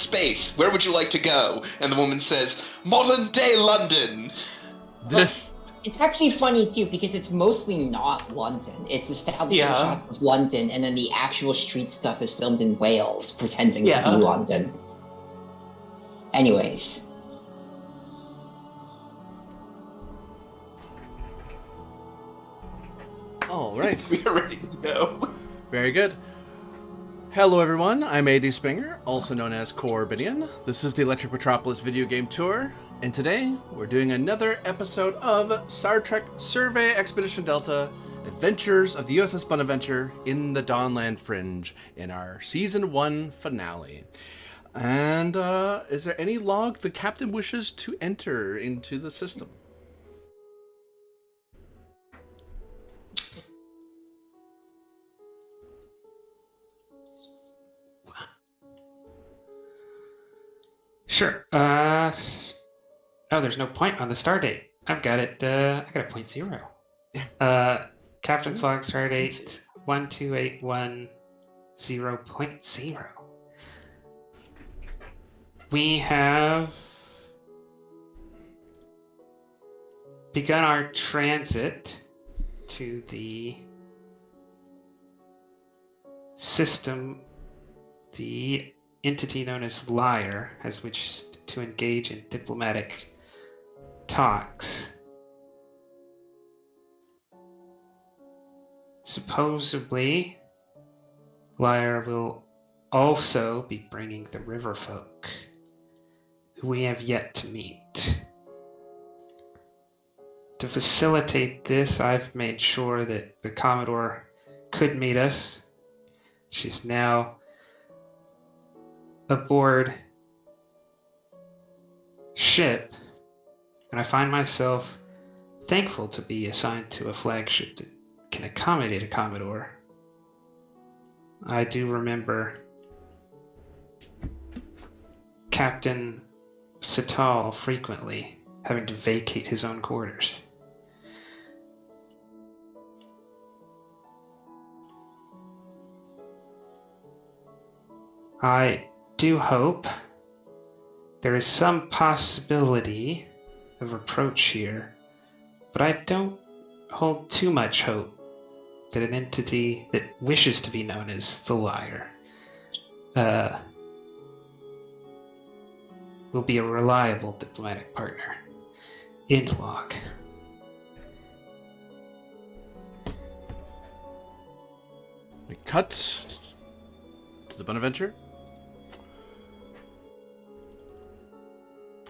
space. Where would you like to go? And the woman says, modern day London. This. It's actually funny too because it's mostly not London. It's establishing shots of London, and then the actual street stuff is filmed in Wales, pretending to be London. Anyways. All right. We are ready to go. Very good. Hello everyone, I'm AD Spinger, also known as Corbinian. This is the Electric Metropolis video game tour, and today we're doing another episode of Star Trek Survey Expedition Delta, Adventures of the USS Bonaventure in the Dawnland Fringe in our Season 1 finale. And is there any log the captain wishes to enter into the system? Sure. Oh, there's no point on the star date. I've got it. I got a 0.0. Captain's log star date 12810.0. We have begun our transit to the system. The entity known as Liar has wished to engage in diplomatic talks. Supposedly, Liar will also be bringing the Riverfolk, who we have yet to meet. To facilitate this, I've made sure that the Commodore could meet us. She's now aboard ship, and I find myself thankful to be assigned to a flagship that can accommodate a Commodore. I do remember Captain Sital frequently having to vacate his own quarters. I do hope there is some possibility of approach here, but I don't hold too much hope that an entity that wishes to be known as the Liar will be a reliable diplomatic partner. End log. We cut to the Bonaventure.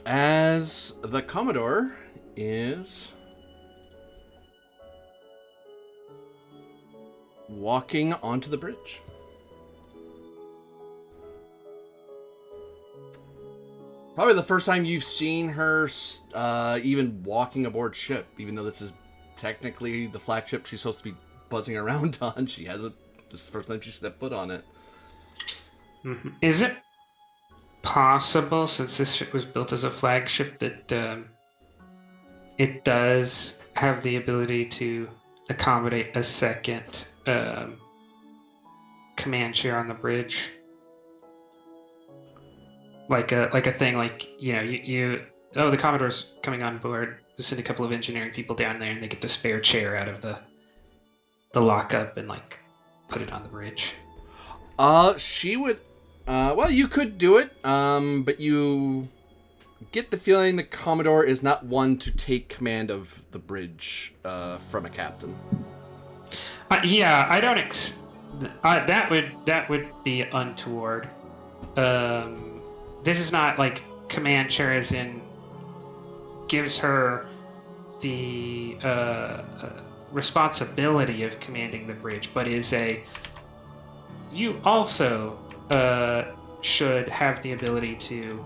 As the Commodore is walking onto the bridge. Probably the first time you've seen her even walking aboard ship, even though this is technically the flagship she's supposed to be buzzing around on. She hasn't. This is the first time she stepped foot on it. Mm-hmm. Is it possible, since this ship was built as a flagship, that it does have the ability to accommodate a second command chair on the bridge? Like a thing, like, you the Commodore's coming on board. Just send a couple of engineering people down there, and they get the spare chair out of the lockup and put it on the bridge. She would. Well, you could do it, but you get the feeling the Commodore is not one to take command of the bridge from a captain. Yeah, I don't. That would be untoward. This is not like command chair as in gives her the responsibility of commanding the bridge, but is you also should have the ability to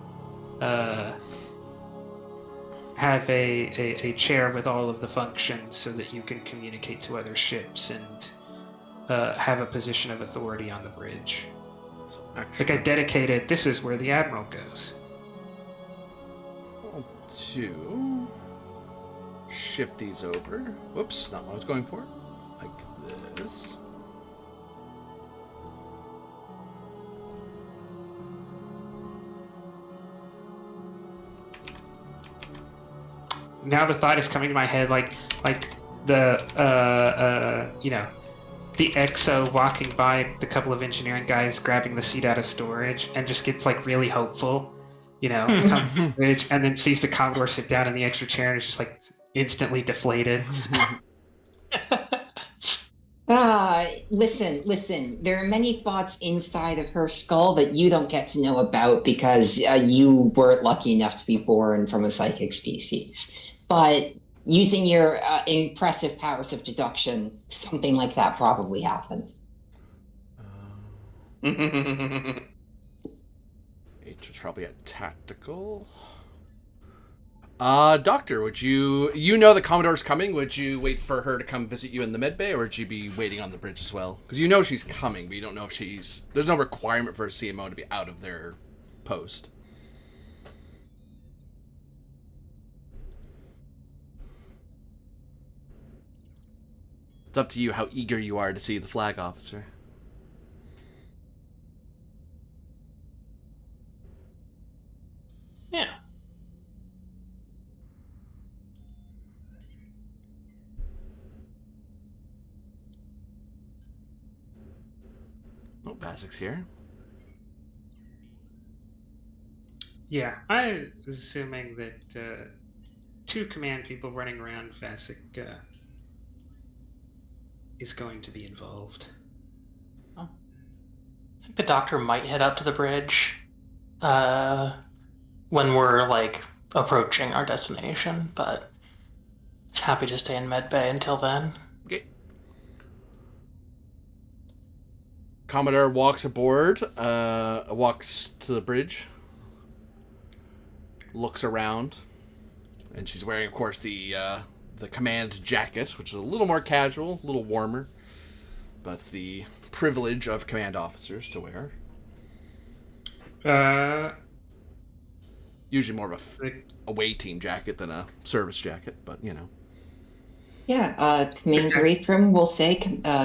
have a chair with all of the functions so that you can communicate to other ships and have a position of authority on the bridge. Like I dedicated, this is where the Admiral goes. I'll shift these over. Whoops, not what I was going for. Like this. now the thought is coming to my head, like the the EXO walking by the couple of engineering guys grabbing the seat out of storage and just gets like really hopeful, comes to the bridge and then sees the Commodore sit down in the extra chair and is just like instantly deflated. Listen. There are many thoughts inside of her skull that you don't get to know about because you weren't lucky enough to be born from a psychic species. But using your impressive powers of deduction, something like that probably happened. H is probably a tactical. Doctor, would you know the Commodore's coming? Would you wait for her to come visit you in the med bay, or would you be waiting on the bridge as well? Because you know she's coming, but you don't know if there's no requirement for a CMO to be out of their post. It's up to you how eager you are to see the flag officer. Yeah. Oh, Basic's here. Yeah, I was assuming that 2 command people running around Vasic is going to be involved. I think the doctor might head up to the bridge when we're like approaching our destination, but it's happy to stay in med bay until then. Okay. Commodore walks aboard, walks to the bridge, looks around, and she's wearing, of course, the command jacket, which is a little more casual, a little warmer, but the privilege of command officers to wear. Usually more of a away team jacket than a service jacket, but Yeah, Command Greatrim will say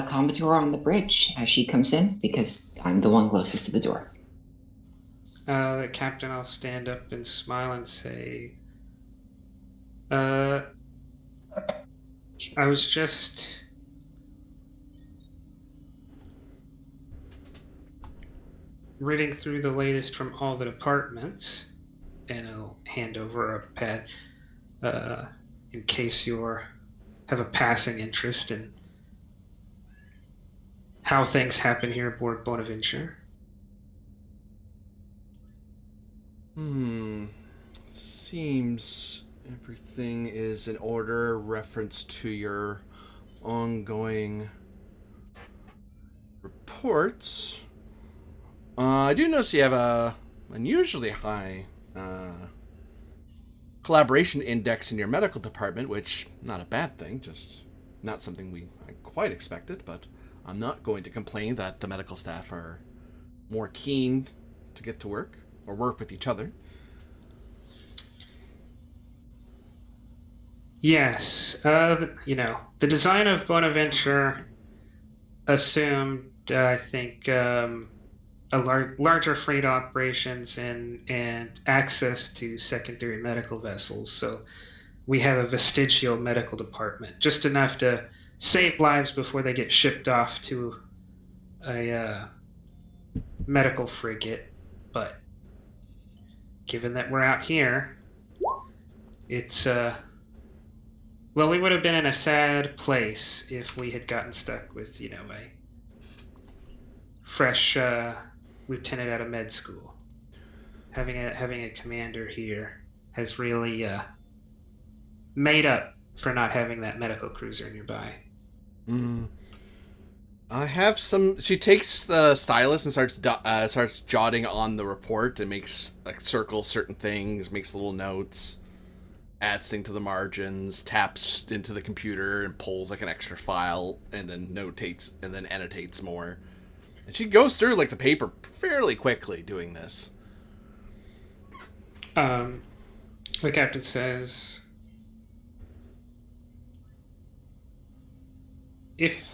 Commodore on the bridge as she comes in, because I'm the one closest to the door. The captain, I'll stand up and smile and say, I was just reading through the latest from all the departments, and I'll hand over a pad in case you have a passing interest in how things happen here aboard Bonaventure. Seems everything is in order. Reference to your ongoing reports. I do notice you have a unusually high collaboration index in your medical department, which not a bad thing, just not something I quite expected, but I'm not going to complain that the medical staff are more keen to get to work or work with each other. Yes, the design of Bonaventure assumed, I think, larger freight operations and access to secondary medical vessels. So we have a vestigial medical department, just enough to save lives before they get shipped off to a medical frigate. But given that we're out here, it's we would have been in a sad place if we had gotten stuck with a fresh lieutenant out of med school. Having a commander here has really made up for not having that medical cruiser nearby. I have some. She takes the stylus and starts jotting on the report and makes circles certain things, makes little notes, adds things to the margins, taps into the computer and pulls an extra file, and then notates and then annotates more. And she goes through the paper fairly quickly doing this. The captain says, if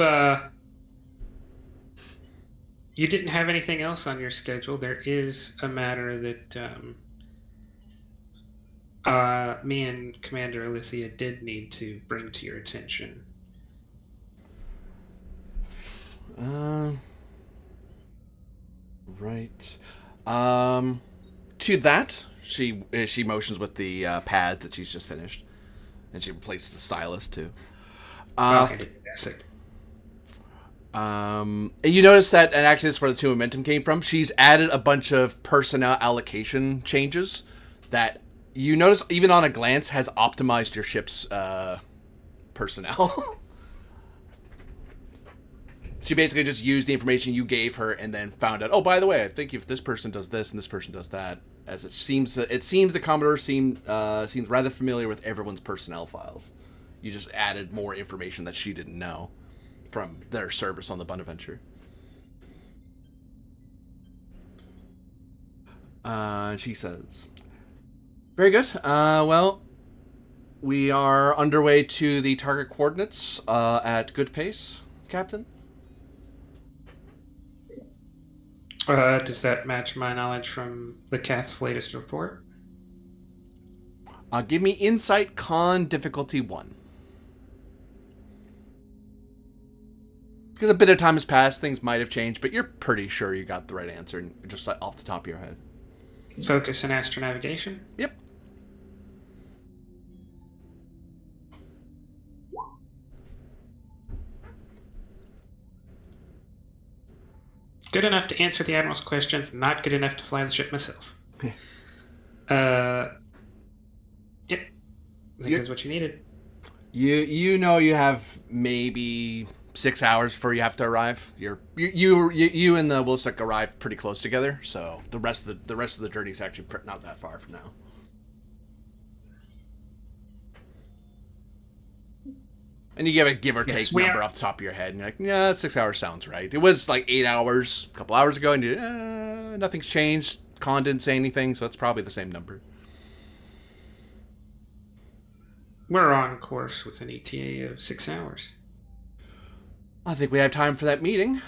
you didn't have anything else on your schedule, there is a matter that me and Commander Alethea did need to bring to your attention. Right. To that, she motions with the pad that she's just finished, and she replaces the stylus too. I'll hand it to Jessica. You notice that, and actually this is where the 2 momentum came from, she's added a bunch of personnel allocation changes that you notice even on a glance has optimized your ship's personnel. She basically just used the information you gave her and then found out, oh, by the way, I think if this person does this and this person does that, as it seems the Commodore seems rather familiar with everyone's personnel files. You just added more information that she didn't know from their service on the Bonaventure. She says, very good. Well, we are underway to the target coordinates at good pace, Captain. Does that match my knowledge from the Cath's latest report? Give me Insight Con difficulty 1. Because a bit of time has passed, things might have changed, but you're pretty sure you got the right answer, just off the top of your head. Focus and astronavigation? Yep. Good enough to answer the Admiral's questions, not good enough to fly the ship myself. Yep. I think that's what you needed. You know you have maybe 6 hours before you have to arrive. You and the Wilsuk arrive pretty close together, so the rest of the journey is actually not that far from now. And you give or take number off the top of your head, and you're like, yeah, 6 hours sounds right. It was like 8 hours a couple hours ago, and nothing's changed. Con didn't say anything, so it's probably the same number. We're on course with an ETA of 6 hours. I think we have time for that meeting.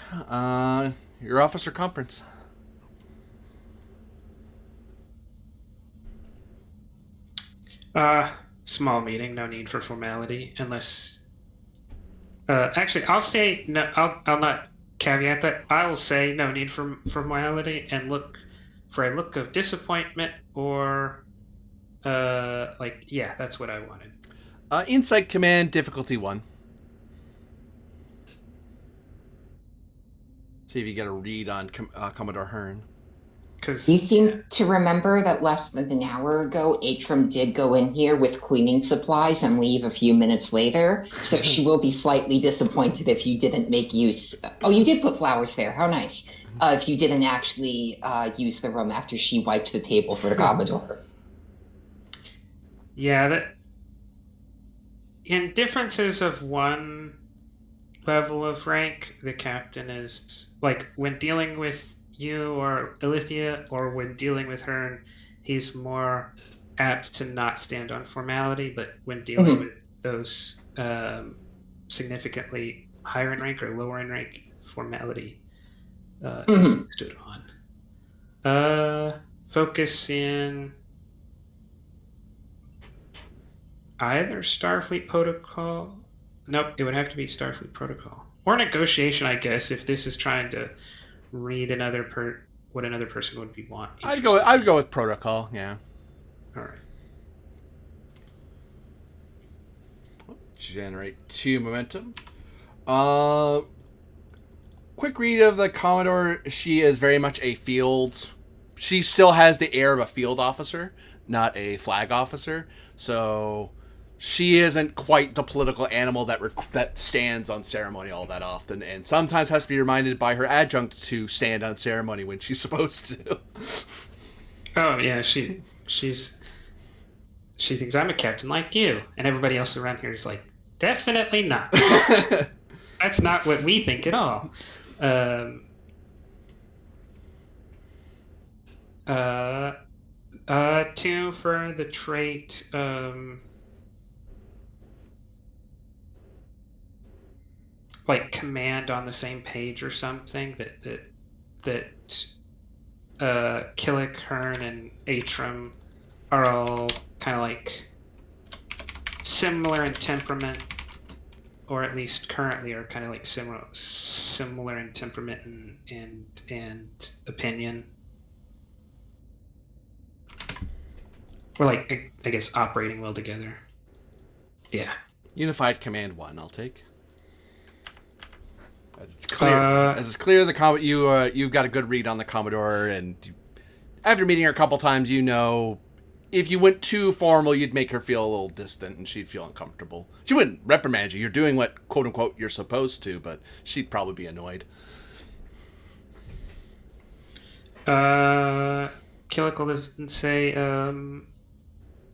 Your officer conference. Small meeting, no need for formality, unless... actually, I'll say no. I'll not caveat that. I will say no need for formality and look for a look of disappointment or yeah, that's what I wanted. Insight Command difficulty 1. See if you get a read on Commodore Hearn. You seem to remember that less than an hour ago, Atrum did go in here with cleaning supplies and leave a few minutes later. So she will be slightly disappointed if you didn't make use. Oh, you did put flowers there. How nice. If you didn't actually use the room after she wiped the table for the Commodore. Yeah, that. In differences of 1 level of rank, the captain is like when dealing with you or Alethea, or when dealing with Hearn, he's more apt to not stand on formality, but when dealing with those significantly higher in rank or lower in rank, formality is stood on. Focus in either Starfleet Protocol. Nope, it would have to be Starfleet Protocol. Or negotiation, I guess, if this is trying to read what another person would be want. I'd go with protocol. Yeah. All right. Generate 2 momentum. Quick read of the Commodore. She is very much a field. She still has the air of a field officer, not a flag officer. So she isn't quite the political animal that stands on ceremony all that often, and sometimes has to be reminded by her adjunct to stand on ceremony when she's supposed to. Oh yeah, she thinks I'm a captain like you, and everybody else around here is like, definitely not. That's not what we think at all. 2 for the trait. Like command on the same page or something that Killick, Hearn, and Atrum are all kind kind of like similar in temperament, or at least currently are kind of like similar in temperament and opinion. Or like, I guess, operating well together. Yeah. Unified Command 1, I'll take. As it's clear, you've got a good read on the Commodore, and after meeting her a couple times, you know, if you went too formal, you'd make her feel a little distant, and she'd feel uncomfortable. She wouldn't reprimand you. You're doing what, quote unquote, you're supposed to, but she'd probably be annoyed. Killicle doesn't say,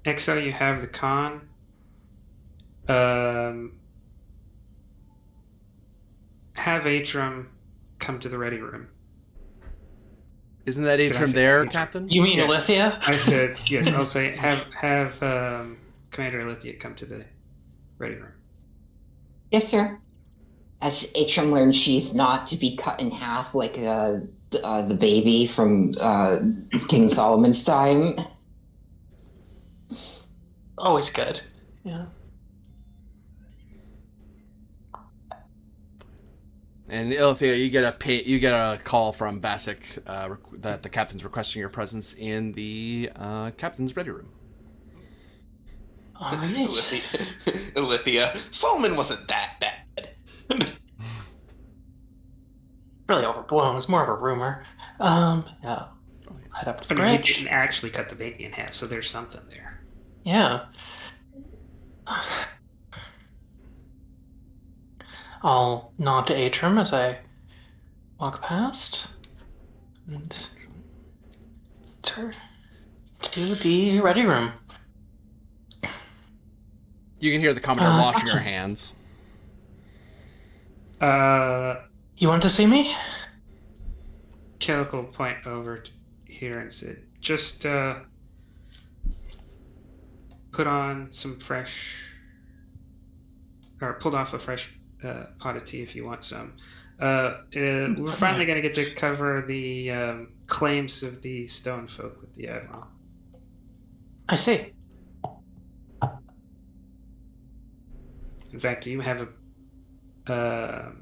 Exo, you have the con. Have Atrum come to the ready room. Isn't that Did I Atrum say there, Atrum? Captain? You mean Yes. Alithia? I said yes. I'll say have Commander Alithia come to the ready room. Yes, sir. As Atrum learns, she's not to be cut in half like the baby from King Solomon's time. Always good. Yeah. And Ilithia, you get a call from Basic that the captain's requesting your presence in the captain's ready room. All right. Alithia, Solomon wasn't that bad. Really overblown. It was more of a rumor. Yeah. Head up to the I mean, he bridge. didn't actually cut the baby in half, so there's something there. Yeah. I'll nod to Atrum as I walk past and enter to the ready room. You can hear the Commodore washing her Captain. hands. You want to see me? Killicle will point over here and said, just put on some fresh, or pulled off a fresh pot of tea if you want some. We're finally going to get to cover the claims of the stone folk with the Admiral. I see. In fact, you have a...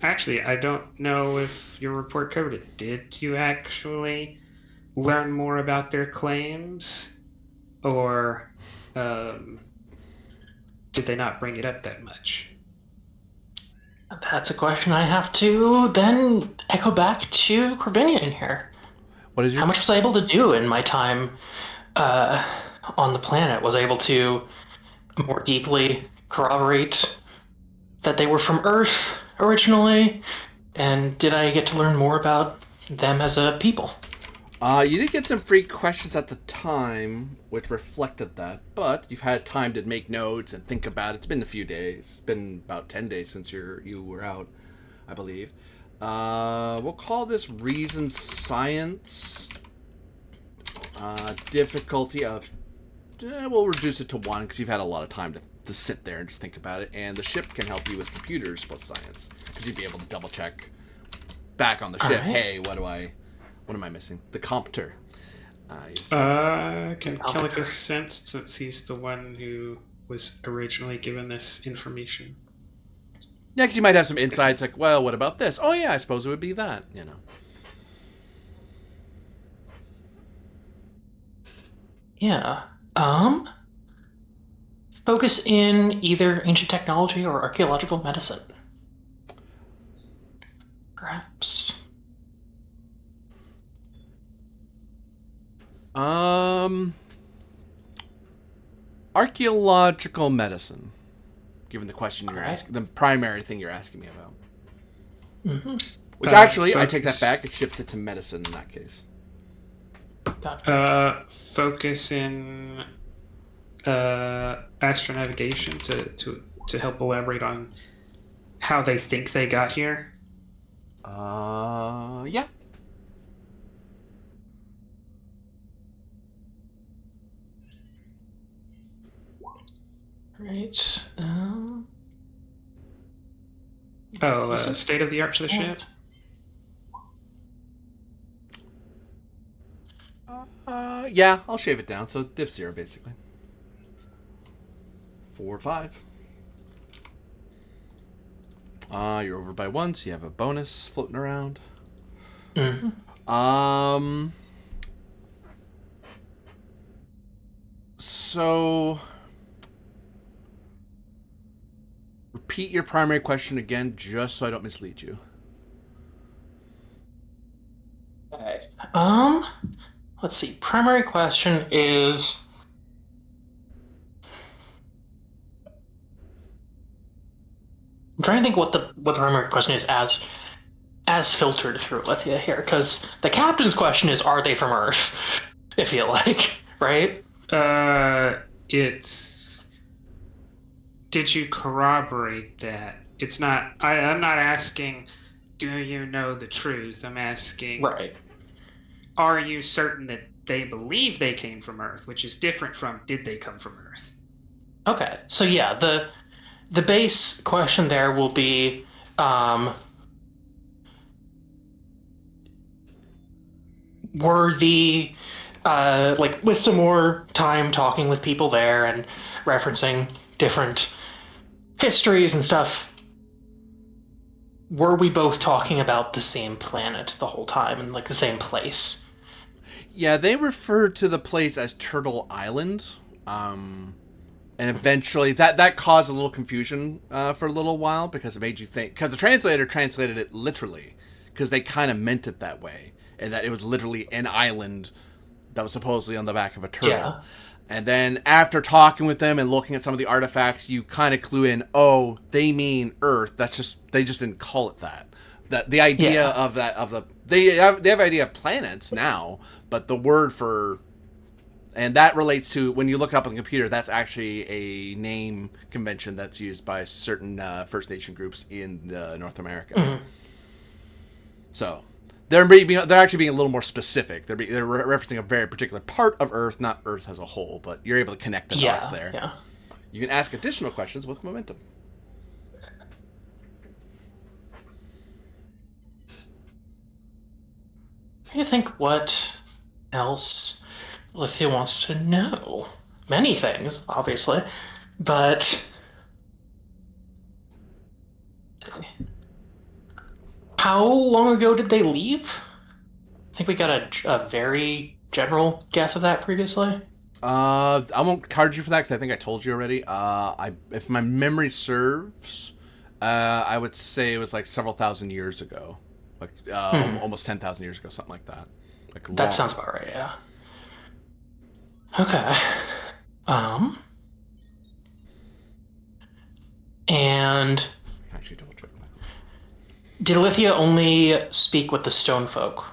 Actually, I don't know if your report covered it. Did you actually learn more about their claims? Or did they not bring it up that much? That's a question I have to then echo back to Corbinian here. What is your How much was I able to do in my time on the planet? Was I able to more deeply corroborate that they were from Earth originally? And did I get to learn more about them as a people? You did get some free questions at the time, which reflected that, but you've had time to make notes and think about it. It's been a few days. It's been about 10 days since you were out, I believe. We'll call this reason science. Difficulty of... we'll reduce it to 1 because you've had a lot of time to sit there and just think about it. And the ship can help you with computers plus science because you'd be able to double check back on the ship. Alright. Hey, what am I missing? The compter. Can Killicle sense, since he's the one who was originally given this information? Yeah, because you might have some insights like, well, what about this? Oh, yeah, I suppose it would be that, you know. Yeah. Focus in either ancient technology or archaeological medicine. Perhaps. Archaeological medicine. Given the question you're Alright. asking, the primary thing you're asking me about. Mm-hmm. Which actually, I focus. take that back. It shifts it to medicine in that case. Gotcha. Focus in astronavigation to help elaborate on how they think they got here. Yeah. Right. State of the art for the ship. Yeah, I'll shave it down. So diff 0, basically. 4, 5. You're over by 1, so you have a bonus floating around. Mhm. So repeat your primary question again, just so I don't mislead you. Okay. Let's see. Primary question is. I'm trying to think what the primary question is as filtered through Lithia here, because the captain's question is, are they from Earth? I feel like, right? It's. Did you corroborate that? It's not. I'm not asking, do you know the truth? I'm asking, Right. are you certain that they believe they came from Earth, which is different from did they come from Earth? Okay. So yeah, the base question there will be, were the like with some more time talking with people there and referencing different histories and stuff, were we both talking about the same planet the whole time and like the same place? Yeah, they refer to the place as Turtle Island. And eventually that caused a little confusion for a little while, because it made you think, because the translator translated it literally, because they kind of meant it that way, and that it was literally an island that was supposedly on the back of a turtle. Yeah. And then after talking with them and looking at some of the artifacts, you kind of clue in, oh, they mean Earth. That's just, they just didn't call it that. That the idea Yeah. of the they have idea of planets now, but the word for, and that relates to, when you look up on the computer, that's actually a name convention that's used by certain First Nation groups in North America. Mhm. So they're actually being a little more specific. They're referencing a very particular part of Earth, not Earth as a whole. But you're able to connect the dots there. Yeah. You can ask additional questions with momentum. I think what else Lithia wants to know. Many things, obviously, but how long ago did they leave? I think we got a very general guess of that previously. I won't card you for that because I think I told you already. If my memory serves, I would say it was like several thousand years ago, like almost 10,000 years ago, something like that. Like That sounds about right, yeah. Okay. And Actually, double check that. did Lithia only speak with the stone folk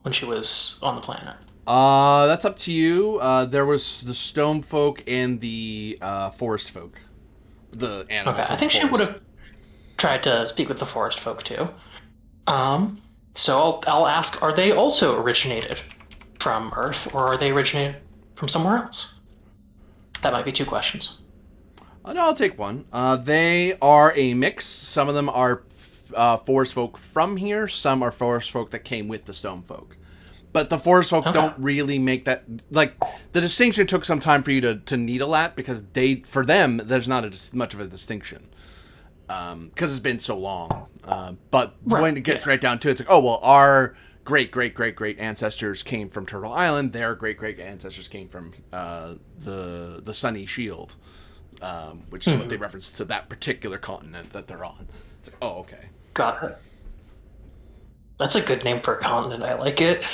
when she was on the planet? That's up to you. There was the stone folk and the forest folk, the animals. Okay, I think she would have tried to speak with the forest folk too. So I'll ask: are they also originated from Earth, or are they originated from somewhere else? That might be two questions. No, I'll take one. They are a mix. Some of them are forest folk from here. Some are forest folk that came with the stone folk. But the forest folk don't really make that, like, the distinction took some time for you to needle at, because for them, there's not much of a distinction. Because it's been so long. But when it gets right down to it, it's like, oh, well, our great ancestors came from Turtle Island. Their great ancestors came from the Sunny Shield, which is what they reference to that particular continent that they're on. It's like, oh, okay. Got it. That's a good name for a continent. I like it.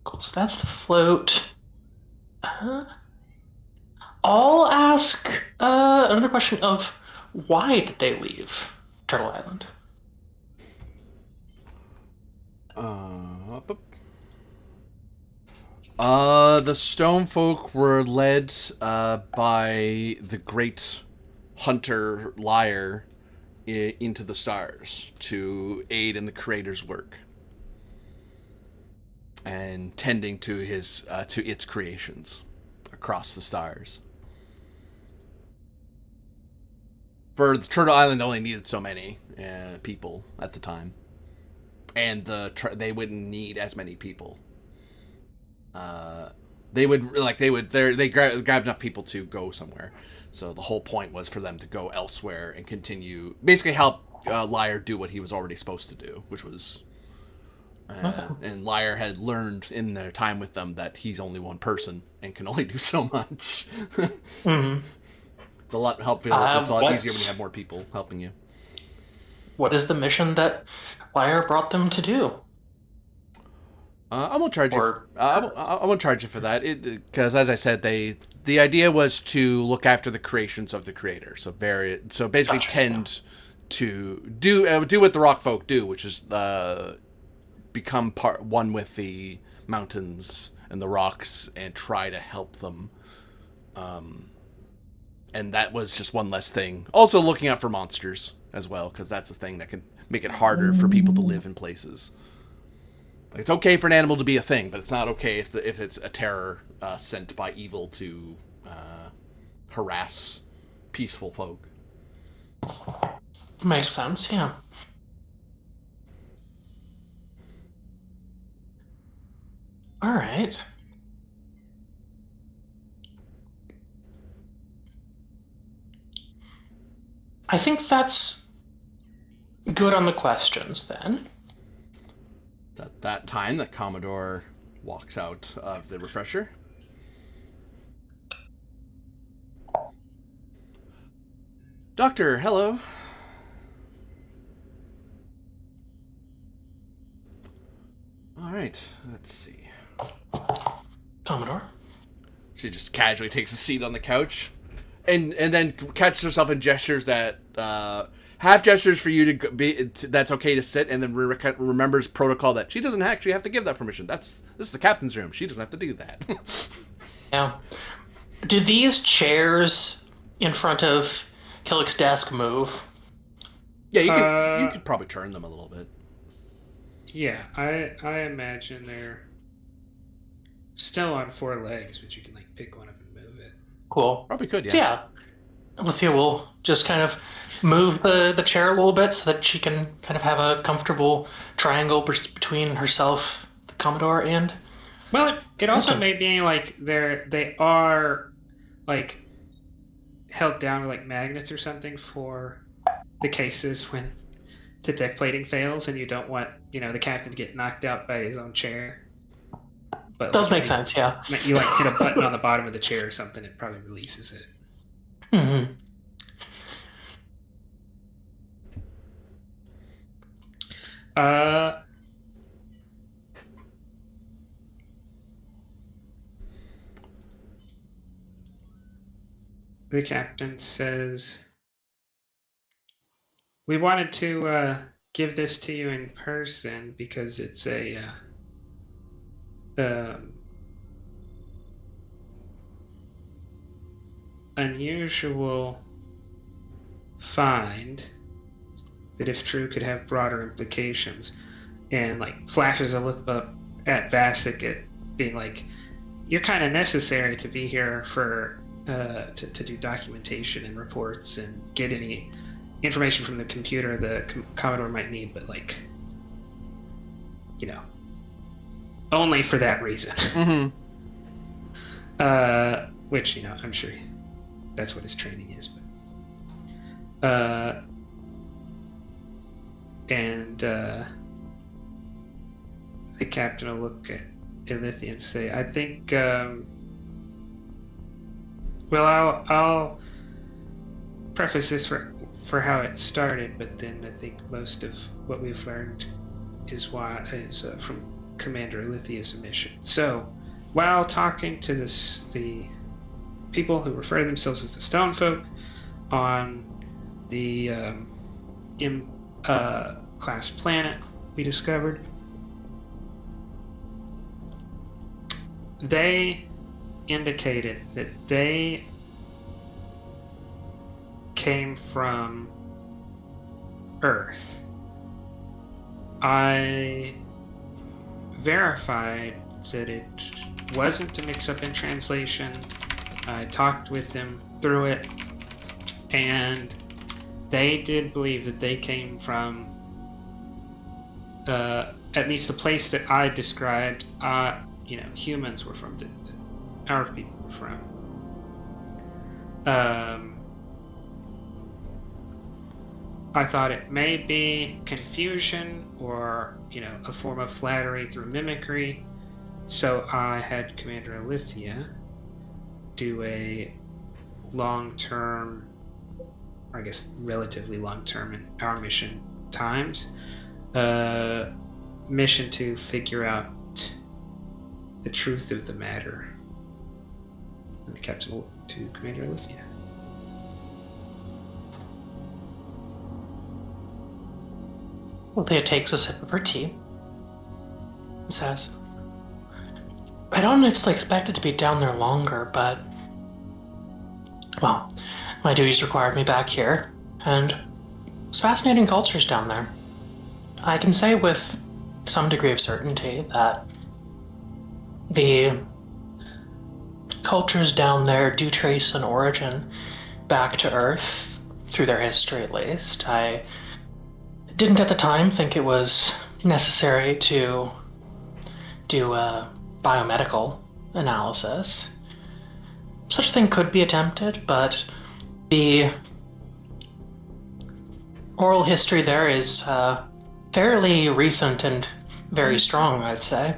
Cool. So that's the float. I'll ask another question of why did they leave Turtle Island? The stone folk were led by the great hunter Liar into the stars to aid in the creator's work and tending to his to its creations across the stars. For the Turtle Island only needed so many, people at the time, and they wouldn't need as many people. They grabbed enough people to go somewhere. So the whole point was for them to go elsewhere and continue, basically help Liar do what he was already supposed to do, which was, and Liar had learned in their time with them that he's only one person and can only do so much. Mm-hmm. It's a lot easier when you have more people helping you. What is the mission that Liar brought them to do? I won't charge you. I won't charge you for that, because as I said, the idea was to look after the creations of the creator. So basically, tend to do what the rock folk do, which is become one with the mountains and the rocks and try to help them. And that was just one less thing. Also, looking out for monsters as well, because that's a thing that can make it harder for people to live in places. It's okay for an animal to be a thing, but it's not okay if it's a terror sent by evil to harass peaceful folk. Makes sense, yeah. All right. I think that's good on the questions then. At that time, the Commodore walks out of the refresher. Doctor, hello. All right, let's see. Commodore? She just casually takes a seat on the couch, and then catches herself in gestures that half gestures for you to be. That's okay to sit, and then remembers protocol that she doesn't actually have to give that permission. This is the captain's room. She doesn't have to do that. Yeah. Do these chairs in front of Killick's desk move? Yeah, you could probably turn them a little bit. Yeah, I imagine they're still on 4 legs, but you can like pick one up and move it. Cool. Probably could, yeah. So, yeah. Alethea will just kind of move the chair a little bit so that she can kind of have a comfortable triangle between herself, the Commodore, and... Well, it also may be like they are like held down with like magnets or something for the cases when the deck plating fails and you don't want, the captain to get knocked out by his own chair. But does make sense, yeah. You like hit a button on the bottom of the chair or something, it probably releases it. Mm-hmm. The captain says, we wanted to give this to you in person because it's a unusual find that, if true, could have broader implications. And like flashes a look up at Vasek, at being like, you're kind of necessary to be here for to do documentation and reports and get any information from the computer the Commodore might need, but like, only for that reason. Mm-hmm. Which, I'm sure that's what his training is. But the captain will look at Alethea and say, I think, I'll preface this for how it started, but then I think most of what we've learned is from Commander Alethea's mission. So, while talking to the people who refer to themselves as the Stone Folk on the class planet we discovered, they indicated that they came from Earth. I verified that it wasn't a mix-up in translation. I talked with them through it, and they did believe that they came from, at least the place that I described, humans were from, our people were from. I thought it may be confusion or, a form of flattery through mimicry. So I had Commander Alithia do a long-term, or I guess relatively long-term in our mission times, mission to figure out the truth of the matter. And the captain to Commander Alithia. Alithia takes a sip of her tea and says, I don't necessarily expect it to be down there longer, but, well, my duties required me back here, and it's fascinating cultures down there. I can say with some degree of certainty that the cultures down there do trace an origin back to Earth, through their history at least. I didn't at the time think it was necessary to do a biomedical analysis. Such a thing could be attempted, but the oral history there is fairly recent and very strong, I'd say.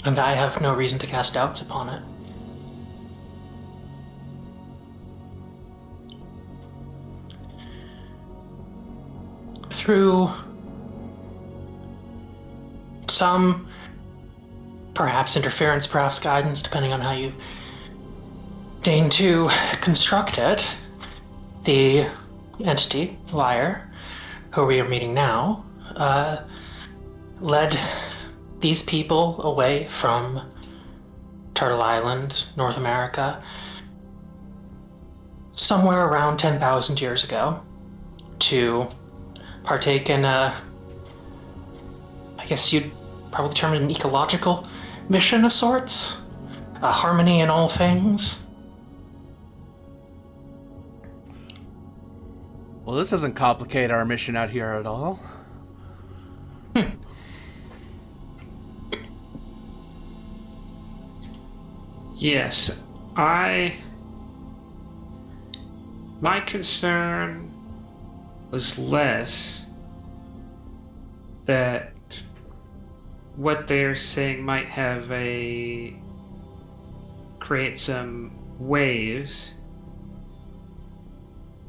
And I have no reason to cast doubts upon it. Through some, perhaps interference, perhaps guidance, depending on how you deign to construct it, the entity, Liar, who we are meeting now, led these people away from Turtle Island, North America, somewhere around 10,000 years ago, to partake in I guess you'd probably term it an ecological mission of sorts, a harmony in all things. Well, this doesn't complicate our mission out here at all. Yes, my concern was less that what they're saying might create some waves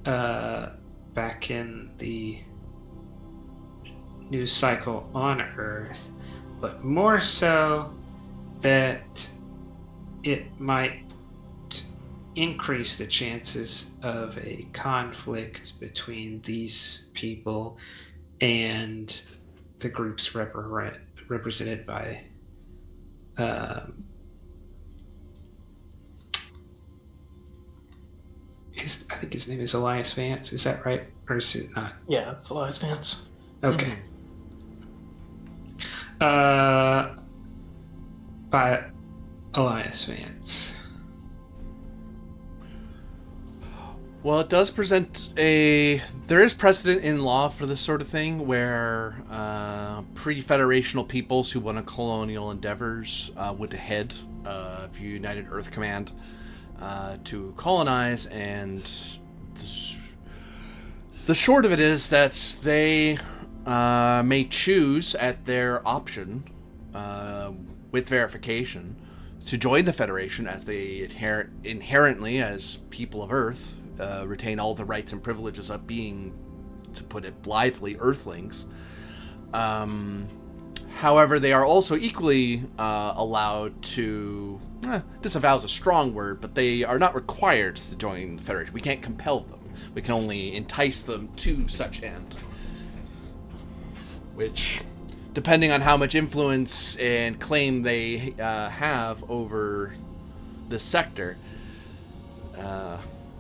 back in the news cycle on Earth, but more so that it might increase the chances of a conflict between these people and the groups represented by I think his name is Elias Vance, is that right? Or is it not? Yeah, it's Elias Vance. Okay. By Elias Vance. Well, it does present there is precedent in law for this sort of thing where pre-federational peoples who won a colonial endeavors went ahead of United Earth Command to colonize, and the short of it is that they may choose at their option with verification to join the Federation, as they inherently, as people of Earth, retain all the rights and privileges of being, to put it blithely, Earthlings. However, they are also equally allowed to, disavow is a strong word, but they are not required to join the Federation. We can't compel them. We can only entice them to such end. Which, depending on how much influence and claim they have over this sector,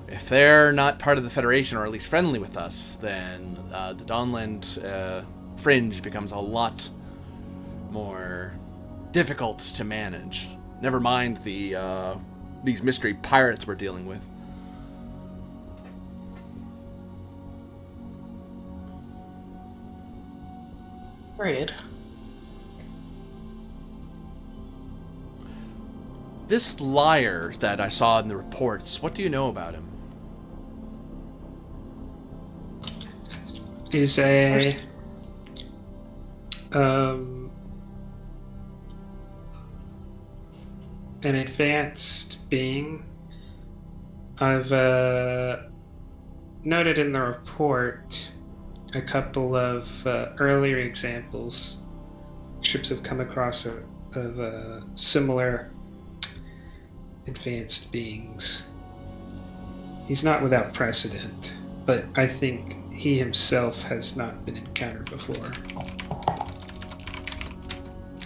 if they're not part of the Federation, or at least friendly with us, then the Dawnland fringe becomes a lot more difficult to manage. Never mind these mystery pirates we're dealing with. Agreed. This liar that I saw in the reports, what do you know about him? Is an advanced being. I've noted in the report a couple of earlier examples ships have come across of similar advanced beings. He's not without precedent, but I think he himself has not been encountered before.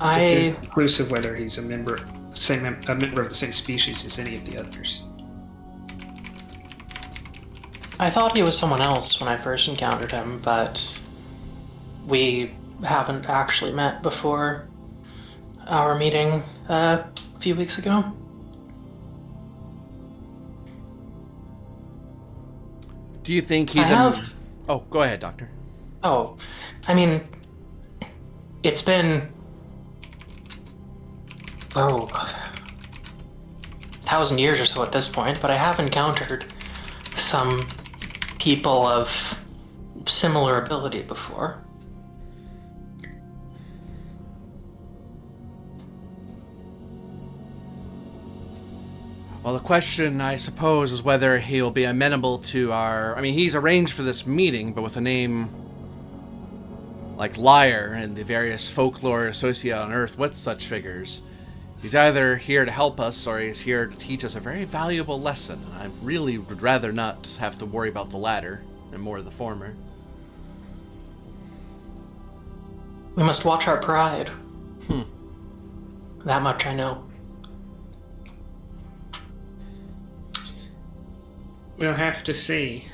It's inclusive whether he's a member of the same species as any of the others. I thought he was someone else when I first encountered him, but we haven't actually met before our meeting a few weeks ago. Do you think he's Oh, go ahead, Doctor. Oh, I mean, it's been 1,000 years or so at this point, but I have encountered some people of similar ability before. Well, the question, I suppose, is whether he'll be amenable to our... I mean, he's arranged for this meeting, but with a name like Liar and the various folklore associated on Earth with such figures. He's either here to help us, or he's here to teach us a very valuable lesson. I really would rather not have to worry about the latter, and more the former. We must watch our pride. That much I know. We'll have to see.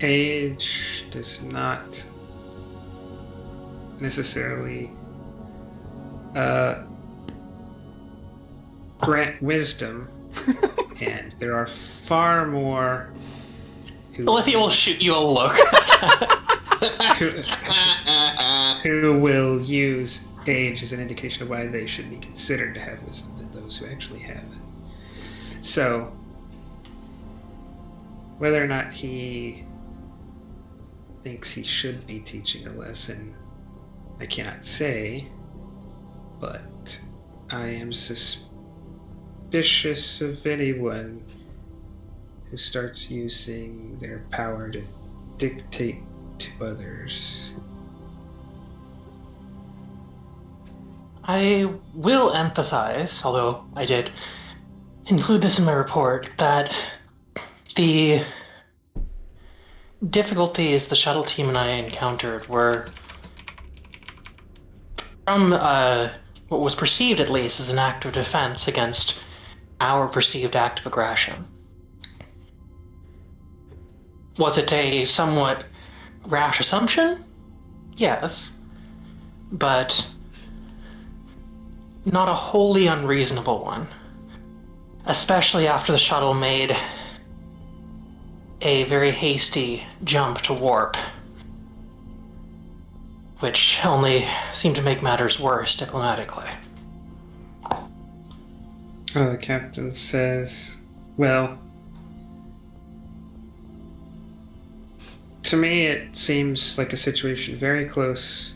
Age does not necessarily grant wisdom, and there are far more Olivia will shoot you a look. who will use age as an indication of why they should be considered to have wisdom than those who actually have it. So, whether or not he thinks he should be teaching a lesson, I cannot say, but I am suspicious of anyone who starts using their power to dictate to others. I will emphasize, although I did include this in my report, that the difficulties the shuttle team and I encountered were from what was perceived, at least, as an act of defense against our perceived act of aggression. Was it a somewhat rash assumption? Yes. But not a wholly unreasonable one. Especially after the shuttle made a very hasty jump to warp, which only seemed to make matters worse diplomatically. The captain says, well, to me it seems like a situation very close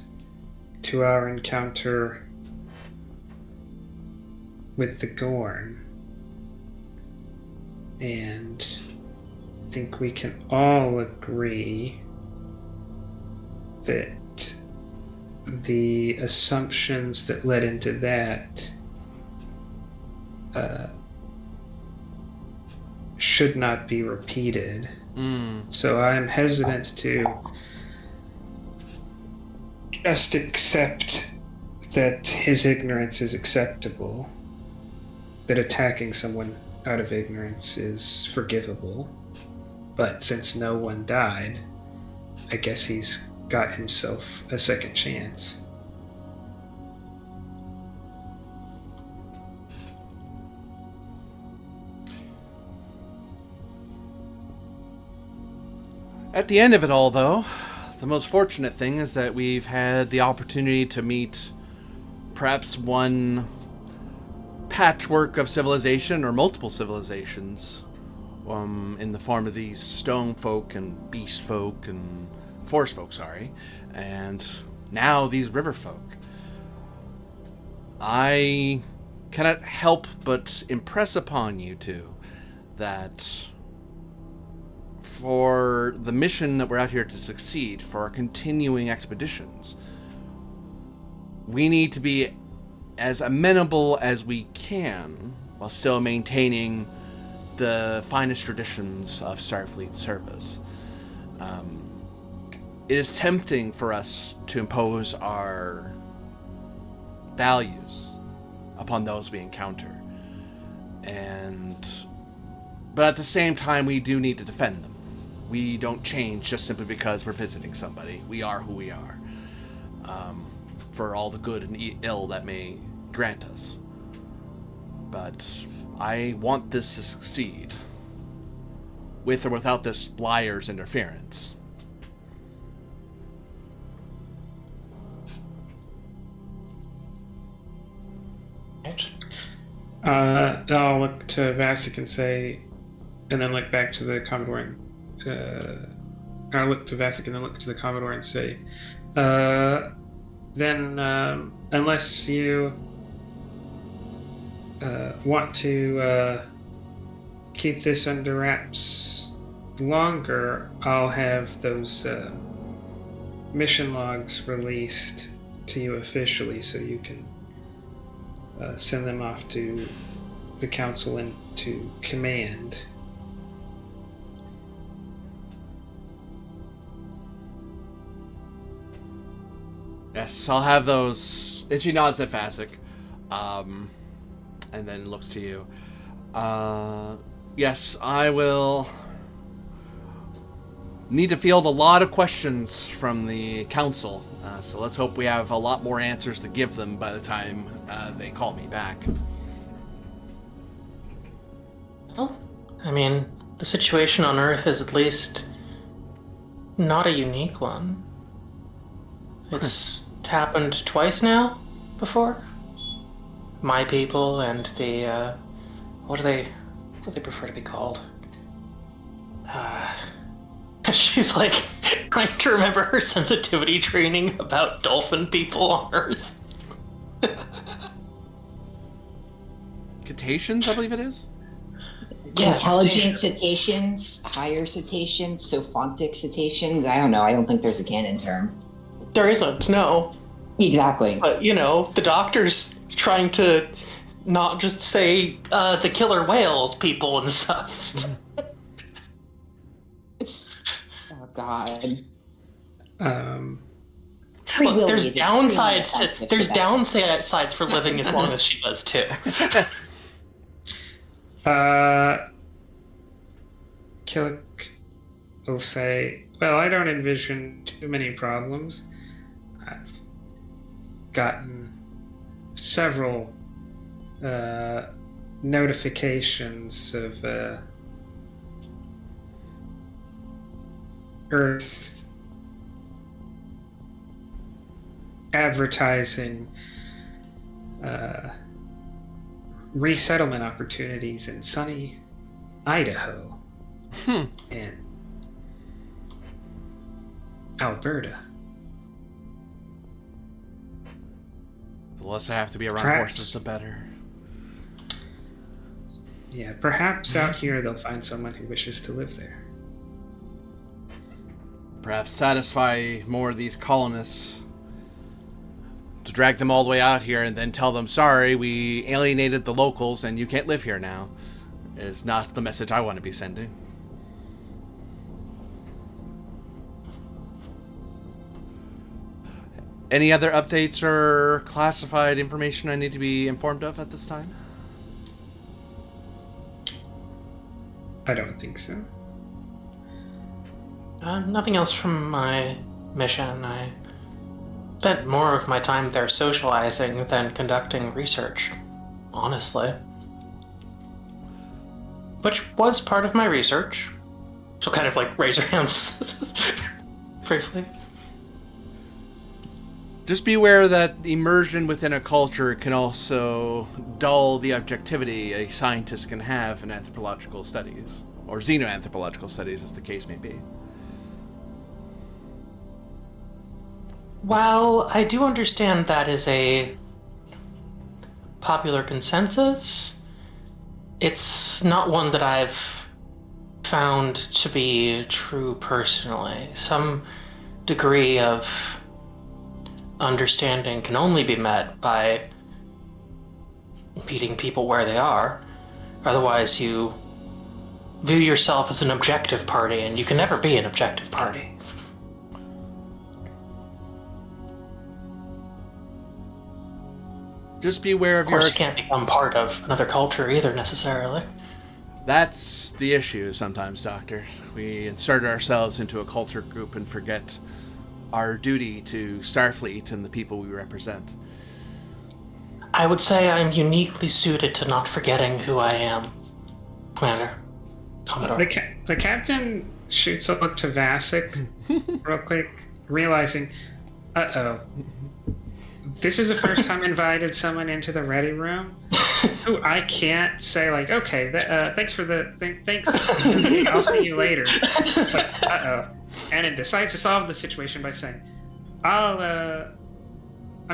to our encounter with the Gorn. And I think we can all agree that the assumptions that led into that should not be repeated. So I'm hesitant to just accept that his ignorance is acceptable, that attacking someone out of ignorance is forgivable, but since no one died, I guess he's got himself a second chance. At the end of it all, though, the most fortunate thing is that we've had the opportunity to meet perhaps one patchwork of civilization or multiple civilizations in the form of these stone folk and beast folk and forest folk, and now these river folk. I cannot help but impress upon you two that for the mission that we're out here to succeed, for our continuing expeditions, we need to be as amenable as we can while still maintaining the finest traditions of Starfleet service. It is tempting for us to impose our values upon those we encounter, but at the same time, we do need to defend them. We don't change just simply because we're visiting somebody. We are who we are, for all the good and ill that may grant us. But I want this to succeed, with or without this liar's interference. I'll look to Vasek and say, and then look back to the Commodore and I'll look to Vasek and then look to the Commodore and say, then unless you want to keep this under wraps longer, I'll have those mission logs released to you officially so you can send them off to the council and to command. Yes, I'll have those. And she nods at Vasek, and then looks to you. Yes, I will need to field a lot of questions from the council, so let's hope we have a lot more answers to give them by the time they call me back. Well, I mean, the situation on Earth is at least not a unique one. It's happened twice now before. My people and the what do they prefer to be called? She's like trying to remember her sensitivity training about dolphin people on Earth. Cetaceans, I believe it is? Yes, Intelligent cetaceans, higher cetaceans, sophontic cetaceans. I don't know. I don't think there's a canon term. There isn't, no. Exactly. But, you know, the doctor's trying to not just say the killer whales people and stuff. Oh God. Look, there's downsides for living as long as she does too. Killick will say, well, I don't envision too many problems. I've gotten several notifications of Earth advertising resettlement opportunities in sunny Idaho and Alberta. The less I have to be around horses, the better. Yeah, perhaps out here they'll find someone who wishes to live there. Perhaps satisfy more of these colonists. To drag them all the way out here and then tell them, sorry, we alienated the locals and you can't live here now, is not the message I want to be sending. Any other updates or classified information I need to be informed of at this time? I don't think so. Nothing else from my mission. I spent more of my time there socializing than conducting research, honestly. Which was part of my research. She'll kind of like raise her hands. briefly. Just be aware that immersion within a culture can also dull the objectivity a scientist can have in anthropological studies, or xenoanthropological studies, as the case may be. While I do understand that is a popular consensus, it's not one that I've found to be true personally. Some degree of understanding can only be met by meeting people where they are. Otherwise, you view yourself as an objective party, and you can never be an objective party. Just be aware of Of course, your... you can't become part of another culture either, necessarily. That's the issue sometimes, Doctor. We insert ourselves into a culture group and forget our duty to Starfleet and the people we represent. I would say I'm uniquely suited to not forgetting who I am, Commander. Commodore. The captain shoots a look to Vasek real quick, realizing, uh-oh. This is the first time I invited someone into the ready room who I can't say, like, okay, thanks for the thanks. I'll see you later. It's like, uh-oh. And it decides to solve the situation by saying, I'm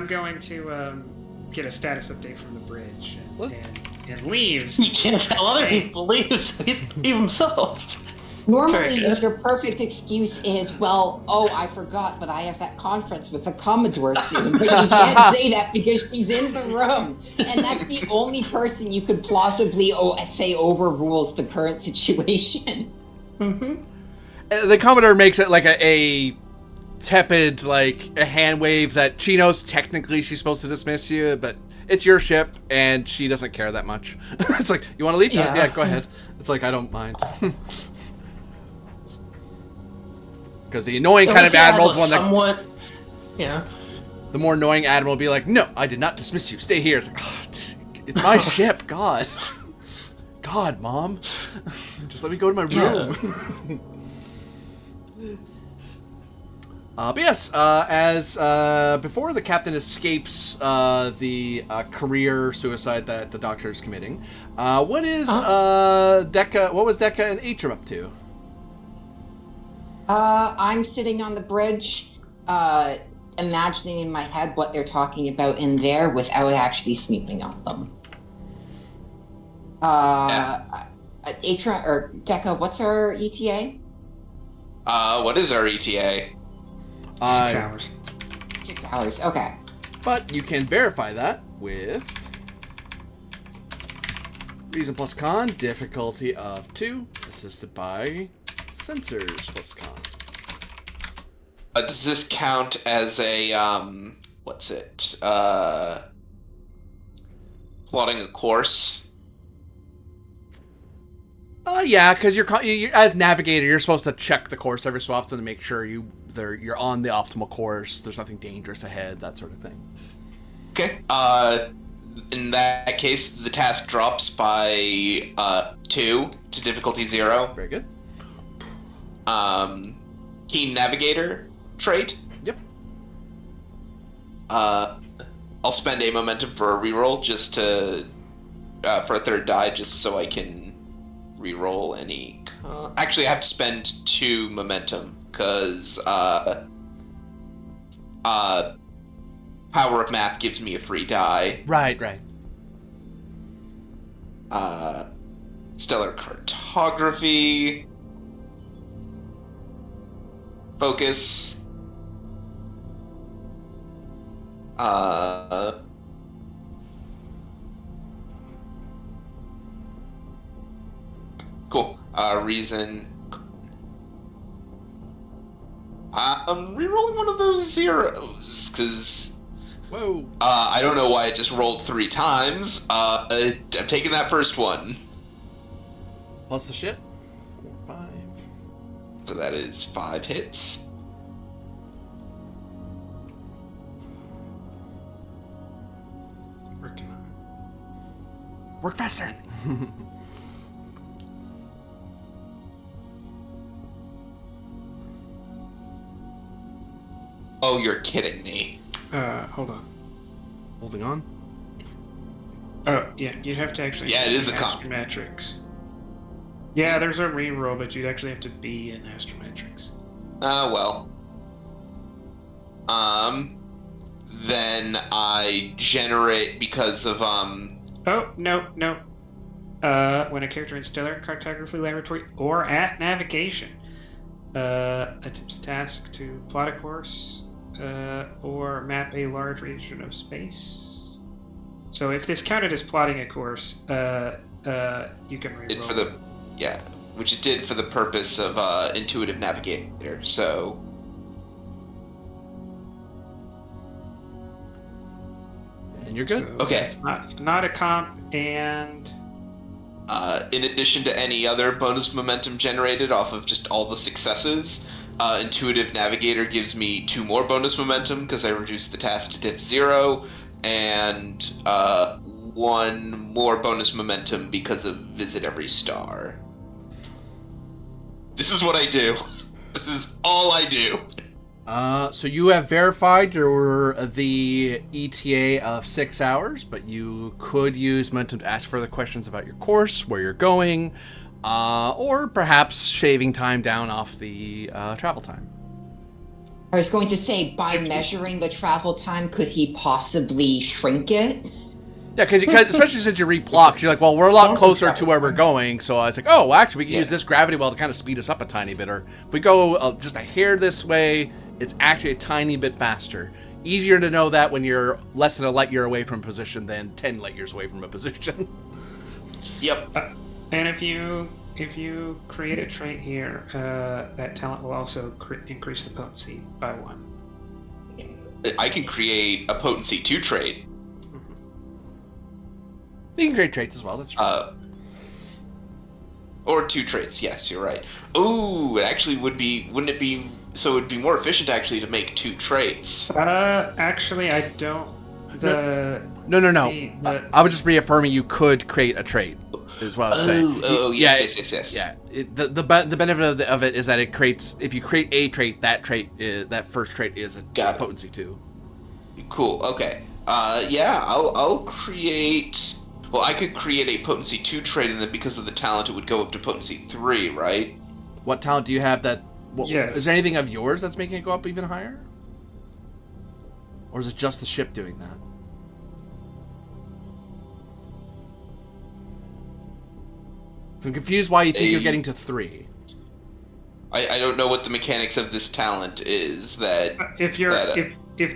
going to get a status update from the bridge, and leaves. You can't tell other people to leave, so he's leave himself. Normally, Very good. your perfect excuse is, well, oh, I forgot, but I have that conference with the Commodore soon. But you can't say that because she's in the room. And that's the only person you could plausibly say overrules the current situation. Mm-hmm. The Commodore makes it like a tepid, like a hand wave that she knows technically she's supposed to dismiss you, but it's your ship and she doesn't care that much. It's like, you want to leave? Yeah. Yeah, go ahead. It's like, I don't mind. Because the annoying kind of admiral is one that... Somewhat, yeah. The more annoying admiral will be like, no, I did not dismiss you. Stay here. It's like, oh, it's my ship. God. God, Mom. Just let me go to my room. But yes, as before the captain escapes the career suicide that the Doctor is committing, what is Decca? What was Decca and Atrum up to? I'm sitting on the bridge, imagining in my head what they're talking about in there without actually snooping on them. Atra or Deca, what's our ETA? What is our ETA? 6 hours. 6 hours, okay. But you can verify that with reason plus con, difficulty of 2, assisted by sensors plus con. Does this count as a, what's it? Plotting a course? Yeah, because you're as navigator, you're supposed to check the course every so often to make sure you're on the optimal course. There's nothing dangerous ahead, that sort of thing. Okay. In that case, the task drops by 2 to difficulty 0. Very good. Keen navigator trait. Yep. I'll spend a momentum for a reroll just to for a third die, just so I can reroll any. Actually, I have to spend 2 momentum because Power of Math gives me a free die. Right. Stellar Cartography. Focus. Cool. Reason. I'm rerolling one of those zeros, because Whoa. I don't know why I just rolled 3 times. I'm taking that first one. Plus the shit. 4, 5. So that is 5 hits. Working on it. Work faster. Oh, you're kidding me. Hold on. Holding on. Oh, yeah, you'd have to actually... Yeah, it is a be comp. Astrometrics. Yeah, there's a reroll, but you'd actually have to be in Astrometrics. Well. Then I generate because of, Oh, no. When a character in Stellar Cartography Laboratory or at Navigation attempts a task to plot a course or map a large region of space. So if this counted as plotting a course, you can reroll. it for the, yeah, which it did for the purpose of, Intuitive Navigator, so... And you're good. So Okay. it's not a comp, and In addition to any other bonus momentum generated off of just all the successes, Intuitive Navigator gives me 2 more bonus momentum because I reduced the task to diff 0, and 1 more bonus momentum because of Visit Every Star. This is what I do. This is all I do. So you have verified the ETA of 6 hours, but you could use momentum to ask further questions about your course, where you're going, or perhaps shaving time down off the travel time. I was going to say, by measuring the travel time, could he possibly shrink it? Yeah, because especially since you reblocks, you're like, well, we're a lot closer to where we're going, so I was like, oh, well, actually, we can use this gravity well to kind of speed us up a tiny bit, or if we go just a hair this way, it's actually a tiny bit faster. Easier to know that when you're less than a light year away from a position than 10 light years away from a position. Yep. and if you create a trait here, that talent will also increase the potency by 1. I can create a Potency 2 trait. You can create traits as well, that's true. Or 2 traits, yes, you're right. Ooh, it actually would be, wouldn't it be, so it would be more efficient actually to make 2 traits. Actually, I don't. No. I was just reaffirming you could create a trait, is what I was saying. Yes. Yeah, the benefit of it is that it creates, if you create a trait, that first trait is a potency 2. Cool, okay. I'll create... Well, I could create a Potency 2 trait, and then because of the talent, it would go up to Potency 3, right? What talent do you have that... Yes. Is there anything of yours that's making it go up even higher? Or is it just the ship doing that? So I'm confused why you think you're getting to 3. I don't know what the mechanics of this talent is that... If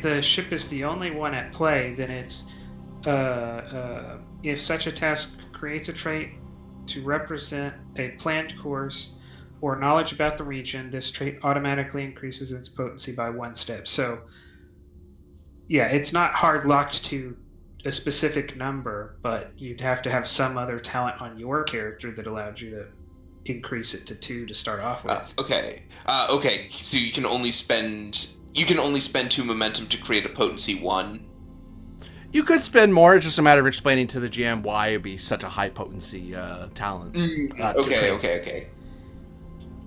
the ship is the only one at play, then it's... if such a task creates a trait to represent a planned course or knowledge about the region, this trait automatically increases its potency by 1 step. So, yeah, it's not hard locked to a specific number, but you'd have to have some other talent on your character that allowed you to increase it to 2 to start off with. Okay. So you can only spend 2 momentum to create a Potency 1. You could spend more. It's just a matter of explaining to the GM why it'd be such a high potency talent. Okay.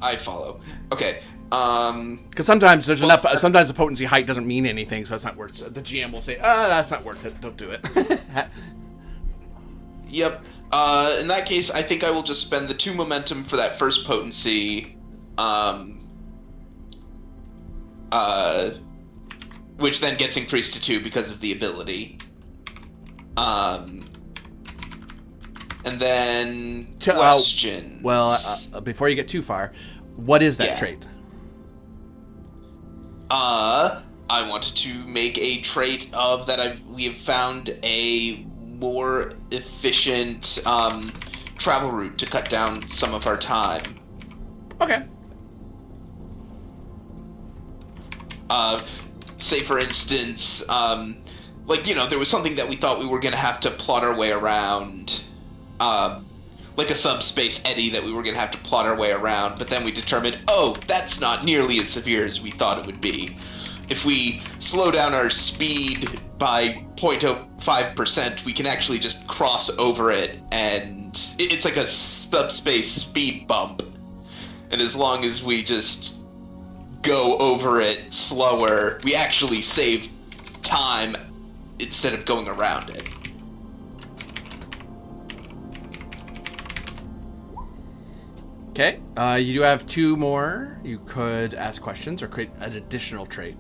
I follow. Okay. Because sometimes there's enough. Sometimes the potency height doesn't mean anything, so it's not worth. The GM will say, that's not worth it. Don't do it." Yep. In that case, I think I will just spend the 2 momentum for that first potency. Which then gets increased to 2 because of the ability. And then questions. Before you get too far, what is that trait? I wanted to make a trait of that we have found a more efficient travel route to cut down some of our time. Okay. Say for instance, there was something that we thought we were going to have to plot our way around, like a subspace eddy that we were going to have to plot our way around, but then we determined, that's not nearly as severe as we thought it would be. If we slow down our speed by 0.05%, we can actually just cross over it, and it's like a subspace speed bump. And as long as we just go over it slower, we actually save time instead of going around it. Okay, you do have 2 more. You could ask questions or create an additional trait.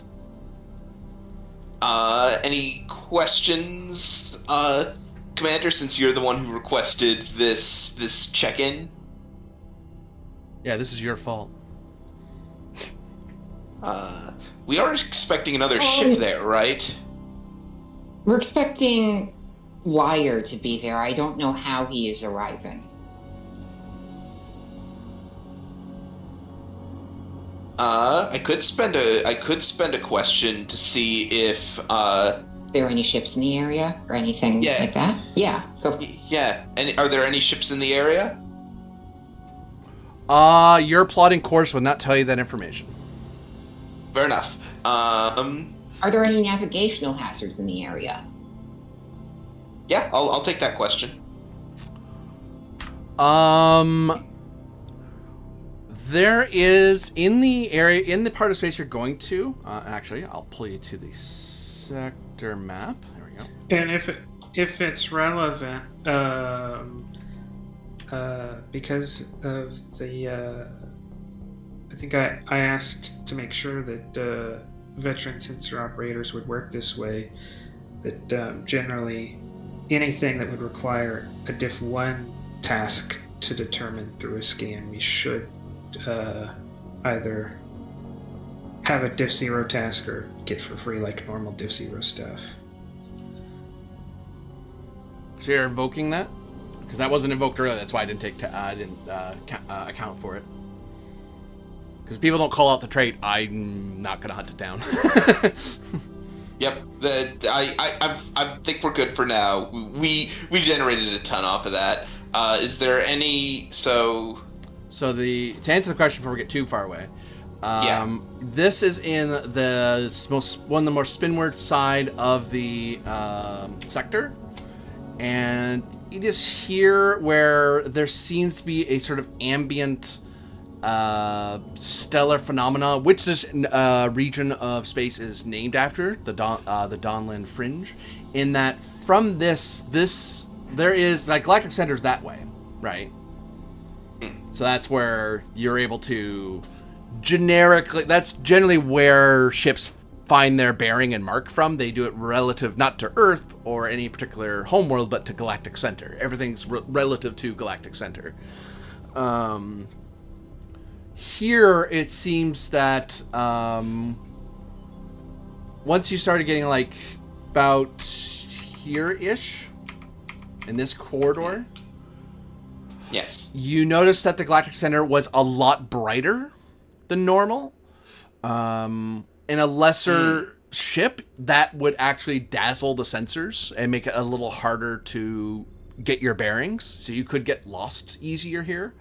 Any questions, Commander, since you're the one who requested this check-in? Yeah, this is your fault. We are expecting another ship there, right? We're expecting Liar to be there. I don't know how he is arriving. I could spend a question to see if Are there any ships in the area or anything Yeah. like that? Yeah. Go. yeah. Are there any ships in the area? Your plotting course would not tell you that information. Fair enough. Are there any navigational hazards in the area? Yeah, I'll take that question. There is in the area, in the part of space you're going to. Actually, I'll pull you to the sector map. There we go. And if it's relevant, because of the, I think I asked to make sure that veteran sensor operators would work this way. That generally anything that would require a Diff 1 task to determine through a scan, we should either have a Diff 0 task or get for free like normal Diff 0 stuff. So you're invoking that? Because that wasn't invoked earlier. That's why I didn't account for it. Because people don't call out the trait, I'm not gonna hunt it down. Yep. I think we're good for now. We generated a ton off of that. Is there any So to answer the question before we get too far away, Yeah. this is in the one of the more spinward side of the sector, and it is here where there seems to be a sort of ambient stellar phenomena, which this region of space is named after, the Dawnland Fringe. In that, from this there is like Galactic Center's that way, right? So that's where you're able to generically. That's generally where ships find their bearing and mark from. They do it relative not to Earth or any particular homeworld, but to Galactic Center. Everything's relative to Galactic Center. Here, it seems that once you started getting like about here-ish in this corridor, Yes. you notice that the Galactic Center was a lot brighter than normal. In a lesser ship, that would actually dazzle the sensors and make it a little harder to get your bearings, so you could get lost easier here.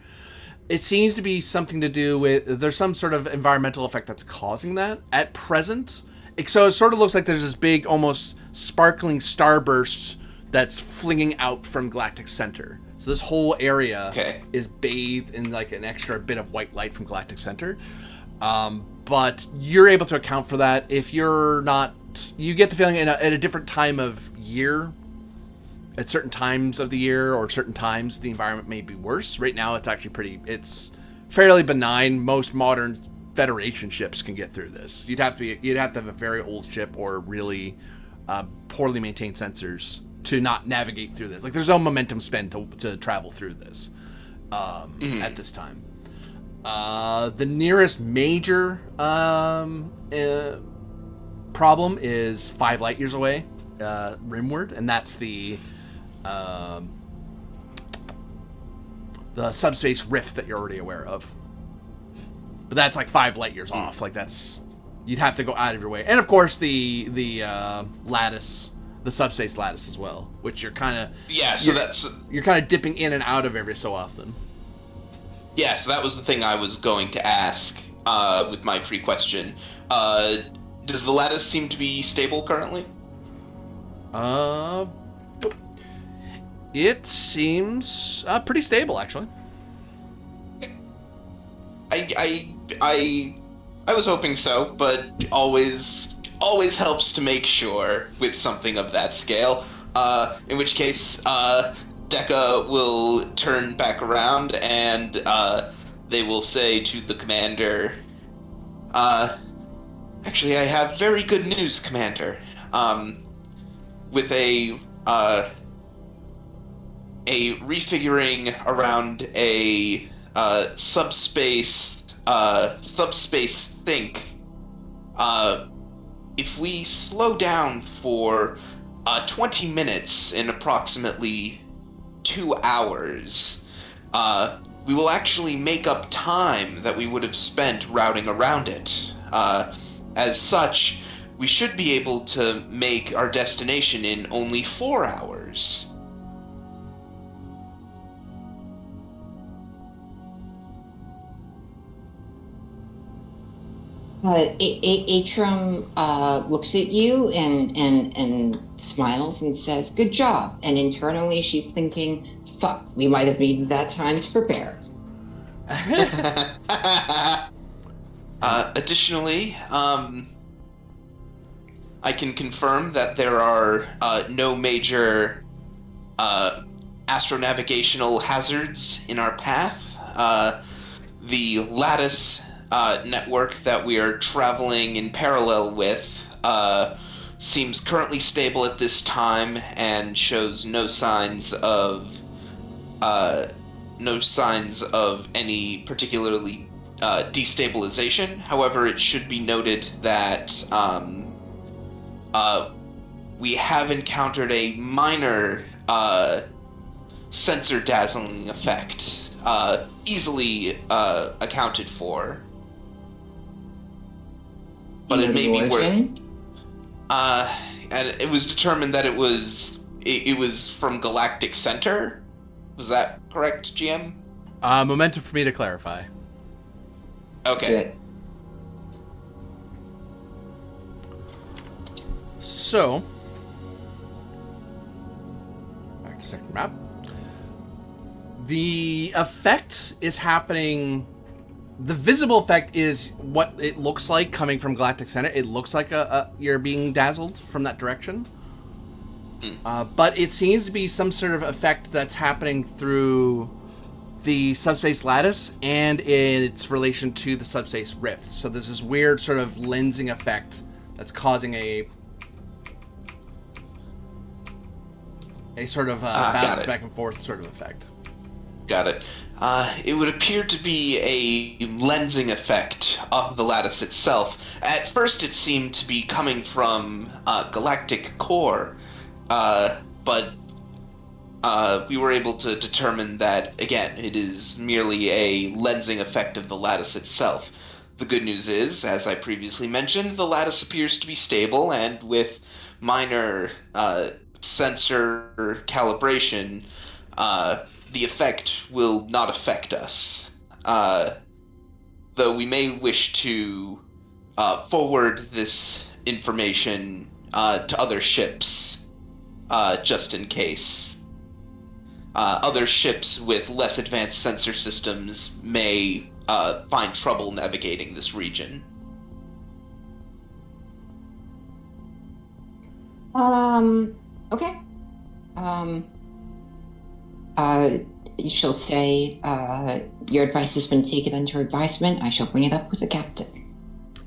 It seems to be something to do with, there's some sort of environmental effect that's causing that at present. So it sort of looks like there's this big, almost sparkling starburst that's flinging out from Galactic Center. So this whole area is bathed in like an extra bit of white light from Galactic Center. But you're able to account for that. If you're not, you get the feeling at a different time of year, at certain times of the year or certain times, the environment may be worse. Right now, it's actually it's fairly benign. Most modern Federation ships can get through this. You'd have to have a very old ship or really poorly maintained sensors to not navigate through this. Like, there's no momentum spent to travel through this at this time. The nearest major problem is 5 light years away, rimward, and that's the subspace rift that you're already aware of. But that's like 5 light years off. Like, that's, you'd have to go out of your way. And of course the lattice, the subspace lattice as well, which you're kind of you're kind of dipping in and out of every so often. Yeah, so that was the thing I was going to ask with my free question. Does the lattice seem to be stable currently? It seems pretty stable, actually. I I was hoping so, but always helps to make sure with something of that scale. In which case, Dekka will turn back around and they will say to the commander, actually, I have very good news, Commander. With a refiguring around a subspace think. If we slow down for 20 minutes in approximately 2 hours, we will actually make up time that we would have spent routing around it. As such, we should be able to make our destination in only 4 hours. Atrum looks at you and smiles and says, "Good job." And internally, she's thinking, "Fuck, we might have needed that time to prepare." Additionally, I can confirm that there are no major astronavigational hazards in our path. The lattice network that we are traveling in parallel with seems currently stable at this time and shows no signs of any particularly destabilization. However, it should be noted that we have encountered a minor sensor dazzling effect, easily accounted for. But it may be worth. And it was determined that it was from Galactic Center. Was that correct, GM? Momentum for me to clarify. Okay. So, back to sector map. The effect is happening. The visible effect is what it looks like coming from Galactic Center. It looks like you're being dazzled from that direction. But it seems to be some sort of effect that's happening through the subspace lattice and its relation to the subspace rift. So there's this weird sort of lensing effect that's causing a sort of bounce back and forth sort of effect. Got it. It would appear to be a lensing effect of the lattice itself. At first it seemed to be coming from galactic core, but we were able to determine that, again, it is merely a lensing effect of the lattice itself. The good news is, as I previously mentioned, the lattice appears to be stable, and with minor sensor calibration, the effect will not affect us. Though we may wish to forward this information to other ships, just in case. Other ships with less advanced sensor systems may find trouble navigating this region. Okay. She'll say, your advice has been taken under advisement. I shall bring it up with the captain.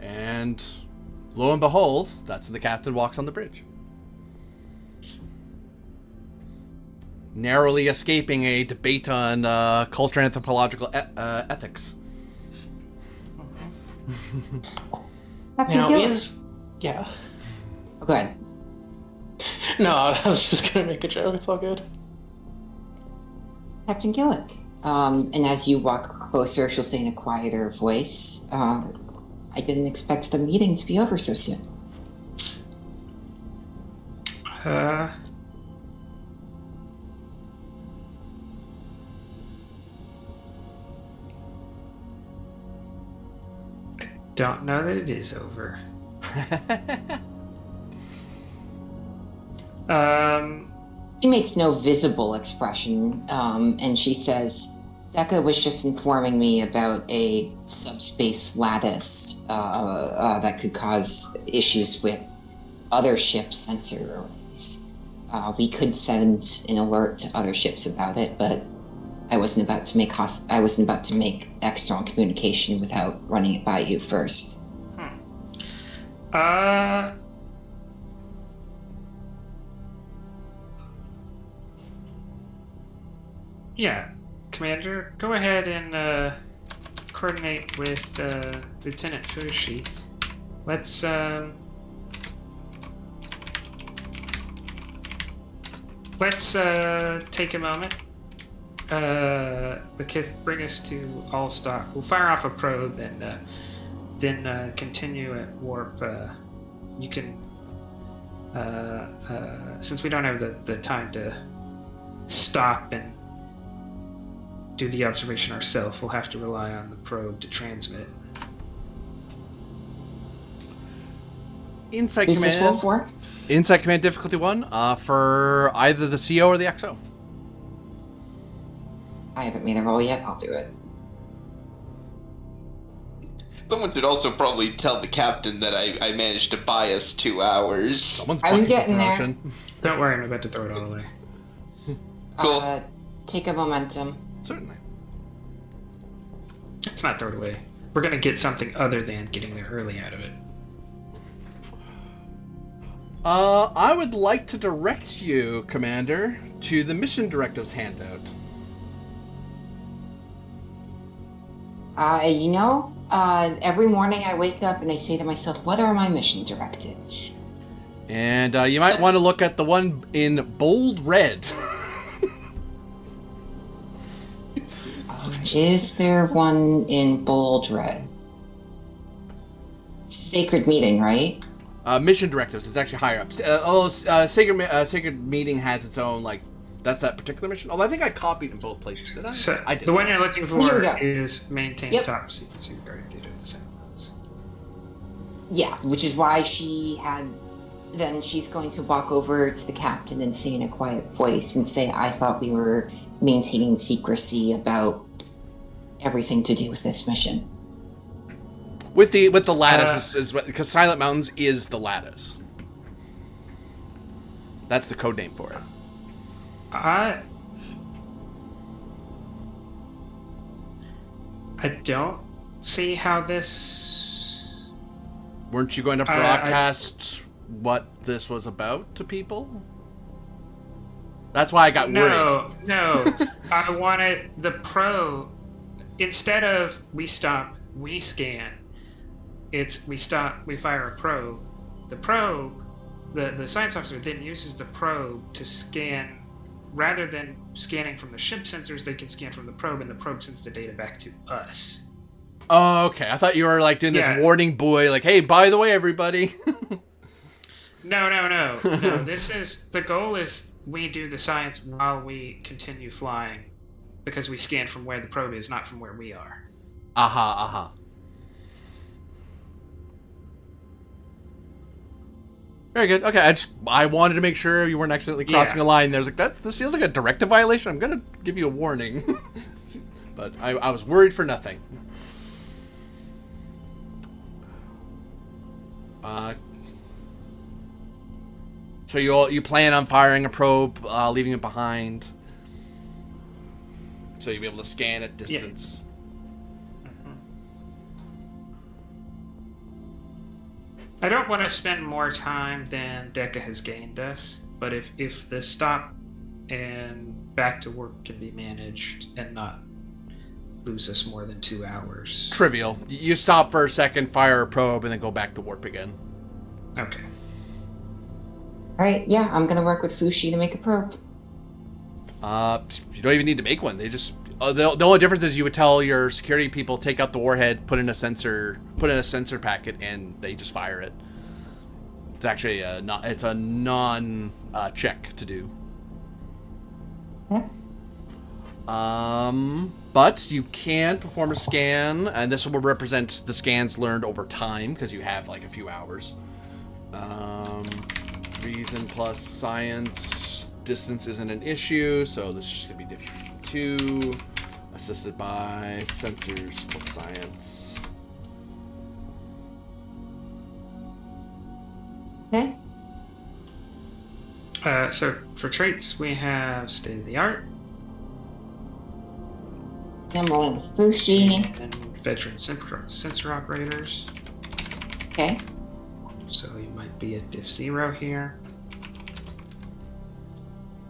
And lo and behold, that's when the captain walks on the bridge. Narrowly escaping a debate on culture and anthropological ethics. Yeah. Oh, go ahead. No, I was just gonna make a joke. It's all good. Captain Gillick. And as you walk closer, she'll say in a quieter voice, I didn't expect the meeting to be over so soon. Don't know that it is over. She makes no visible expression, and she says, Deca was just informing me about a subspace lattice that could cause issues with other ships' sensor arrays. We could send an alert to other ships about it, but I wasn't about to make external communication without running it by you first. Yeah, Commander, go ahead and coordinate with Lieutenant Fushi. Let's take a moment. Bring us to all stock. We'll fire off a probe and then continue at warp. You can, since we don't have the time to stop and do the observation ourselves, we'll have to rely on the probe to transmit. Insight Who's this roll command. for? Insight command difficulty 1 for either the CO or the XO. I haven't made a roll yet. I'll do it. Someone should also probably tell the captain that I managed to buy us 2 hours. Someone's I'm bucking for getting there. promotion. Don't worry, I'm about to throw it all away. Cool. Take a momentum. Certainly. Let's not throw it away. We're gonna get something other than getting there early out of it. I would like to direct you, Commander, to the mission directives handout. Every morning I wake up and I say to myself, what are my mission directives? And you might want to look at the one in bold red. Is there one in bold red? Sacred meeting, right? Mission directives. It's actually higher up. Sacred Meeting has its own, like, that's that particular mission. Although I think I copied in both places, did I? So I did. the one you're looking Here we for go. is maintain Yep. top secret guard data at the same notes. Yeah, which is why then she's going to walk over to the captain and say in a quiet voice and say, I thought we were maintaining secrecy about everything to do with this mission. With the lattice is because Silent Mountains is the lattice. That's the code name for it. I don't see how this. Weren't you going to broadcast what this was about to people? That's why I got worried. No. I wanted the pro. Instead of we stop, we scan. It's we stop, we fire a probe. The probe, the science officer then uses the probe to scan. Rather than scanning from the ship sensors, they can scan from the probe, and the probe sends the data back to us. Oh, okay. I thought you were like doing this warning buoy, like, hey, by the way, everybody. No. This is the goal. Is we do the science while we continue flying, because we scan from where the probe is, not from where we are. Aha. Very good. Okay, I wanted to make sure you weren't accidentally crossing a line. There's like this feels like a directive violation. I'm gonna give you a warning, but I was worried for nothing. So you plan on firing a probe, leaving it behind, so you'll be able to scan at distance. Yeah. I don't want to spend more time than Deca has gained us, but if the stop and back to work can be managed and not lose us more than 2 hours. Trivial. You stop for a second, fire a probe, and then go back to warp again. Okay. Alright, yeah, I'm gonna work with Fushi to make a probe. You don't even need to make one. They just the only difference is you would tell your security people take out the warhead, put in a sensor packet, and they just fire it. It's actually a non check to do. But you can perform a scan, and this will represent the scans learned over time because you have like a few hours. Reason plus science. Distance isn't an issue, so this is just gonna be different. 2. assisted by sensors plus science. Okay. So for traits, we have state of the art Then rolling with Fushi. and veteran sensor operators. Okay. So you might be at diff 0 here.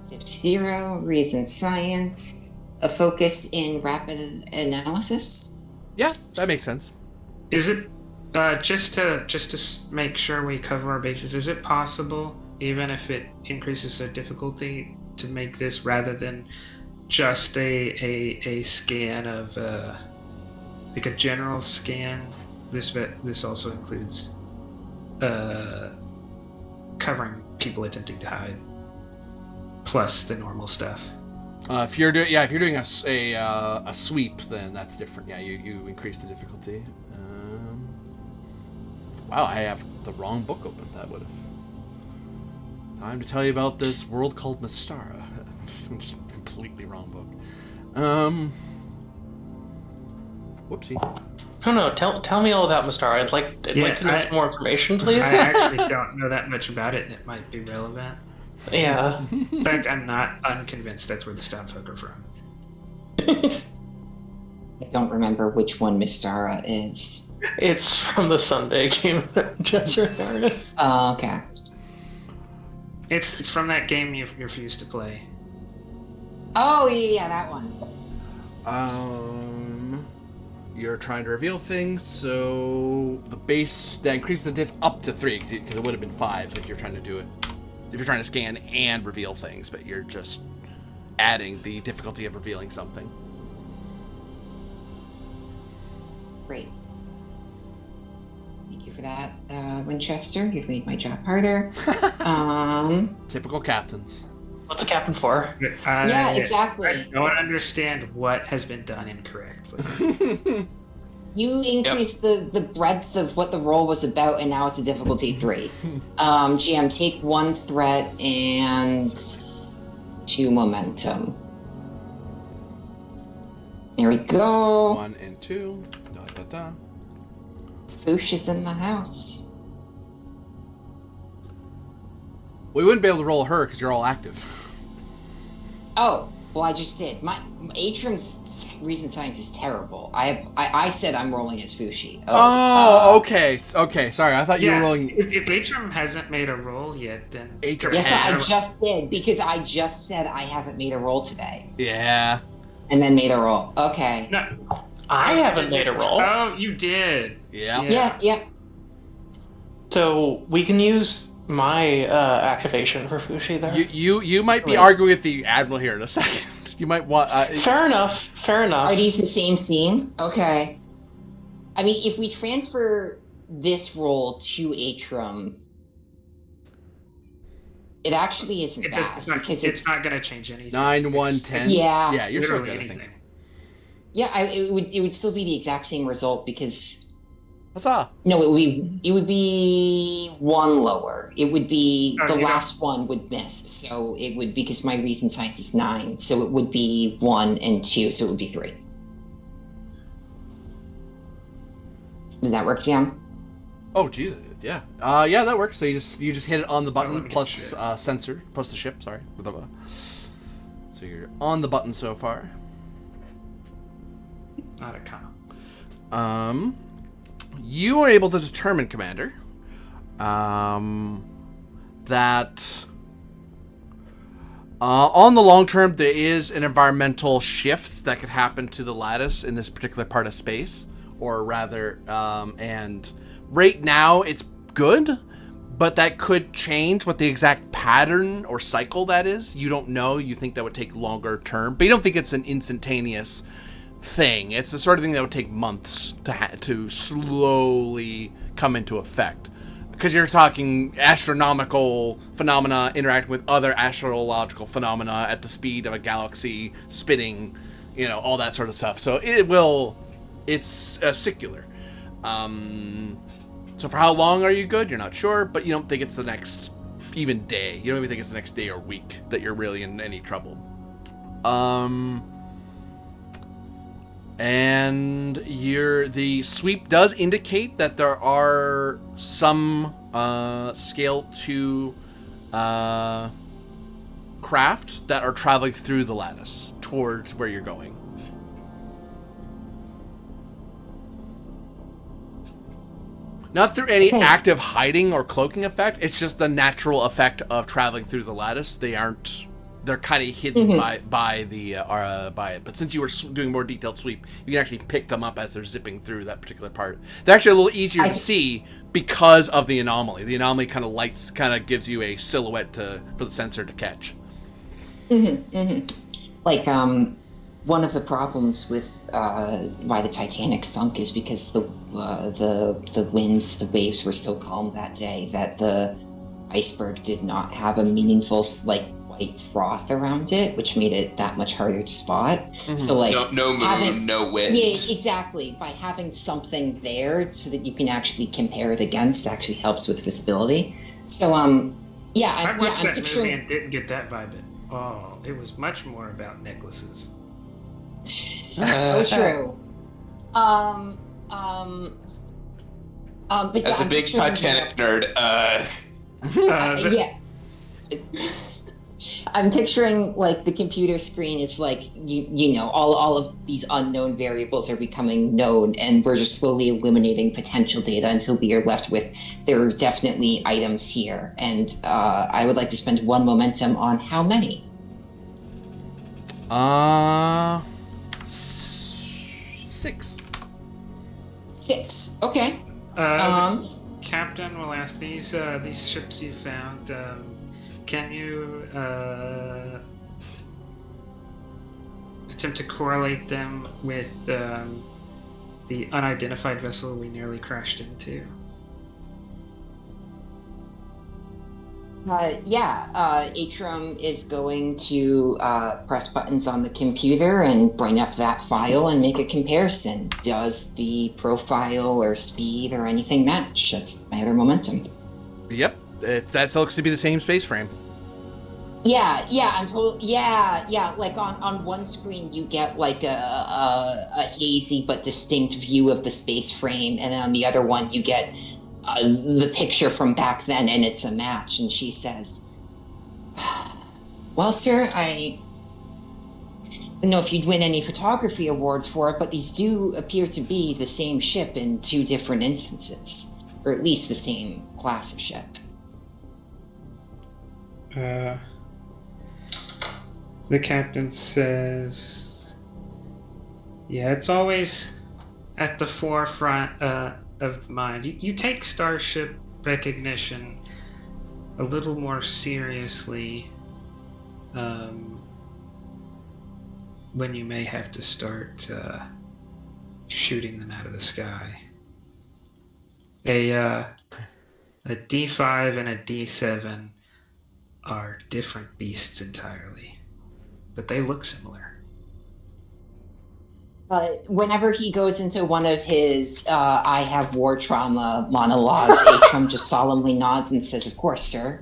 Div 0, reason science, a focus in rapid analysis. Yeah, that makes sense. Is it just to make sure we cover our bases? Is it possible, even if it increases the difficulty, to make this rather than just a scan of like a general scan? This also includes covering people attempting to hide, plus the normal stuff. If you're doing a sweep, then that's different. Yeah, you increase the difficulty. Wow, I have the wrong book open. That would have. Time to tell you about this world called Mystara. Just completely wrong book. Whoopsie. No, tell me all about Mystara. I'd like to know some more information, please. I actually don't know that much about it, and it might be relevant. Yeah. In fact, I'm not unconvinced that's where the stab folk are from. I don't remember which one Mystara is. It's from the Sunday game that Jess recorded. Oh, okay. It's from that game you refused to play. Oh, yeah, that one. You're trying to reveal things, so the base that increases the diff up to 3 because it would have been 5 if you're trying to do it. If you're trying to scan and reveal things, but you're just adding the difficulty of revealing something. Great. Thank you for that, Winchester. You've made my job harder. Typical captains. What's a captain for? Yeah, exactly. I don't understand what has been done incorrectly. You increased the breadth of what the role was about, and now it's a difficulty 3. GM, take 1 threat and 2 momentum. There we go. 1 and 2. Da da da. Foosh is in the house. We wouldn't be able to roll her because you're all active. Oh, well, I just did. My Atrium's reason science is terrible. I said I'm rolling as Fushi. Okay. Sorry, I thought you were rolling. If Atrium hasn't made a roll yet, then Atrium. Yes, I just did because I just said I haven't made a roll today, Yeah. and then made a roll. Okay. No, I haven't made a roll. Oh, you did. Yeah. Yeah. So we can use my activation for Fushi there. You might be Wait. arguing with the admiral here in a second. You might want. Fair enough. Are these the same scene? Okay. I mean, if we transfer this roll to Atrium, it actually isn't bad because it's not going to change anything. 9, 1, 10. Yeah. Yeah, you're still Literally good. I think. anything. Yeah, it would still be the exact same result because Huzzah! no, it would be 1 lower. It would be Oh, the you last one would miss, so it would because my reason science is 9, so it would be 1 and 2, so it would be 3. Did that work, Jam? Oh Jesus, yeah. Yeah, that works. So you just hit it on the let button me get plus shit. sensor plus the ship. Sorry. So you're on the button so far. Not a comma. You are able to determine, Commander, that on the long term there is an environmental shift that could happen to the lattice in this particular part of space, or rather, and right now it's good, but that could change what the exact pattern or cycle that is. You don't know. You think that would take longer term, but you don't think it's an instantaneous thing. It's the sort of thing that would take months to slowly come into effect, because you're talking astronomical phenomena interacting with other astrological phenomena at the speed of a galaxy spinning, all that sort of stuff. So it's secular. So for how long are you good? You're not sure, but you don't think it's the next even day. You don't even think it's the next day or week that you're really in any trouble. And the sweep does indicate that there are some scale 2 craft that are traveling through the lattice towards where you're going. Not through any active hiding or cloaking effect. It's just the natural effect of traveling through the lattice. They're kind of hidden by it. But since you were doing more detailed sweep, you can actually pick them up as they're zipping through that particular part. They're actually a little easier to see because of the anomaly. The anomaly kind of gives you a silhouette for the sensor to catch. Like, one of the problems with why the Titanic sunk is because the winds, the waves were so calm that day that the iceberg did not have a meaningful white froth around it, which made it that much harder to spot. So no moon, no wind. Yeah, exactly. By having something there so that you can actually compare it against actually helps with visibility. So I watched I'm that picturing. movie and didn't get that vibe. Oh, it was much more about necklaces. So true. But As a big Titanic nerd, yeah. I'm picturing the computer screen is you know all of these unknown variables are becoming known, and we're just slowly eliminating potential data until we are left with there are definitely items here, and I would like to spend 1 momentum on how many. 6. 6. Okay. Captain will ask these ships you found. Can you attempt to correlate them with the unidentified vessel we nearly crashed into? Atrum is going to press buttons on the computer and bring up that file and make a comparison. Does the profile or speed or anything match? That's my other momentum. Yep, that looks to be the same space frame. Yeah, I'm totally. Yeah. Like on one screen, you get a hazy but distinct view of the space frame, and then on the other one, you get the picture from back then, and it's a match. And she says, "Well, sir, I don't know if you'd win any photography awards for it, but these do appear to be the same ship in 2 different instances, or at least the same class of ship." The captain says, "Yeah, it's always at the forefront of the mind. You take starship recognition a little more seriously when you may have to start shooting them out of the sky. A D5 and a D7 are different beasts entirely, but they look similar." Whenever he goes into one of his I have war trauma monologues, Atrum just solemnly nods and says, "Of course, sir."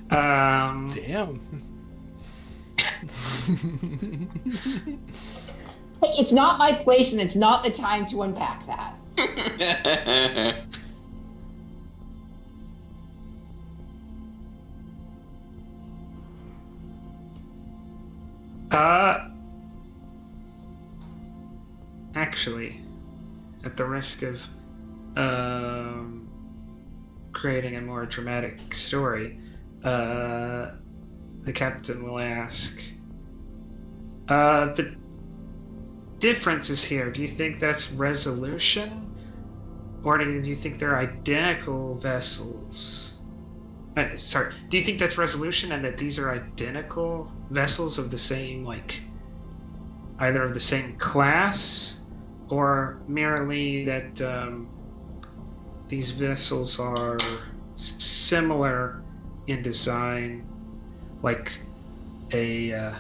Damn. Hey, it's not my place and it's not the time to unpack that. Actually, at the risk of creating a more dramatic story, the captain will ask, the differences here, do you think that's resolution? Or do you think they're identical vessels? Do you think that's resolution and that these are identical vessels of the same, either of the same class, or merely that these vessels are similar in design, like a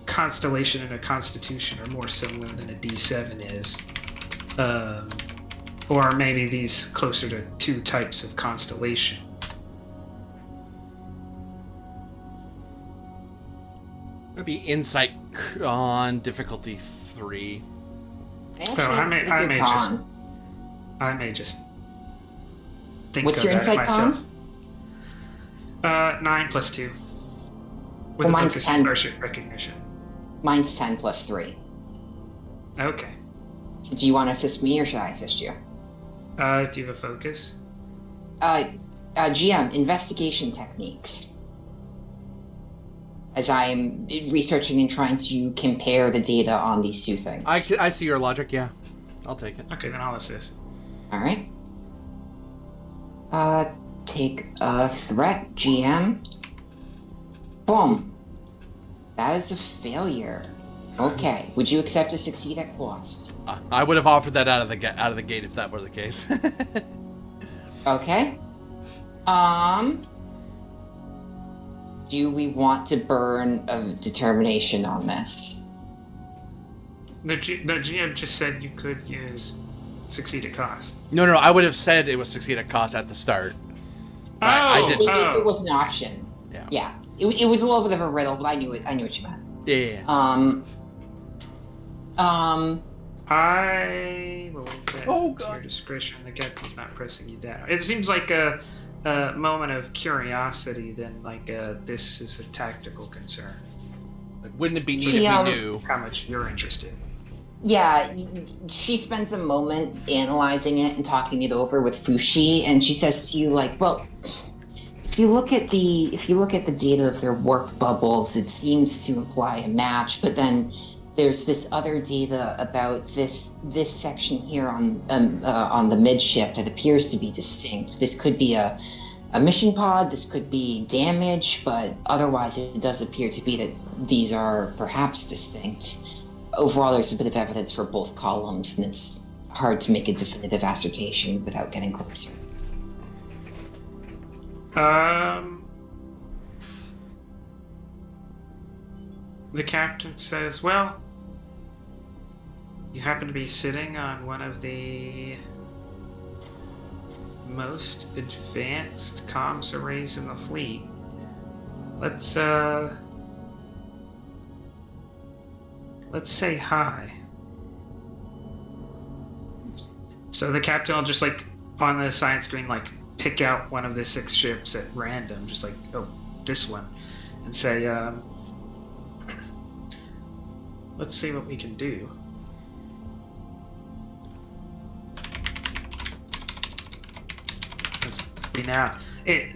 Constellation and a Constitution are more similar than a D7 is, or maybe these closer to 2 types of constellation? It'd be insight on difficulty 3. Actually, I may- pretty I good may con. just- I may just think What's of your that insight myself. con? 9 plus 2. With Well, a mine's focus 10. on starship recognition. Mine's 10 plus 3. Okay. So do you want to assist me or should I assist you? Do you have a focus? GM, investigation techniques. As I'm researching and trying to compare the data on these two things. I see your logic, yeah. I'll take it. Okay, then I'll assist. Alright. Take a threat, GM. Boom. That is a failure. Okay. Would you accept a succeed at cost? I would have offered that out of the gate if that were the case. Okay. Do we want to burn a determination on this? The GM just said you could use succeed at cost. No, I would have said it was succeed at cost at the start. I didn't. If it was an option. Yeah. Yeah. It was a little bit of a riddle, but I knew what you meant. Yeah. I will leave that Oh, to your God. discretion. The captain's not pressing you down. It seems like a moment of curiosity than like this is a tactical concern. Wouldn't it be neat Yeah. if we knew? How much you're interested. Yeah, she spends a moment analyzing it and talking it over with Fushi, and she says to you, like, well, if you look at the data of their warp bubbles, it seems to imply a match, but then there's this other data about this section here on the midship that appears to be distinct. This could be a mission pod, this could be damage, but otherwise it does appear to be that these are perhaps distinct. Overall, there's a bit of evidence for both columns, and it's hard to make a definitive assertion without getting closer. The captain says, well, you happen to be sitting on one of the most advanced comms arrays in the fleet. Let's say hi. So the captain will just like on the science screen like pick out one of the 6 ships at random, just like, oh, this one, and say, let's see what we can do. Let's be now.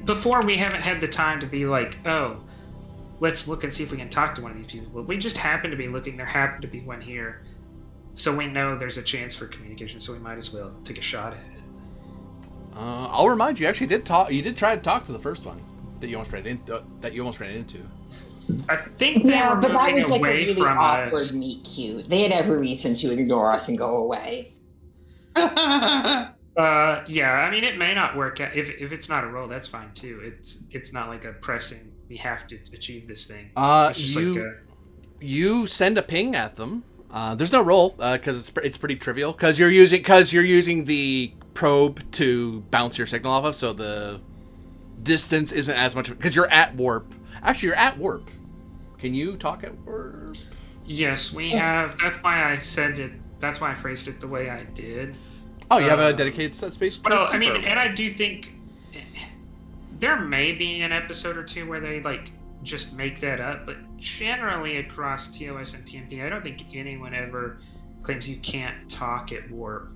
Before we haven't had the time to be like, oh, let's look and see if we can talk to one of these people. Well, we just happen to be looking. There happened to be one here, so we know there's a chance for communication. So we might as well take a shot at it. I'll remind you. Actually, you did try to talk to the first one that you almost ran into. I think they were but that moving was like a away really from awkward us. meet cute. They had every reason to ignore us and go away. Yeah, I mean, it may not work out. If it's not a roll, that's fine too. It's not like a pressing. We have to achieve this thing. It's just You send a ping at them. There's no roll because it's pretty trivial because you're using the probe to bounce your signal off of, so the distance isn't as much because you're at warp. Actually, you're at warp. Can you talk at warp? Yes, we have. That's why I said it. That's why I phrased it the way I did. Oh, you have a dedicated subspace. Well, I mean, and I do think there may be an episode or two where they like just make that up, but generally across TOS and TMP, I don't think anyone ever claims you can't talk at warp.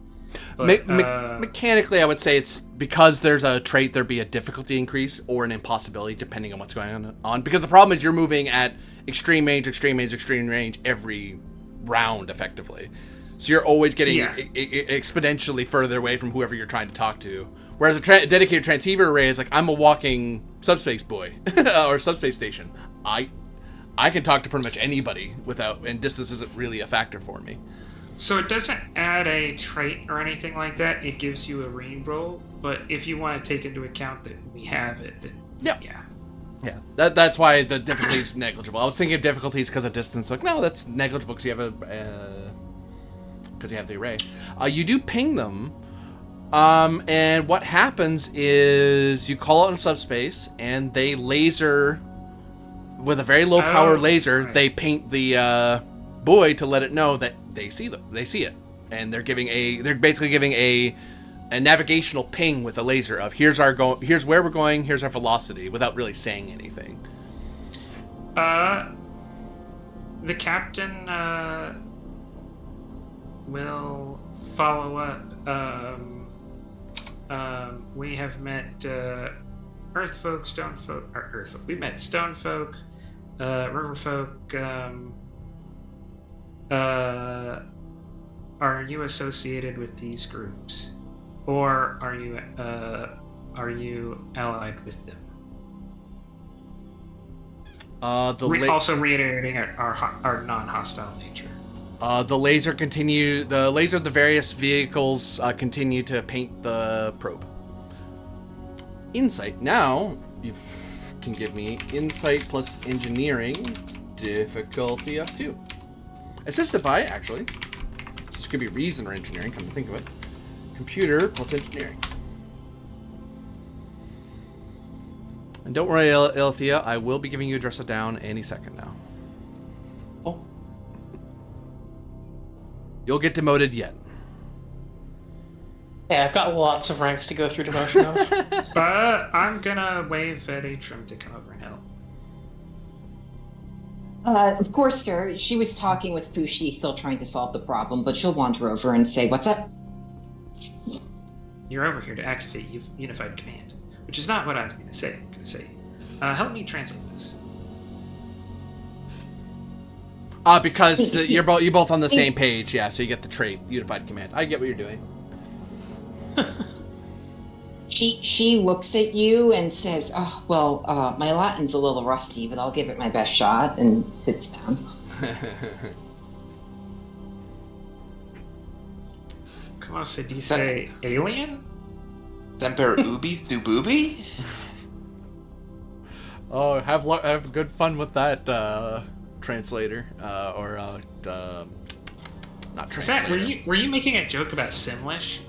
But, mechanically, I would say it's because there's a trait, there'd be a difficulty increase or an impossibility depending on what's going on. Because the problem is you're moving at extreme range every round, effectively. So you're always getting exponentially further away from whoever you're trying to talk to. Whereas a dedicated transceiver array is like, I'm a walking subspace boy or subspace station. I can talk to pretty much anybody and distance isn't really a factor for me. So it doesn't add a trait or anything like that. It gives you a reroll. But if you want to take into account that we have it, then yeah. That's why the difficulty is negligible. I was thinking of difficulties because of distance. Like, no, that's negligible because you have the array. You do ping them, and what happens is you call out in subspace, and they laser with a very low power Oh, laser, right. they paint the buoy to let it know that they see it, and they're basically giving a navigational ping with a laser of here's where we're going, here's our velocity, without really saying anything. The captain will follow up. We have met Earth folk, Stone folk, or Earth folk. We met Stone folk, River folk. Are you associated with these groups, or are you allied with them? Also reiterating our non-hostile nature. The laser of the various vehicles continue to paint the probe. Insight. Now, you can give me insight plus engineering, difficulty of 2. Assisted by, actually, this could be reason or engineering, come to think of it. Computer plus engineering. And don't worry, Alethea, I will be giving you a dress it down any second now. Oh. You'll get demoted yet. Yeah, I've got lots of ranks to go through demotion of. But I'm gonna wave at Atrim to come over and help. Of course, sir. She was talking with Fushi, still trying to solve the problem, but she'll wander over and say, "What's up?" You're over here to activate Unified Command, which is not what I'm going to say. I'm going to say, help me translate this. Because you're both on the same page, yeah. So you get the trait Unified Command. I get what you're doing. She looks at you and says, "Oh, well, my Latin's a little rusty, but I'll give it my best shot," and sits down. Como se dice alien? Semper ubi thububi? Oh, have good fun with that, translator, not translator. Were you making a joke about Simlish?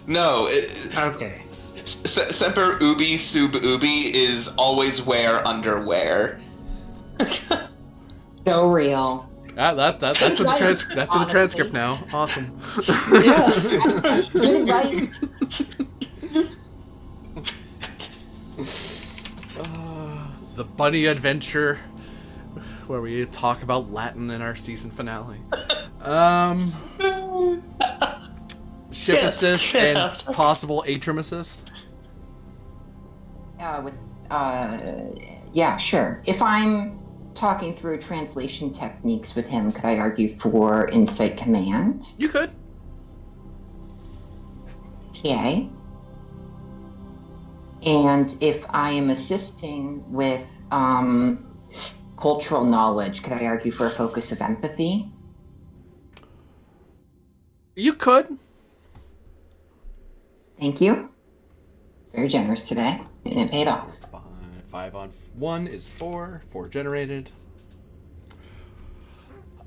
No, Okay. Semper ubi sub ubi is always wear underwear. So real. That's in the transcript now. Awesome. Yeah. Good advice. The Bunny Adventure, where we talk about Latin in our season finale. Ship assist and possible Atrim assist. Yeah, sure. If I'm talking through translation techniques with him, could I argue for Insight Command? You could. Okay. And if I am assisting with cultural knowledge, could I argue for a focus of empathy? You could. Thank you. It's very generous today, and it paid off. 5 on 1 is 4. 4 generated.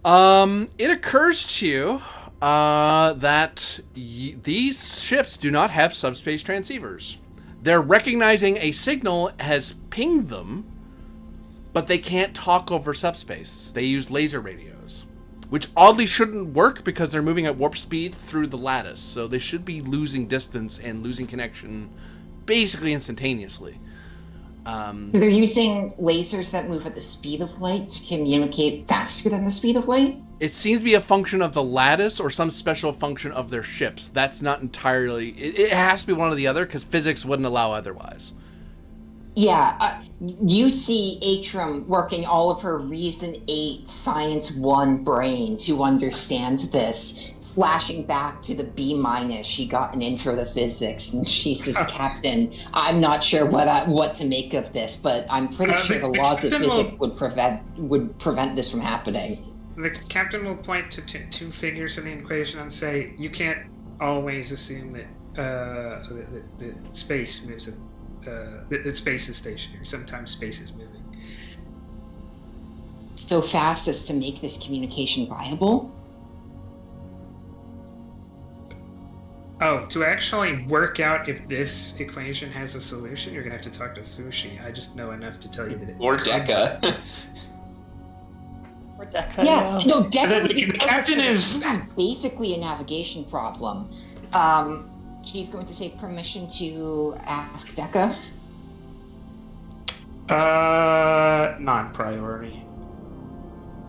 It occurs to you that these ships do not have subspace transceivers. They're recognizing a signal has pinged them, but they can't talk over subspace. They use laser radios, which oddly shouldn't work because they're moving at warp speed through the lattice, so they should be losing distance and losing connection basically instantaneously. They're using lasers that move at the speed of light to communicate faster than the speed of light? It seems to be a function of the lattice or some special function of their ships. That's not entirely... It has to be one or the other, because physics wouldn't allow otherwise. Yeah, you see Atrim working all of her Reason 8 Science 1 brain to understand this, flashing back to the B- she got an intro to physics, and she says, "Captain, I'm not sure what to make of this, but I'm pretty sure the laws of physics would prevent this from happening." The captain will point to two figures in the equation and say, "You can't always assume that space moves that space is stationary. Sometimes space is moving so fast as to make this communication viable." Oh, to actually work out if this equation has a solution, you're gonna have to talk to Fushi. I just know enough to tell you that it Or Deca. Or Deca, Yeah, no, The definitely. captain This is. is basically a navigation problem. She's going to say permission to ask Deca. Non-priority.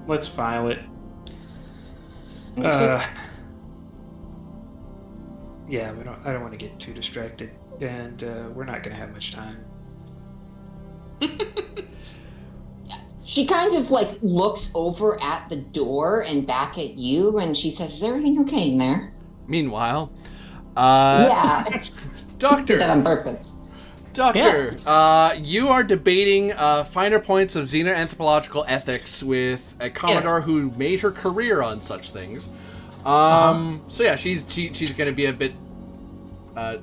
Let's file it. So- Yeah, I don't want to get too distracted, and we're not gonna have much time. She kind of like looks over at the door and back at you, and she says, "Is everything okay in there?" Meanwhile, Yeah, did that Doctor, on purpose. you are debating finer points of xenoanthropological ethics with a Commodore who made her career on such things. So yeah, she's going to be a bit.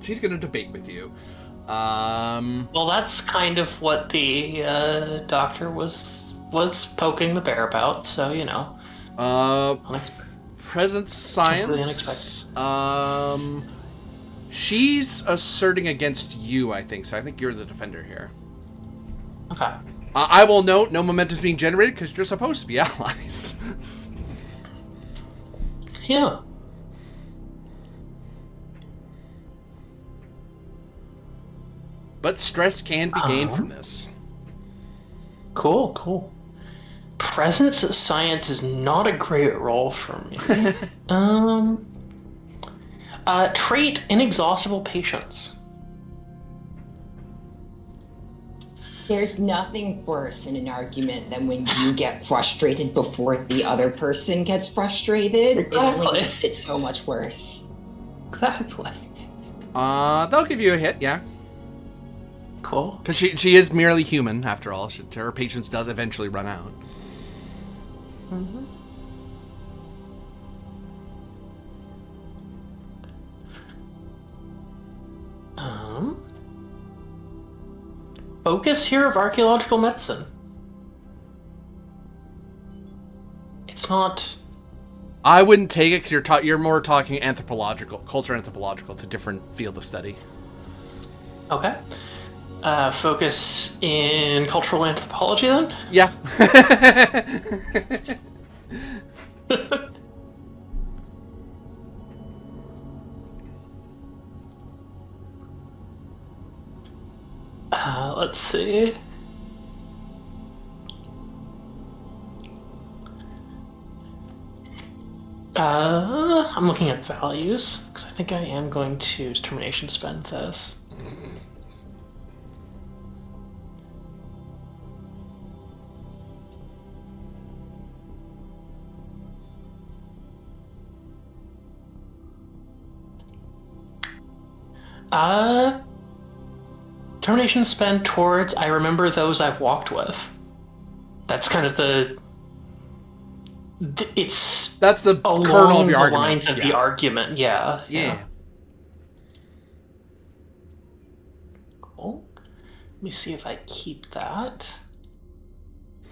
She's going to debate with you. Well, that's kind of what the doctor was poking the bear about. So unexpected. Present science. She's asserting against you, I think. So I think you're the defender here. Okay. I will note no momentum's being generated because you're supposed to be allies. Yeah. But stress can be gained from this. Cool. Presence science is not a great role for me. Trait inexhaustible patience. There's nothing worse in an argument than when you get frustrated before the other person gets frustrated. It Exactly. only makes it so much worse. Exactly. They'll give you a hit, yeah. Cool. Because she is merely human, after all. Her patience does eventually run out. Mm-hmm. Focus here of archaeological medicine. It's not. I wouldn't take it because you're more talking anthropological, culture anthropological. It's a different field of study. Okay. Focus in cultural anthropology then? Yeah. Let's see. I'm looking at values because I think I am going to determination spend this. Determination spend towards I remember those I've walked with. That's kind of it's That's the along kernel of your the argument. lines of the argument. Yeah. Cool. Let me see if I keep that.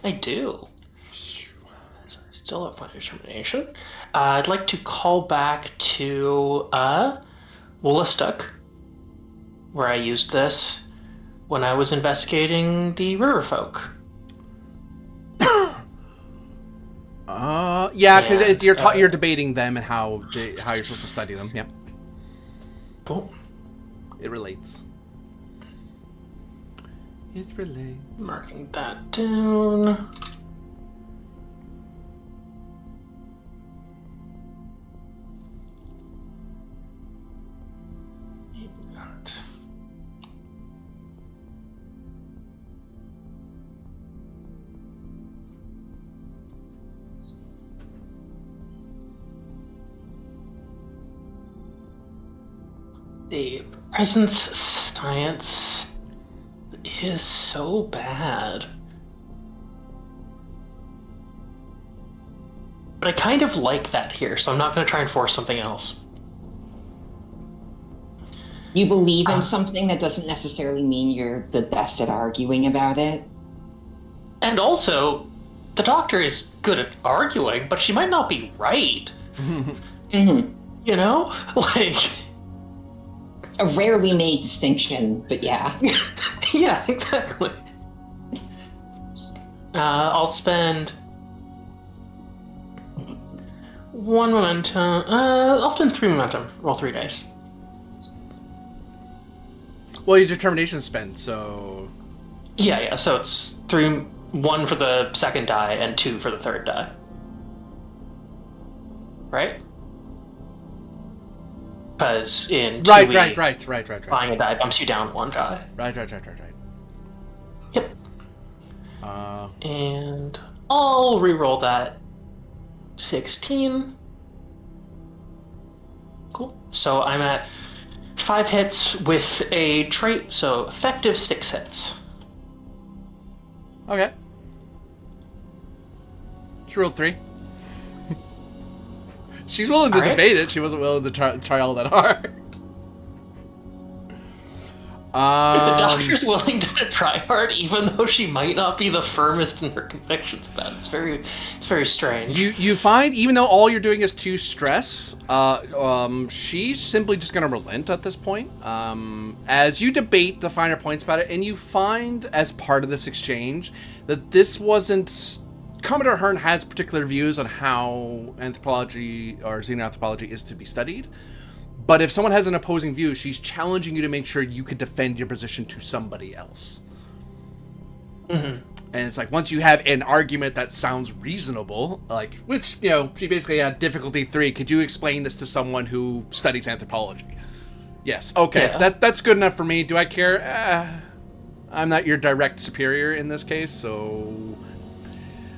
I do. So I still have my determination. I'd like to call back to Woolastook, where I used this when I was investigating the river folk. Yeah, because you're debating them and how you're supposed to study them. Yep. Cool. It relates. It relates. Marking that down. The presence science is so bad. But I kind of like that here, so I'm not going to try and force something else. You believe in something that doesn't necessarily mean you're the best at arguing about it. And also, the doctor is good at arguing, but she might not be right. Mm-hmm. You know? Like... a rarely made distinction, but yeah. Yeah, exactly. I'll spend 1 momentum. I'll spend 3 momentum. Roll 3 dice. Well, your determination spent, so... Yeah. So it's 1 for the second die and 2 for the third die. Right? Because in 2E, Right. buying a die bumps you down 1 die. Right. Yep. And I'll re-roll that 16. Cool. So I'm at 5 hits with a trait, so effective 6 hits. Okay. She rolled 3. She's willing to All right. debate it. She wasn't willing to try all that hard. The doctor's willing to try hard, even though she might not be the firmest in her convictions about it. It's very strange. You find, even though all you're doing is to stress, she's simply just going to relent at this point. As you debate the finer points about it, and you find, as part of this exchange, that this wasn't... Commodore Hearn has particular views on how anthropology or xenoanthropology is to be studied. But if someone has an opposing view, she's challenging you to make sure you could defend your position to somebody else. Mm-hmm. And it's like, once you have an argument that sounds reasonable, like, which, you know, she basically had difficulty 3. Could you explain this to someone who studies anthropology? Yes. Okay. Yeah. That's good enough for me. Do I care? I'm not your direct superior in this case, so...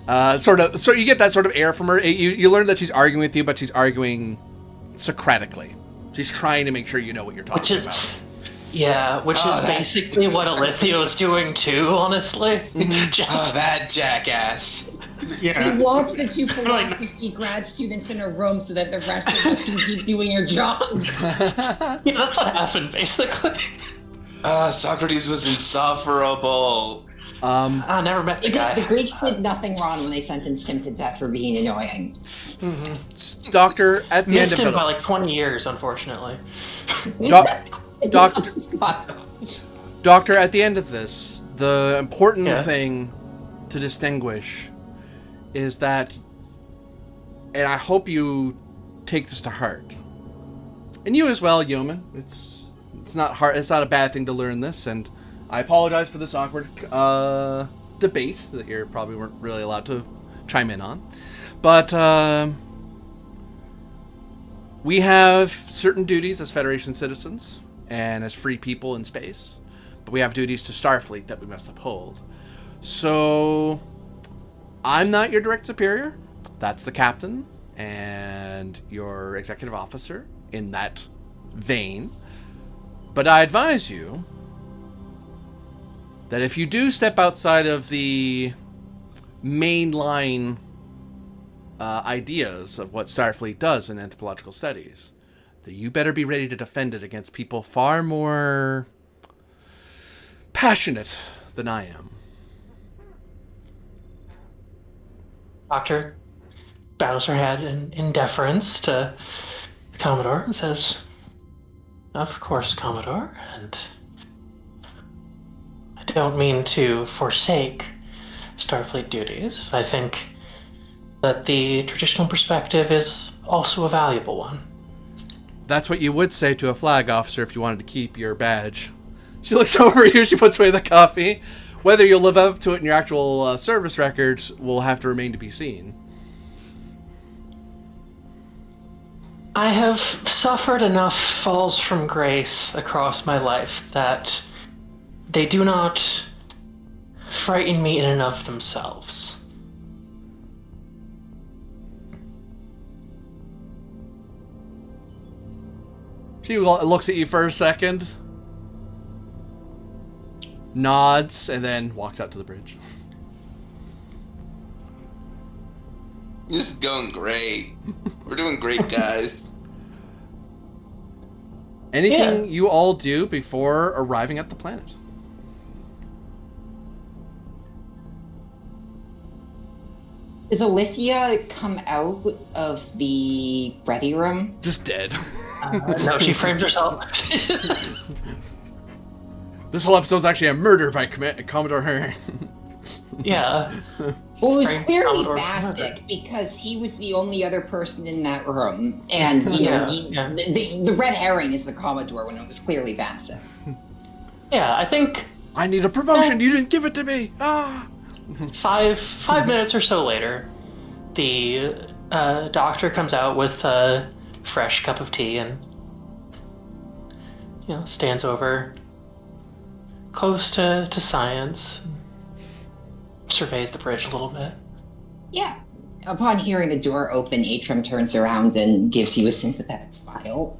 So you get that sort of air from her. You learn that she's arguing with you, but she's arguing Socratically. She's trying to make sure you know what you're talking about. Yeah, which is basically what Alithio is doing too, honestly. Oh, that jackass. Yeah. We watch the 2 philosophy grad students in a room so that the rest of us can keep doing our jobs. Yeah, that's what happened, basically. Socrates was insufferable. I never met the guy. The Greeks did nothing wrong when they sentenced him to death for being annoying. Doctor, at the end Missed of him it, by like 20 years, unfortunately. Doctor, at the end of this, the important Yeah. thing to distinguish is that, and I hope you take this to heart, and you as well, Yeoman. It's not hard. It's not a bad thing to learn this, and I apologize for this awkward debate that you probably weren't really allowed to chime in on, but we have certain duties as Federation citizens and as free people in space, but we have duties to Starfleet that we must uphold. So I'm not your direct superior. That's the captain and your executive officer in that vein. But I advise you that if you do step outside of the mainline ideas of what Starfleet does in anthropological studies, that you better be ready to defend it against people far more passionate than I am. Doctor bows her head in deference to Commodore and says, "Of course, Commodore, and I don't mean to forsake Starfleet duties. I think that the traditional perspective is also a valuable one." That's what you would say to a flag officer if you wanted to keep your badge. She looks over at you, she puts away the coffee. Whether you'll live up to it in your actual service records will have to remain to be seen. I have suffered enough falls from grace across my life that they do not frighten me in and of themselves. She looks at you for a second, nods, and then walks out to the bridge. This is going great. We're doing great, guys. Anything you all do before arriving at the planet? Does Alithia come out of the ready room? Just dead. No, she frames herself. This whole episode's actually a murder by Commodore Hearn. Yeah. Well, it was Frank clearly Commodore Bassic because he was the only other person in that room, and Yeah. The red herring is the Commodore when it was clearly Bassic. Yeah, I think I need a promotion. You didn't give it to me. Ah. 5 minutes or so later, the doctor comes out with a fresh cup of tea and stands over close to Science, surveys the bridge a little bit. Yeah. Upon hearing the door open, Atrum turns around and gives you a sympathetic smile.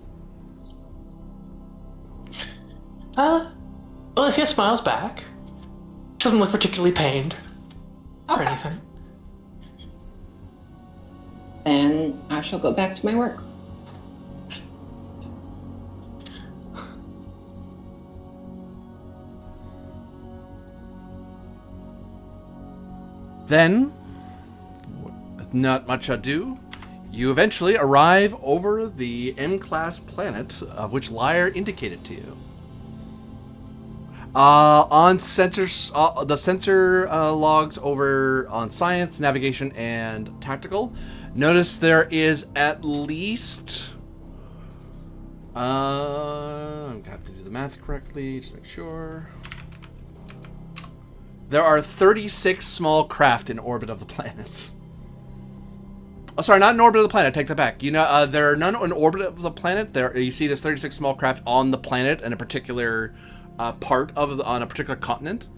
Olivia smiles back. She doesn't look particularly pained or Okay. anything. Then I shall go back to my work. Then, with not much ado, you eventually arrive over the M-class planet of which Lyre indicated to you. On sensors, the sensor logs over on science, navigation, and tactical, notice there is at least. I'm gonna have to do the math correctly, just make sure. There are 36 small craft in orbit of the planet. Oh, sorry, not in orbit of the planet. Take that back. There are none in orbit of the planet. There, you see, there's 36 small craft on the planet in a particular part of on a particular continent.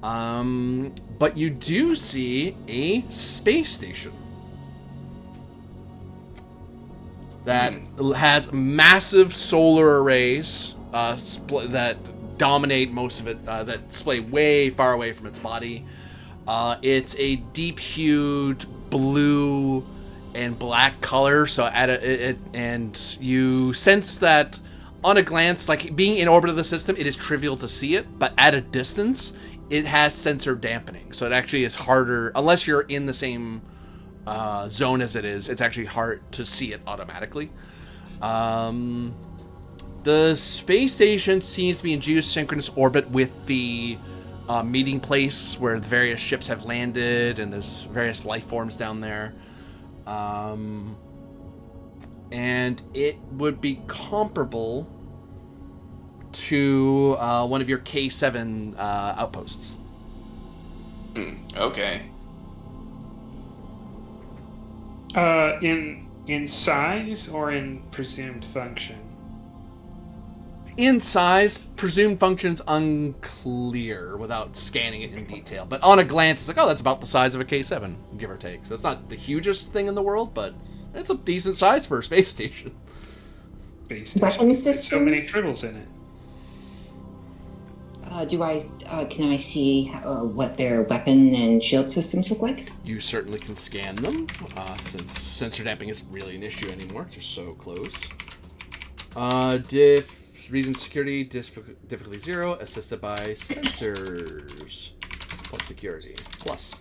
But you do see a space station that has massive solar arrays that dominate most of it, that display way far away from its body. It's a deep-hued blue and black color, so and you sense that on a glance, like being in orbit of the system, it is trivial to see it, but at a distance, it has sensor dampening, so it actually is harder, unless you're in the same zone as it is, it's actually hard to see it automatically. The space station seems to be in geosynchronous orbit with the meeting place where the various ships have landed, and there's various life forms down there. And it would be comparable to one of your K7 outposts. Okay. In size or in presumed function? In size, presumed functions unclear without scanning it in detail. But on a glance, it's like, oh, that's about the size of a K7, give or take. So it's not the hugest thing in the world, but it's a decent size for a space station. Space station. Weapon There's so many systems? tribbles in it. Can I see what their weapon and shield systems look like? You certainly can scan them, since sensor damping isn't really an issue anymore. They're so close. Reason security, difficulty 0, assisted by sensors. Plus security. Plus.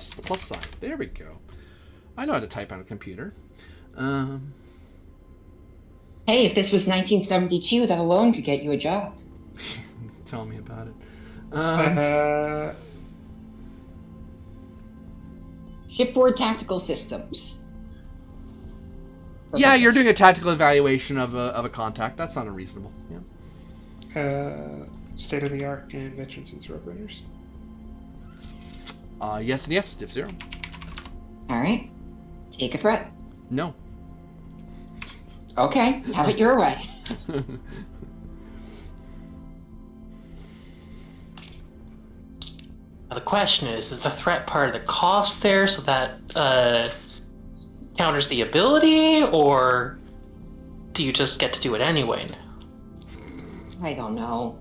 The plus sign. There we go. I know how to type on a computer. Hey, if this was 1972, that alone could get you a job. Tell me about it. Shipboard tactical systems. Yeah, you're doing a tactical evaluation of a contact. That's not unreasonable. Yeah. State of the art in veteran sensor operators. Yes and yes, diff 0. All right. Take a threat. No. Okay, have it your way. Now the question is the threat part of the cost there, so that counters the ability, or do you just get to do it anyway? I don't know.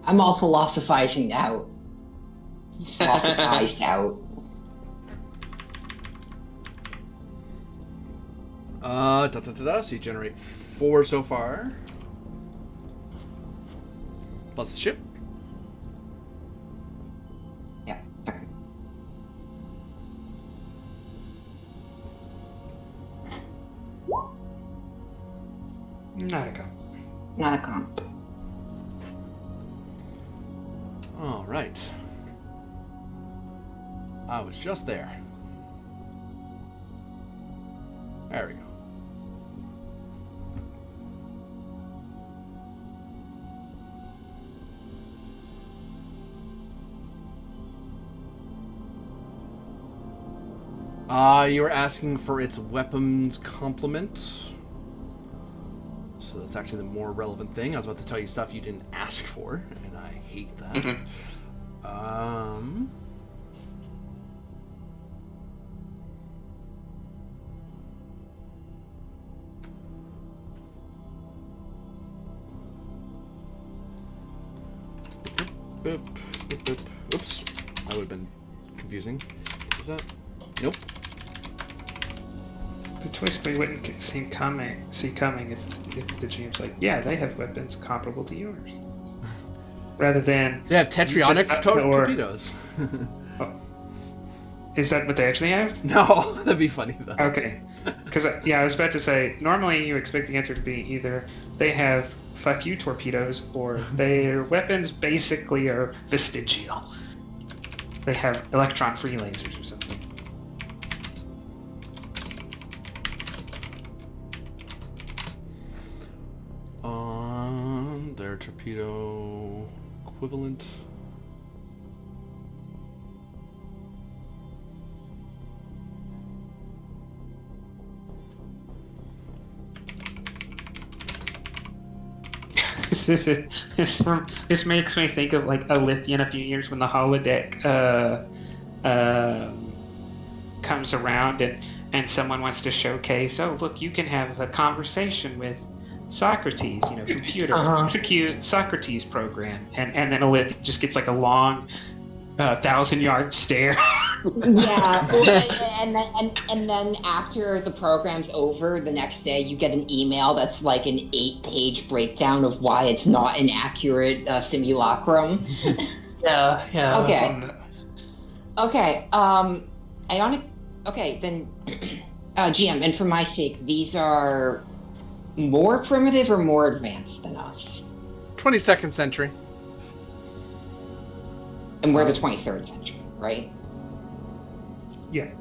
I'm all philosophizing out. Philosophized out. So you generate 4 so far. Plus the ship. Yeah. Okay. camp. All right. I was just there. There we go. You were asking for its weapons complement. So that's actually the more relevant thing. I was about to tell you stuff you didn't ask for, and I hate that. Oops. That would have been confusing. Nope. The twist we wouldn't see coming if the GM's like, yeah, they have weapons comparable to yours. Rather than... They have tetrionic torpedoes. Oh. Is that what they actually have? No, that'd be funny though. Okay. Because, I was about to say, normally you expect the answer to be either they have fuck you torpedoes or their weapons basically are vestigial. They have electron-free lasers or something. Their torpedo equivalent. This makes me think of like Alithia in a few years when the holodeck comes around and someone wants to showcase, oh look, you can have a conversation with Socrates, computer, execute Socrates program, and then Alithia just gets like a long 1,000-yard stare. Yeah, and then after the program's over, the next day you get an email that's like an 8-page breakdown of why it's not an accurate simulacrum. Yeah. Okay. Ionic. Okay, then, GM, and for my sake, these are more primitive or more advanced than us? 22nd century. And we're the 23rd century, right? Yeah.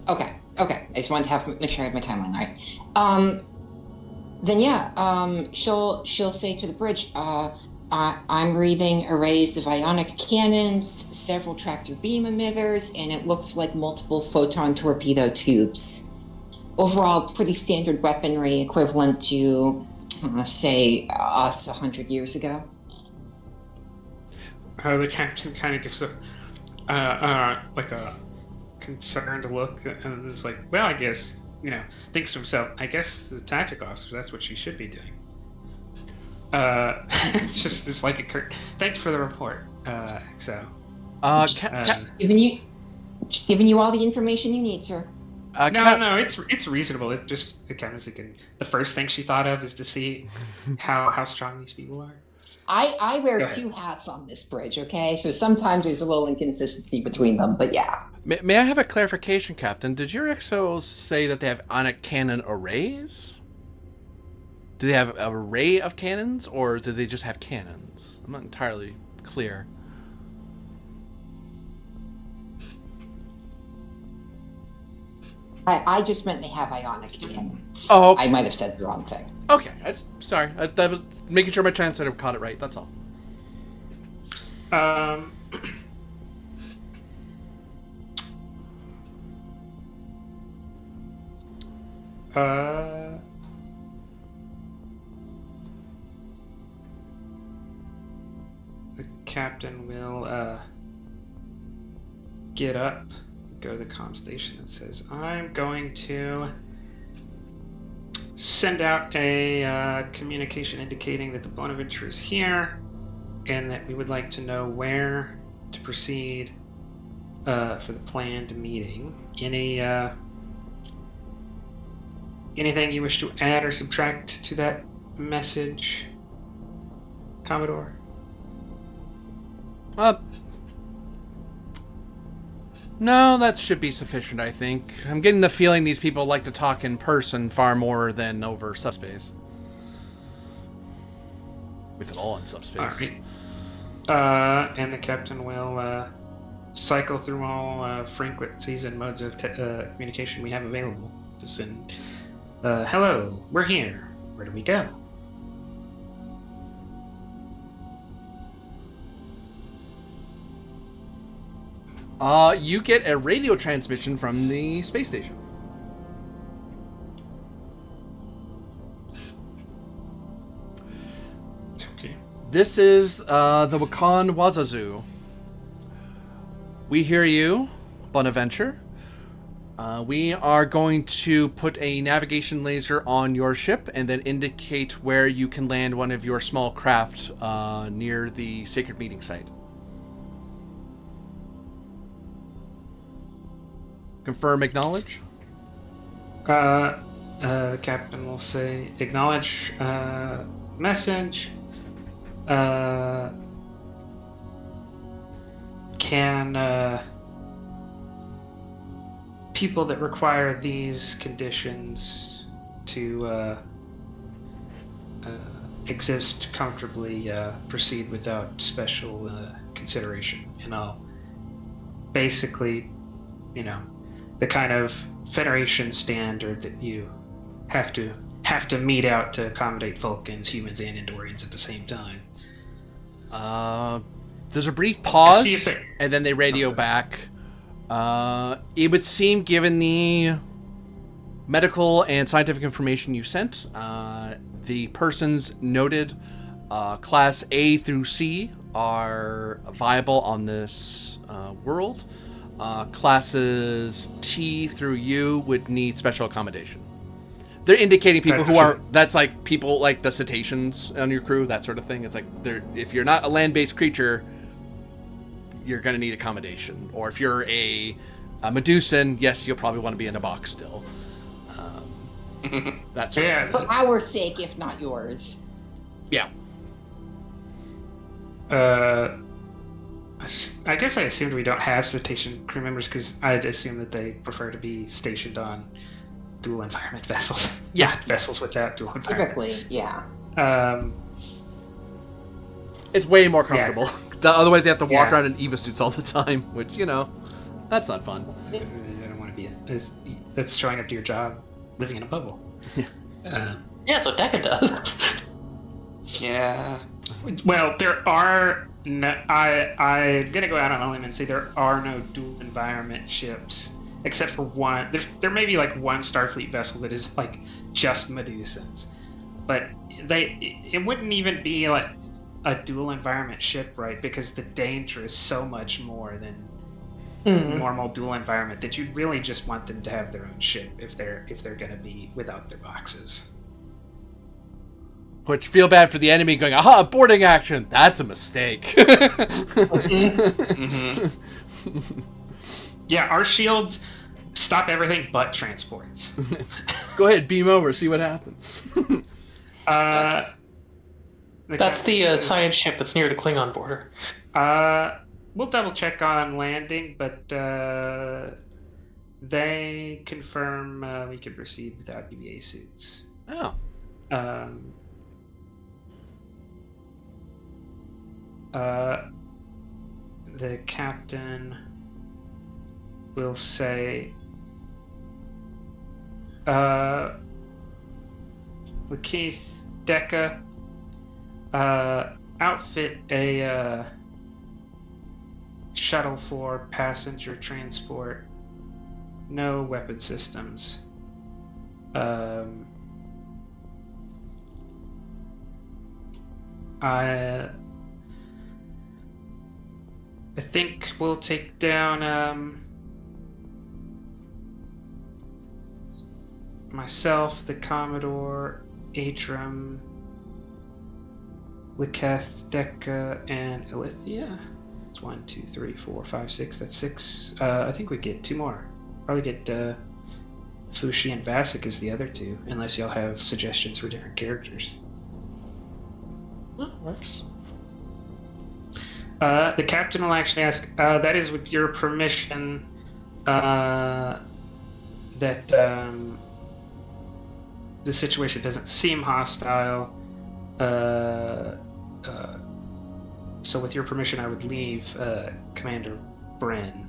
Okay. I just wanted to make sure I have my timeline right. Then she'll say to the bridge, I'm reading arrays of ionic cannons, several tractor beam emitters, and it looks like multiple photon torpedo tubes. Overall, pretty standard weaponry equivalent to, say, us 100 years ago. The captain kind of gives a concerned look and is like, well, I guess, thinks to himself, I guess the tactical officer, that's what she should be doing. It's like a thanks for the report, XO. Giving you all the information you need, sir. No, it's reasonable. It's just the captain's thinking the first thing she thought of is to see how strong these people are. I wear two hats on this bridge, okay? So sometimes there's a little inconsistency between them, but yeah. May I have a clarification, Captain? Did your XO say that they have ionic cannon arrays? Do they have an array of cannons, or do they just have cannons? I'm not entirely clear. I just meant they have ionic cannons. Oh, okay. I might have said the wrong thing. Okay, sorry. I was making sure my translator caught it right, that's all. The captain will get up, go to the comm station and says, I'm going to send out a communication indicating that the Bonaventure is here and that we would like to know where to proceed for the planned meeting. Anything you wish to add or subtract to that message, Commodore? No, that should be sufficient, I think. I'm getting the feeling these people like to talk in person far more than over subspace. if at all in subspace. Alright. And the captain will cycle through all frequencies and modes of communication we have available to send. Hello, we're here. Where do we go? You get a radio transmission from the space station. Okay. This is the Wakan Wazazu. We hear you, Bonaventure. We are going to put a navigation laser on your ship and then indicate where you can land one of your small craft near the sacred meeting site. Confirm, acknowledge. The captain will say, acknowledge message. Can people that require these conditions to exist comfortably proceed without special consideration? And I'll basically, the kind of Federation standard that you have to meet out to accommodate Vulcans, humans, and Andorians at the same time. There's a brief pause, See if it- and then they radio back. It would seem, given the medical and scientific information you sent, the persons noted, Class A through C are viable on this world. Classes T through U would need special accommodation. They're indicating people that's like people like the cetaceans on your crew, that sort of thing. It's like if you're not a land-based creature, you're going to need accommodation. Or if you're a Medusan, yes, you'll probably want to be in a box still. That's Yeah. For our sake, if not yours. Yeah. I guess I assumed we don't have cetacean crew members because I'd assume that they prefer to be stationed on dual environment vessels. Yeah. Not vessels without dual environment. Typically, yeah. It's way more comfortable. Otherwise, they have to walk Yeah. around in EVA suits all the time, which, that's not fun. I don't want to be. That's showing up to your job, living in a bubble. Yeah. Yeah, that's what Deca does. Yeah. Well, there are. I'm gonna go out on a limb and say there are no dual environment ships, except for one. There may be like one Starfleet vessel that is like just Medusans, but it wouldn't even be like a dual environment ship, right? Because the danger is so much more than normal dual environment that you really just want them to have their own ship if they're gonna be without their boxes. Which, feel bad for the enemy going, aha, boarding action! That's a mistake. Yeah, our shields stop everything but transports. Go ahead, beam over, see what happens. That's the science ship that's near the Klingon border. We'll double check on landing, but they confirm we can proceed without EVA suits. Oh. The captain will say, Lakeith, Deca, outfit a shuttle for passenger transport. No weapon systems. I think we'll take down myself, the Commodore, Atrum, Laketh, Deca, and Ilithia. It's 1, 2, 3, 4, 5, 6. That's 6. I think we get 2 more. Probably get Fushi and Vasek as the other 2, unless y'all have suggestions for different characters. Oh, works. The captain will actually ask, that is with your permission, that the situation doesn't seem hostile. So with your permission, I would leave Commander Bren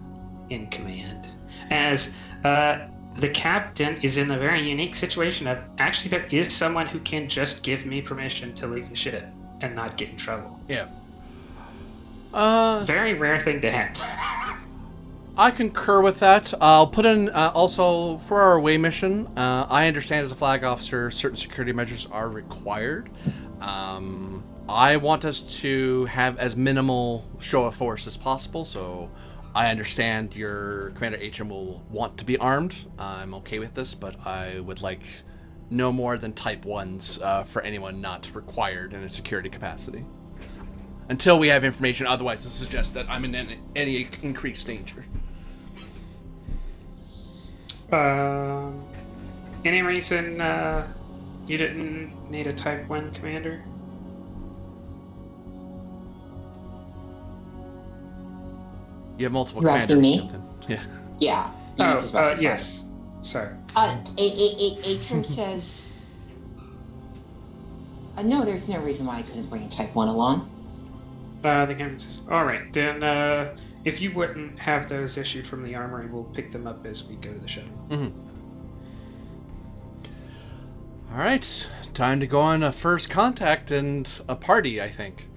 in command. As the captain is in a very unique situation of actually there is someone who can just give me permission to leave the ship and not get in trouble. Yeah. Very rare thing to happen. I concur with that. I'll put in also for our away mission. I understand as a flag officer, certain security measures are required. I want us to have as minimal show of force as possible, so I understand your Commander HM will want to be armed. I'm okay with this, but I would like no more than Type 1s for anyone not required in a security capacity. Until we have information otherwise to suggest that I'm in any increased danger. Any reason you didn't need a Type 1 commander? You have multiple You're commanders, asking me? Captain. Yeah. Yeah. You need to specify. Yes. Sorry. Atrim says, no, there's no reason why I couldn't bring Type 1 along. The captain says, all right, then if you wouldn't have those issued from the armory, we'll pick them up as we go to the shuttle. Mm-hmm. All right, time to go on a first contact and a party, I think.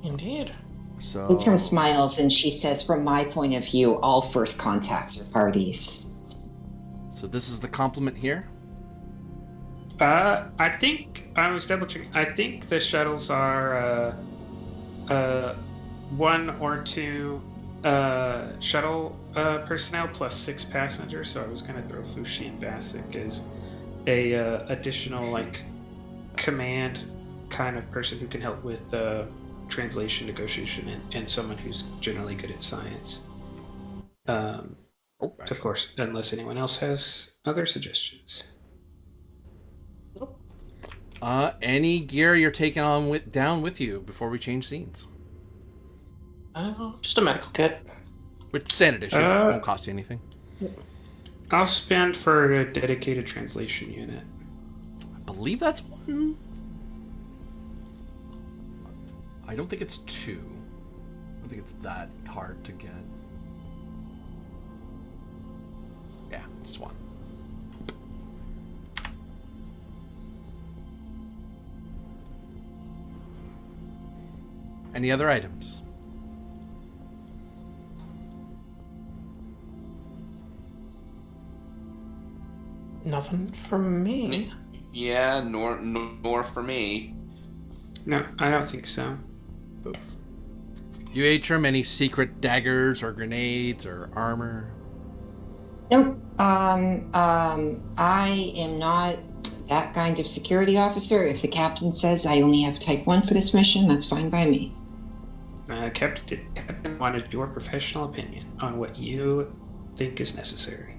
Indeed. So Atrim smiles and she says, from my point of view, all first contacts are parties. So this is the compliment here. I think I was double checking. I think the shuttles are one or two shuttle personnel plus 6 passengers. So I was gonna throw Fushi and Vasek as a additional like command kind of person who can help with translation, negotiation, and someone who's generally good at science. Of course, unless anyone else has other suggestions. Any gear you're taking on down with you before we change scenes? Just a medical kit. Which standard issue won't cost you anything. I'll spend for a dedicated translation unit. I believe that's 1. I don't think it's 2. I don't think it's that hard to get. Yeah, just 1. Any other items? Nothing from me. Yeah, nor for me. No, I don't think so. You Atrim, any secret daggers or grenades or armor? Nope. I am not that kind of security officer. If the captain says I only have Type 1 for this mission, that's fine by me. Captain wanted your professional opinion on what you think is necessary.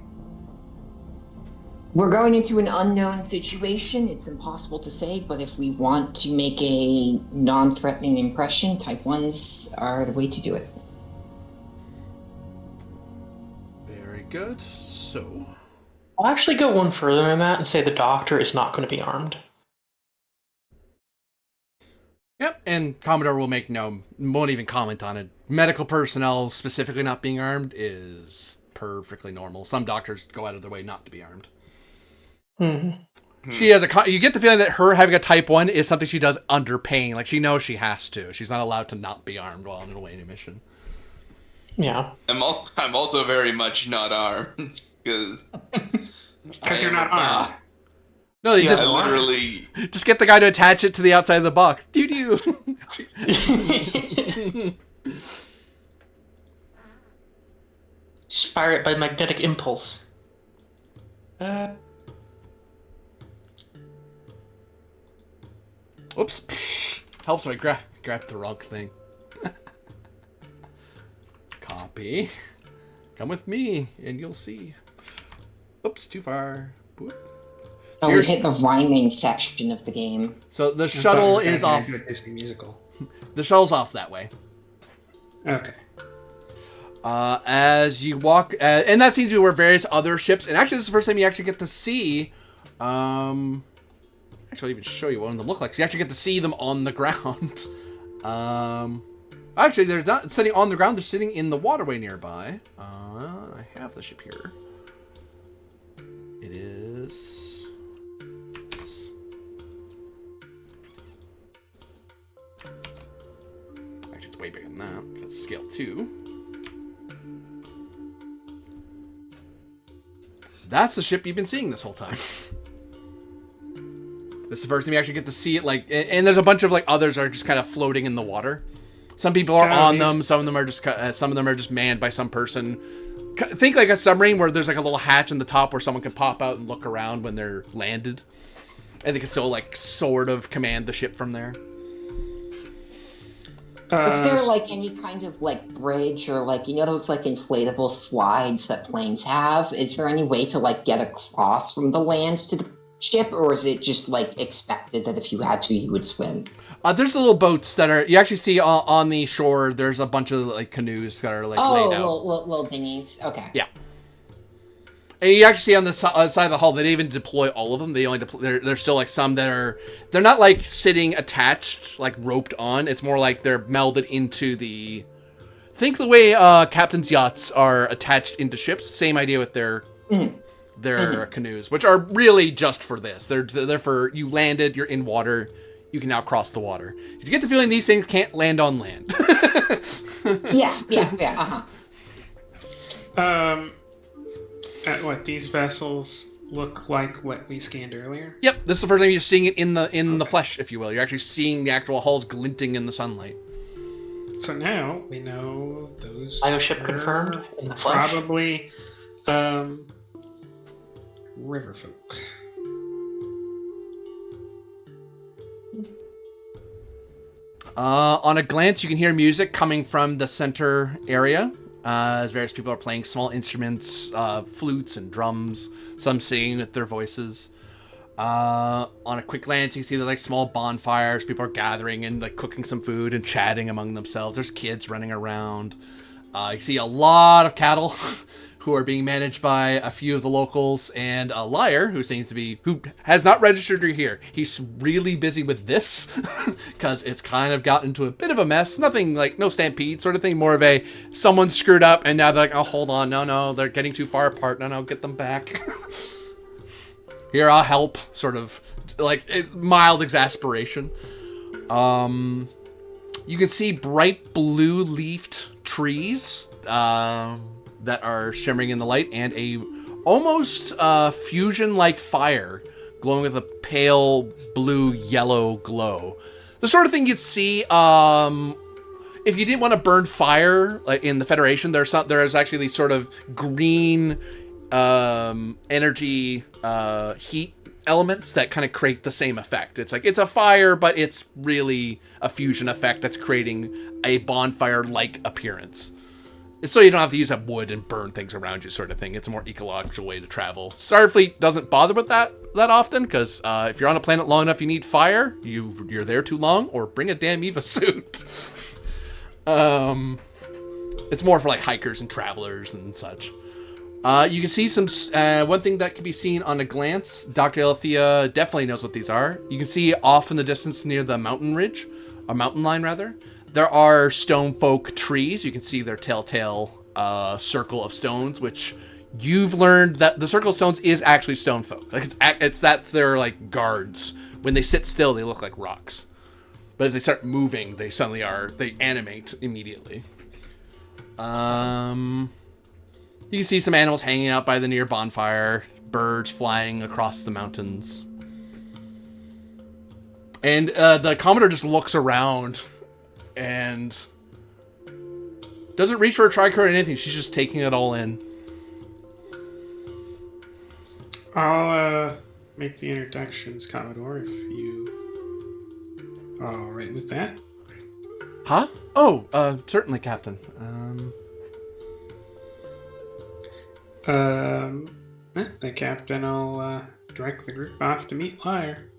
We're going into an unknown situation. It's impossible to say, but if we want to make a non-threatening impression, Type 1s are the way to do it. Very good. So, I'll actually go one further than that and say the doctor is not going to be armed. yep, and Commodore will won't even comment on it. Medical personnel specifically not being armed is perfectly normal. Some doctors go out of their way not to be armed. Mm-hmm. She has you get the feeling that her having a Type 1 is something she does under pain. Like, she knows she has to. She's not allowed to not be armed while on an away mission. Yeah. I'm also very much not armed because you're not armed. No, they Yeah, just I literally. just get the guy to attach it to the outside of the box. Doo-doo. Just fire it by magnetic impulse. Oops. Psh, helps when I grab the wrong thing. Copy. Come with me, and you'll see. Oops, too far. Boop. Oh, we hit the rhyming section of the game. So the shuttle is off. Disney musical. The shuttle's off that way. Okay. As you walk, and that seems to be where various other ships, and actually this is the first time you actually get to see Actually, I'll even show you what one of them look like. So you actually get to see them on the ground. Actually, they're not sitting on the ground. They're sitting in the waterway nearby. I have the ship here. It is... Actually, it's way bigger than that, because scale 2. That's the ship you've been seeing this whole time. This is the first time you actually get to see it, like, and there's a bunch of, like, others are just kind of floating in the water. Some people are on them, some of them are just manned by some person. Think like a submarine where there's like a little hatch in the top where someone can pop out and look around when they're landed. I think it's still like sort of command the ship from there. Is there like any kind of like bridge or like, you know, those like inflatable slides that planes have? Is there any way to like get across from the land to the ship, or is it just like expected that if you had to, you would swim? There's little boats that are, you actually see on the shore, there's a bunch of like canoes that are like laid out. Little dinghies. Okay. Yeah. And you actually see on the side of the hull, they didn't even deploy all of them. They only there's still like some that are, they're not like sitting attached, like roped on. It's more like they're melded into the, think the way captain's yachts are attached into ships. Same idea with their canoes, which are really just for this. They're for, you landed, you're in water, you can now cross the water. You get the feeling these things can't land on land. Yeah. What these vessels look like what we scanned earlier? Yep, this is the first time you're seeing it in the flesh, if you will. You're actually seeing the actual hulls glinting in the sunlight. So now we know those Bioship confirmed in the flesh. Probably river folk. On a glance, you can hear music coming from the center area. As various people are playing small instruments, flutes and drums, some singing with their voices. On a quick glance, you can see the like small bonfires. People are gathering and like cooking some food and chatting among themselves. There's kids running around. You see a lot of cattle who are being managed by a few of the locals, and a liar who has not registered here. He's really busy with this because it's kind of gotten into a bit of a mess. Nothing like, no stampede sort of thing, more of a someone screwed up and now they're like, oh, hold on, no, they're getting too far apart. No, get them back. Here, I'll help, sort of like mild exasperation. You can see bright blue leafed trees that are shimmering in the light, and a almost fusion-like fire glowing with a pale blue-yellow glow. The sort of thing you'd see if you didn't want to burn fire, like in the Federation. There's actually these sort of green energy heat elements that kind of create the same effect. It's like it's a fire, but it's really a fusion effect that's creating a bonfire-like appearance. So you don't have to use up wood and burn things around you, sort of thing. It's a more ecological way to travel. Starfleet doesn't bother with that often, because if you're on a planet long enough you need fire, you're there too long, or bring a damn EVA suit. It's more for like hikers and travelers and such. You can see some one thing that can be seen on a glance. Dr. Alethea definitely knows what these are. You can see off in the distance near the mountain ridge, or mountain line rather. There are stone folk trees. You can see their telltale circle of stones, which you've learned that the circle of stones is actually stone folk. Like that's their like guards. When they sit still, they look like rocks, but if they start moving, they animate immediately. You can see some animals hanging out by the near bonfire, birds flying across the mountains, and the Commodore just looks around and doesn't reach for a tricorder or anything. She's just taking it all in. I'll make the introductions, Commodore, if you are all right with that. Huh? Oh, certainly, Captain. The captain will direct the group off to meet Liar.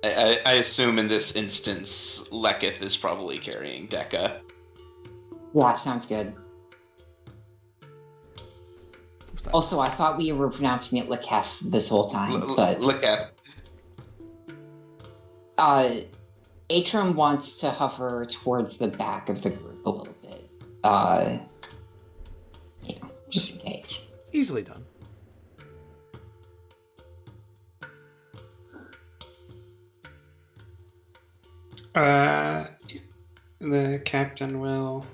I assume in this instance, Lekith is probably carrying Dekka. Yeah, sounds good. Also, I thought we were pronouncing it Leketh this whole time, but Look at. Atrum wants to hover towards the back of the group a little bit. Just in case. Easily done. The captain will.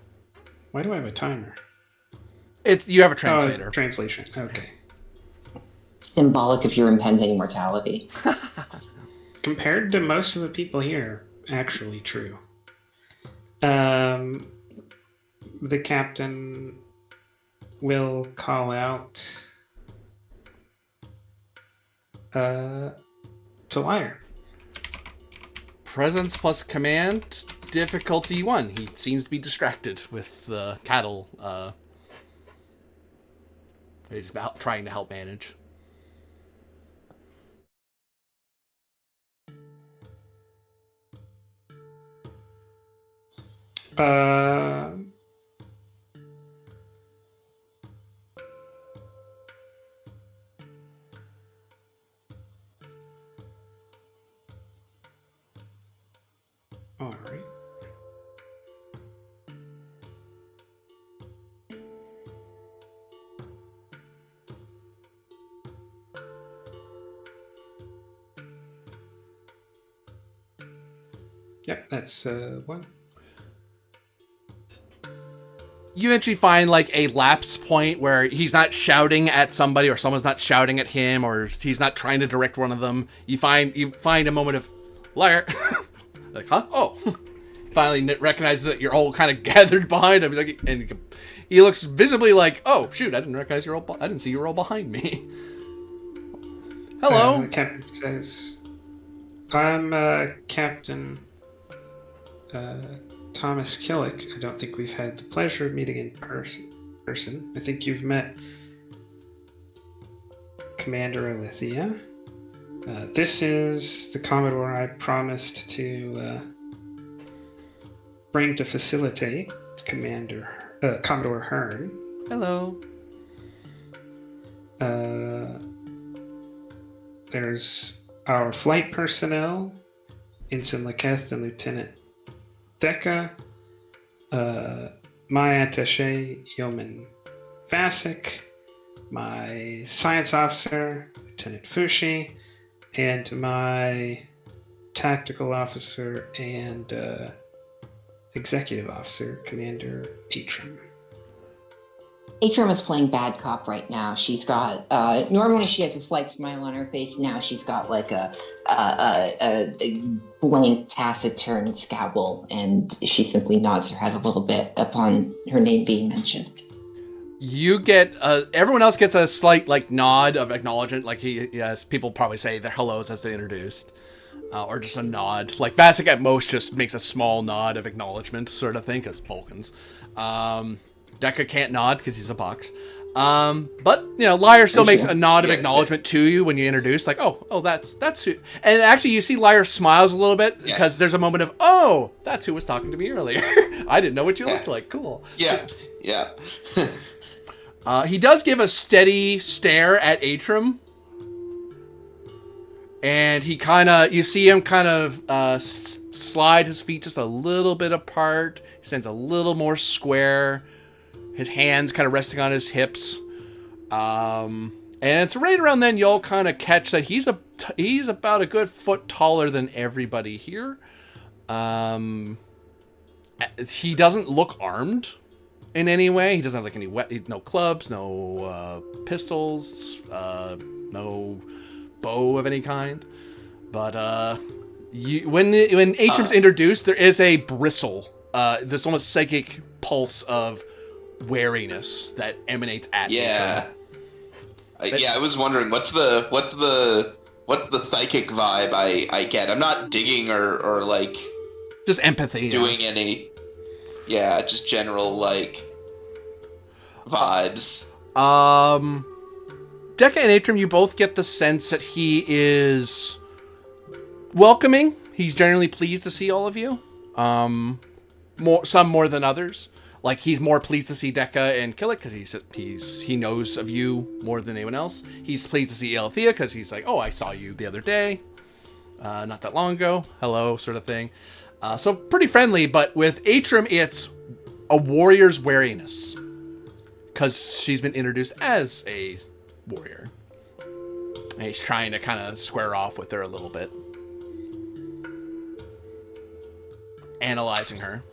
Why do I have a timer? You have a Oh, translator. it's translation. Okay. Symbolic of your impending mortality. Compared to most of the people here, actually true. The captain will call out to Lyre. Presence plus command, difficulty 1. He seems to be distracted with the cattle. He's about trying to help manage. All right. Yep, that's one. You eventually find like a lapse point where he's not shouting at somebody, or someone's not shouting at him, or he's not trying to direct one of them. You find a moment of Lyre. Like, huh? Oh. Finally recognizes that you're all kind of gathered behind him. He's like, and he looks visibly like, oh shoot, I didn't recognize you're all. I didn't see you were all behind me. Hello. The captain says, "I'm Captain Thomas Killick. I don't think we've had the pleasure of meeting in person. I think you've met Commander Alethea. This is the Commodore I promised to bring to facilitate Commodore Hearn. Hello. There's our flight personnel, Ensign Leketh and Lieutenant Deka, my attaché, Yeoman Vasic, my science officer, Lieutenant Fushi, and my tactical officer and executive officer, Commander Atrum." Atrum is playing bad cop right now. She's got normally she has a slight smile on her face. Now she's got like a blank, taciturn scowl, and she simply nods her head a little bit upon her name being mentioned. You get everyone else gets a slight like nod of acknowledgement, like yes, people probably say their hellos as they introduced, or just a nod. Like Vasic at most just makes a small nod of acknowledgement, sort of thing, because Vulcans. Deka can't nod because he's a box. But Lyre still makes a nod of acknowledgement to you when you introduce, like, oh, that's who. And actually, you see Lyre smiles a little bit because there's a moment of, oh, that's who was talking to me earlier. I didn't know what you looked like. Cool. Yeah. He does give a steady stare at Atrum. And he you see him kind of slide his feet just a little bit apart. He stands a little more square. His hands kind of resting on his hips. And it's right around then you'll kind of catch that he's about a good foot taller than everybody here. He doesn't look armed in any way. He doesn't have like no clubs, no pistols, no bow of any kind. But when Atrum's introduced, there is a bristle. There's almost psychic pulse of wariness that emanates at Atrum. I was wondering what's the psychic vibe I get. I'm not digging or like just empathy doing any just general like vibes. Deka and Atrum, you both get the sense that he is welcoming. He's generally pleased to see all of you. Some more than others. Like, he's more pleased to see Dekka and Killik because he knows of you more than anyone else. He's pleased to see Alethea because he's like, oh, I saw you the other day, not that long ago. Hello, sort of thing. So pretty friendly, but with Atrum, it's a warrior's wariness because she's been introduced as a warrior. And he's trying to kind of square off with her a little bit. Analyzing her.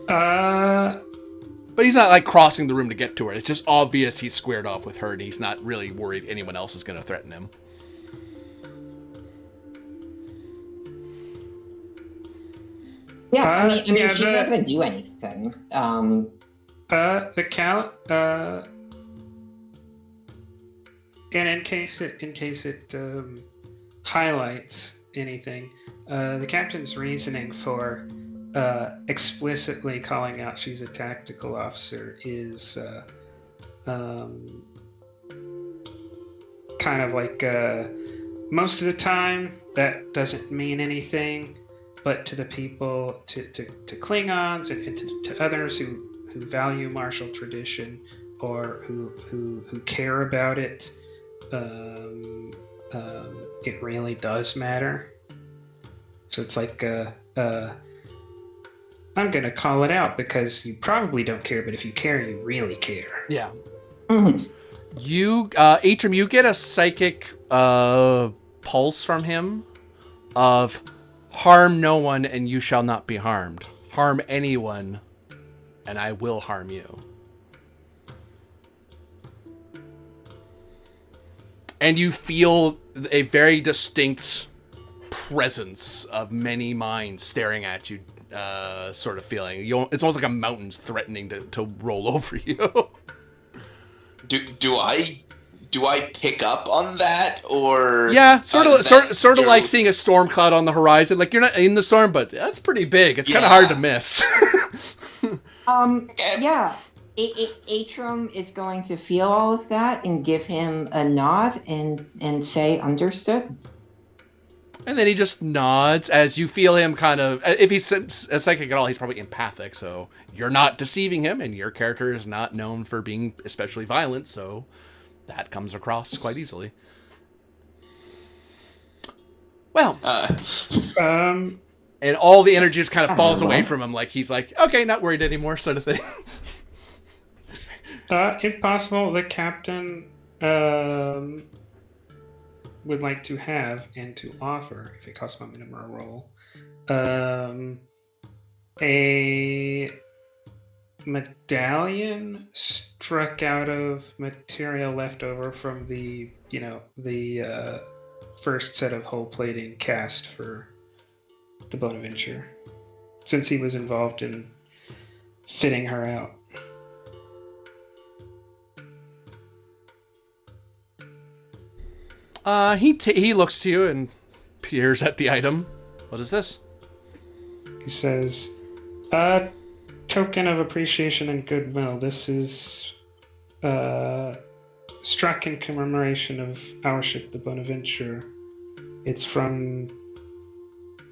But he's not like crossing the room to get to her. It's just obvious he's squared off with her and he's not really worried anyone else is going to threaten him. Yeah, I mean, she's not going to do anything. The count, and in case it highlights anything, the captain's reasoning for explicitly calling out she's a tactical officer is kind of like most of the time that doesn't mean anything, but to the people, to Klingons and to others who value martial tradition or who care about it, it really does matter. So it's like I'm going to call it out because you probably don't care, but if you care, you really care. Yeah. Mm-hmm. You, Atrum, you get a psychic pulse from him of harm no one and you shall not be harmed. Harm anyone and I will harm you. And you feel a very distinct presence of many minds staring at you. Sort of feeling. It's almost like a mountain's threatening to roll over you. Do I pick up on that, or yeah, sort of like seeing a storm cloud on the horizon. Like, you're not in the storm, but that's pretty big. It's kind of hard to miss. Yeah, Atrum is going to feel all of that and give him a nod and say, understood. And then he just nods as you feel him kind of... If he's a psychic at all, he's probably empathic, so you're not deceiving him, and your character is not known for being especially violent, so that comes across quite easily. Well... and all the energy just kind of falls away from him, like he's like, okay, not worried anymore, sort of thing. If possible, the captain... would like to have and to offer, if it costs momentum or a roll, a medallion struck out of material left over from the first set of hull plating cast for the Bonaventure, since he was involved in fitting her out. He looks to you and peers at the item. What is this? He says, a token of appreciation and goodwill. This is struck in commemoration of our ship, the Bonaventure. It's from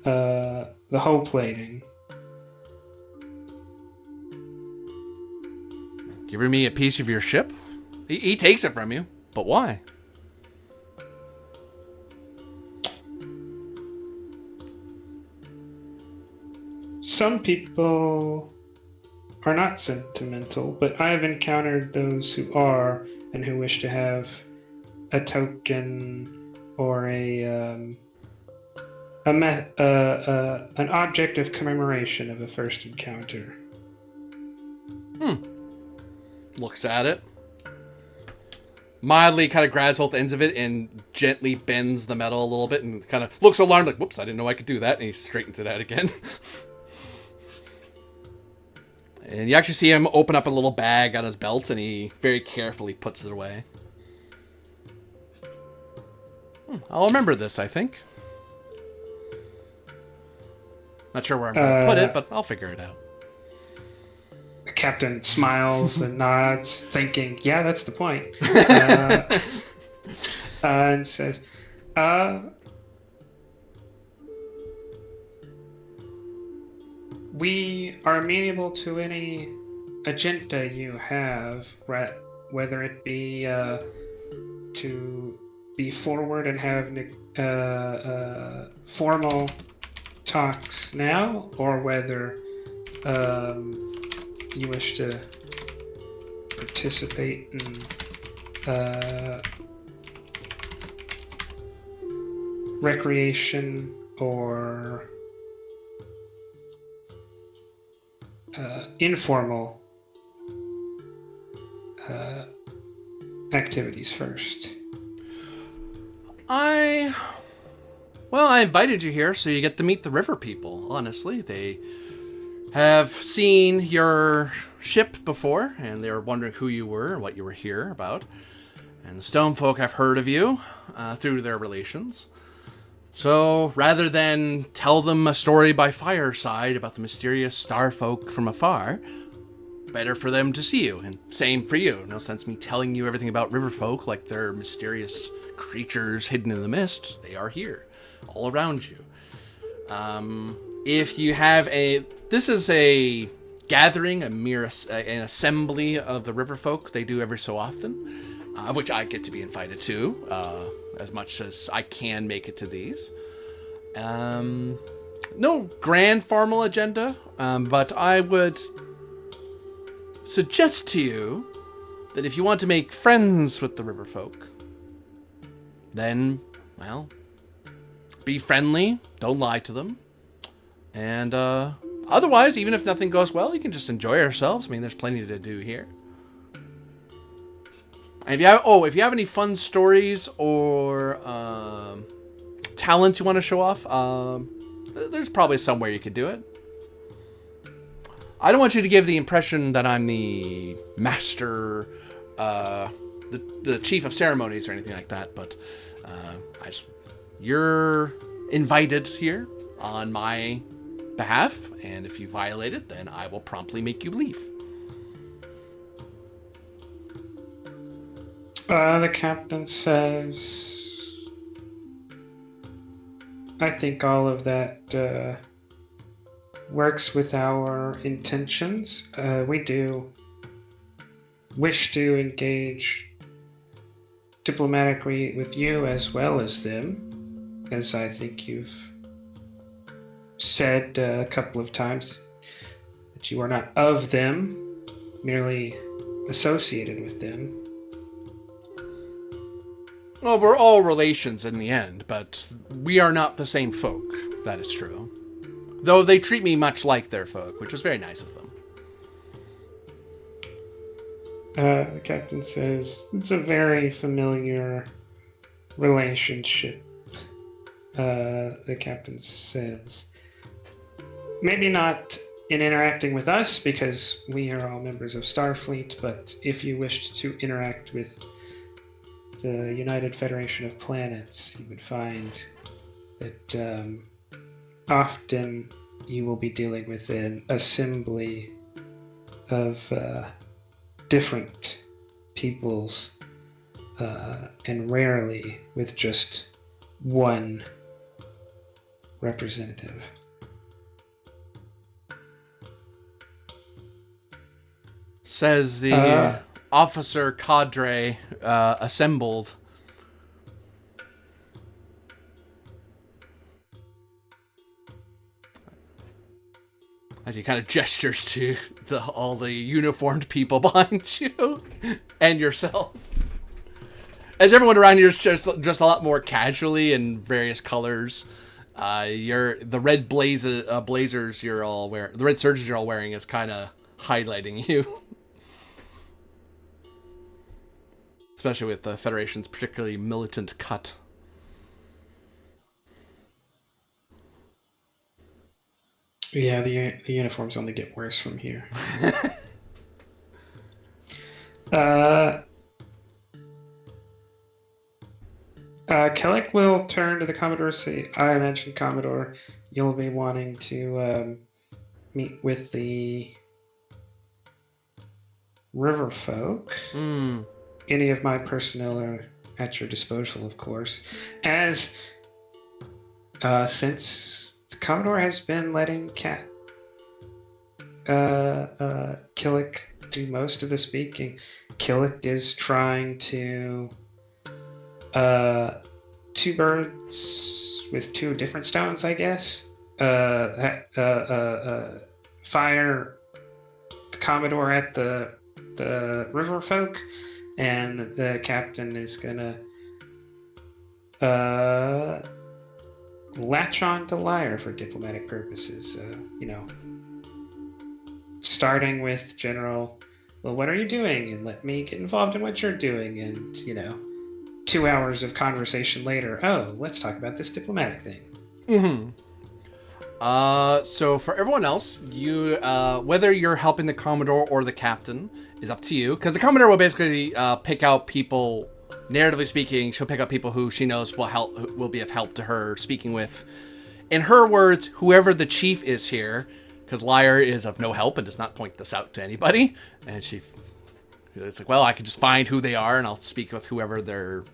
the hull plating. Giving me a piece of your ship? He takes it from you, but why? Some people are not sentimental, but I've encountered those who are and who wish to have a token or an object of commemoration of a first encounter. Looks at it. Mildly kind of grabs both ends of it and gently bends the metal a little bit and kind of looks alarmed, like, whoops, I didn't know I could do that. And he straightens it out again. And you actually see him open up a little bag on his belt, and he very carefully puts it away. I'll remember this, I think. Not sure where I'm going to put it, but I'll figure it out. The captain smiles and nods, thinking, yeah, that's the point. And says, We are amenable to any agenda you have, whether it be to be forward and have formal talks now, or whether you wish to participate in recreation or informal activities first. I invited you here so you get to meet the river people. Honestly, they have seen your ship before, and they were wondering who you were and what you were here about. And the stone folk have heard of you through their relations. So rather than tell them a story by fireside about the mysterious star folk from afar, better for them to see you, and same for you. No sense me telling you everything about river folk like they're mysterious creatures hidden in the mist. They are here, all around you. If you have this is a gathering, an assembly of the river folk they do every so often, of which I get to be invited to, as much as I can make it to these. No grand formal agenda, but I would suggest to you that if you want to make friends with the river folk, then, well, be friendly, don't lie to them, and otherwise, even if nothing goes well, you can just enjoy yourselves. I mean, there's plenty to do here. And if you have any fun stories or talents you want to show off, there's probably somewhere you could do it. I don't want you to give the impression that I'm the master, the chief of ceremonies or anything like that, but you're invited here on my behalf, and if you violate it, then I will promptly make you leave. The captain says, I think all of that works with our intentions. We do wish to engage diplomatically with you as well as them, as I think you've said a couple of times that you are not of them, merely associated with them. Well, we're all relations in the end, but we are not the same folk. That is true. Though they treat me much like their folk, which is very nice of them. The captain says, it's a very familiar relationship. The captain says, maybe not in interacting with us, because we are all members of Starfleet, but if you wished to interact with the United Federation of Planets, you would find that often you will be dealing with an assembly of different peoples, and rarely with just one representative. Says the officer cadre assembled. As he kind of gestures to all the uniformed people behind you and yourself. As everyone around here is just a lot more casually in various colors. The red blazers you're all wearing, the red surges you're all wearing is kind of highlighting you. Especially with the Federation's particularly militant cut. Yeah, the uniforms only get worse from here. Kellic will turn to the Commodore and say, I imagine, Commodore, you'll be wanting to meet with the river folk. Any of my personnel are at your disposal, of course. As since the Commodore has been letting Killick do most of the speaking. Killick is trying to two birds with two different stones, I guess. Fire the Commodore at the river folk, and the captain is gonna latch on to Lyre for diplomatic purposes. Starting with general, well, what are you doing? And let me get involved in what you're doing. And, 2 hours of conversation later, oh, let's talk about this diplomatic thing. Mm-hmm. So for everyone else, you, whether you're helping the Commodore or the captain is up to you. Because the Commodore will basically pick out people, narratively speaking, she'll pick out people who she knows will be of help to her speaking with. In her words, whoever the chief is here, because Lyre is of no help and does not point this out to anybody. And it's like, well, I can just find who they are and I'll speak with whoever their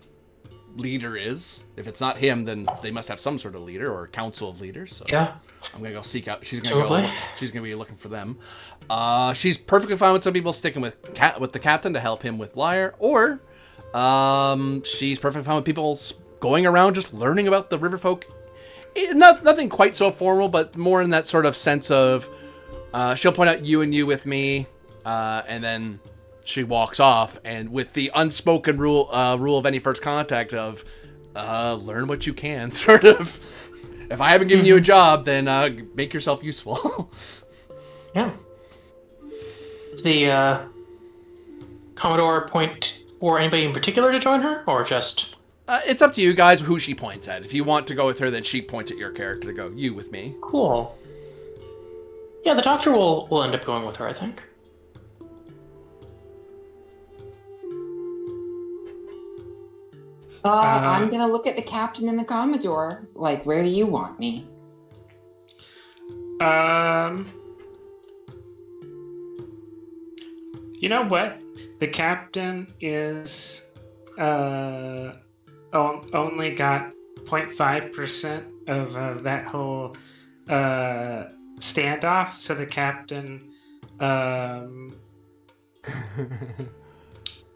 leader is. If it's not him, then they must have some sort of leader or council of leaders. So Yeah. I'm gonna go seek out. She's gonna be looking for them. She's perfectly fine with some people sticking with the captain to help him with Lyre, or she's perfectly fine with people going around just learning about the Riverfolk. Nothing quite so formal, but more in that sort of sense of she'll point out you and you with me, and then she walks off, and with the unspoken rule of any first contact of learn what you can, sort of. If I haven't given you a job, then make yourself useful. Yeah. Does the Commodore point for anybody in particular to join her, or just? It's up to you guys who she points at. If you want to go with her, then she points at your character to go, you with me. Cool. Yeah, the doctor will end up going with her, I think. I'm gonna look at the captain and the Commodore. Like, where do you want me? You know what? The captain is only got 0.5% of that whole standoff. So the captain,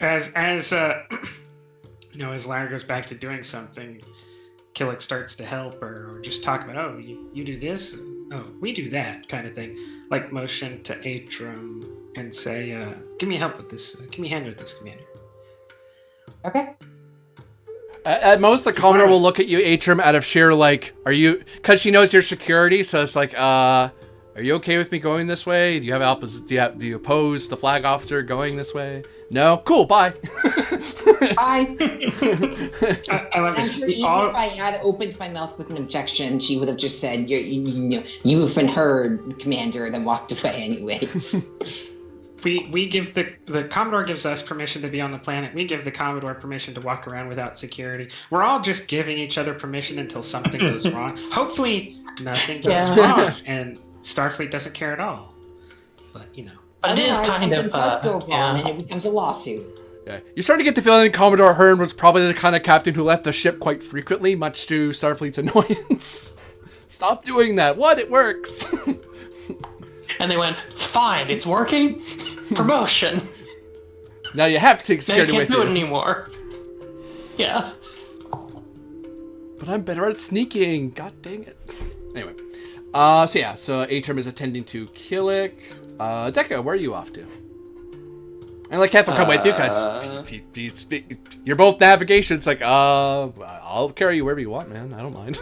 as Lyre goes back to doing something, Killick starts to help her, or just talk about, oh, you do this, oh, we do that, kind of thing. Like motion to Atrum and say, give me help with this, give me a hand with this, Commander. Okay. At most, the Commodore will look at you, Atrum, out of sheer, like, because she knows your security, so it's like, are you okay with me going this way? Do you have do you oppose the flag officer going this way? No? Cool, bye. Bye. I love I'm this. sure even if I had opened my mouth with an objection, she would have just said, you've been heard, Commander, and then walked away anyways. We give the Commodore gives us permission to be on the planet. We give the Commodore permission to walk around without security. We're all just giving each other permission until something goes wrong. Hopefully nothing goes wrong and Starfleet doesn't care at all. But But it is kind of does go wrong and it becomes a lawsuit. Yeah. You're starting to get the feeling that Commodore Hearn was probably the kind of captain who left the ship quite frequently, much to Starfleet's annoyance. Stop doing that. What? It works. And they went, fine, it's working. Promotion. Now you have to take Now you security can't with do you. it anymore. Yeah. But I'm better at sneaking. God dang it. Anyway. So Atrum is attending to Killick. Deca, where are you off to? And like Kath will come with you because you're both navigation. It's like, I'll carry you wherever you want, man. I don't mind.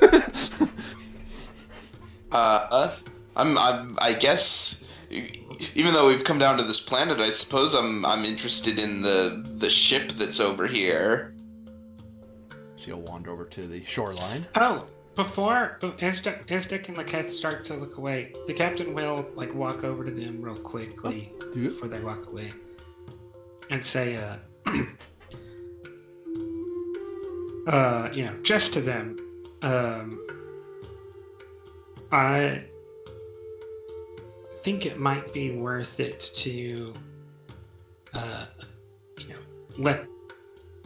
I guess, even though we've come down to this planet, I suppose I'm interested in the ship that's over here. So you'll wander over to the shoreline. Oh, as Dick and Laketh start to look away, the captain will walk over to them real quickly before they walk away, and say, just to them, I think it might be worth it to, let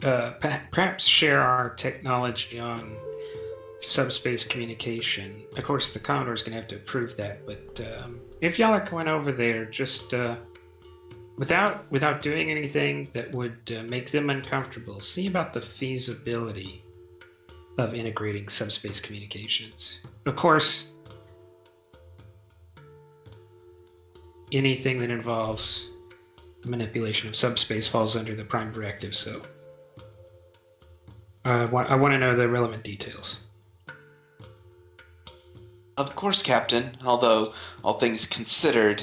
perhaps share our technology on subspace communication. Of course, the Commodore's gonna have to approve that, but if y'all are going over there, just without doing anything that would make them uncomfortable, see about the feasibility of integrating subspace communications. Of course, anything that involves the manipulation of subspace falls under the Prime Directive, so I want to know the relevant details. Of course, Captain. Although, all things considered,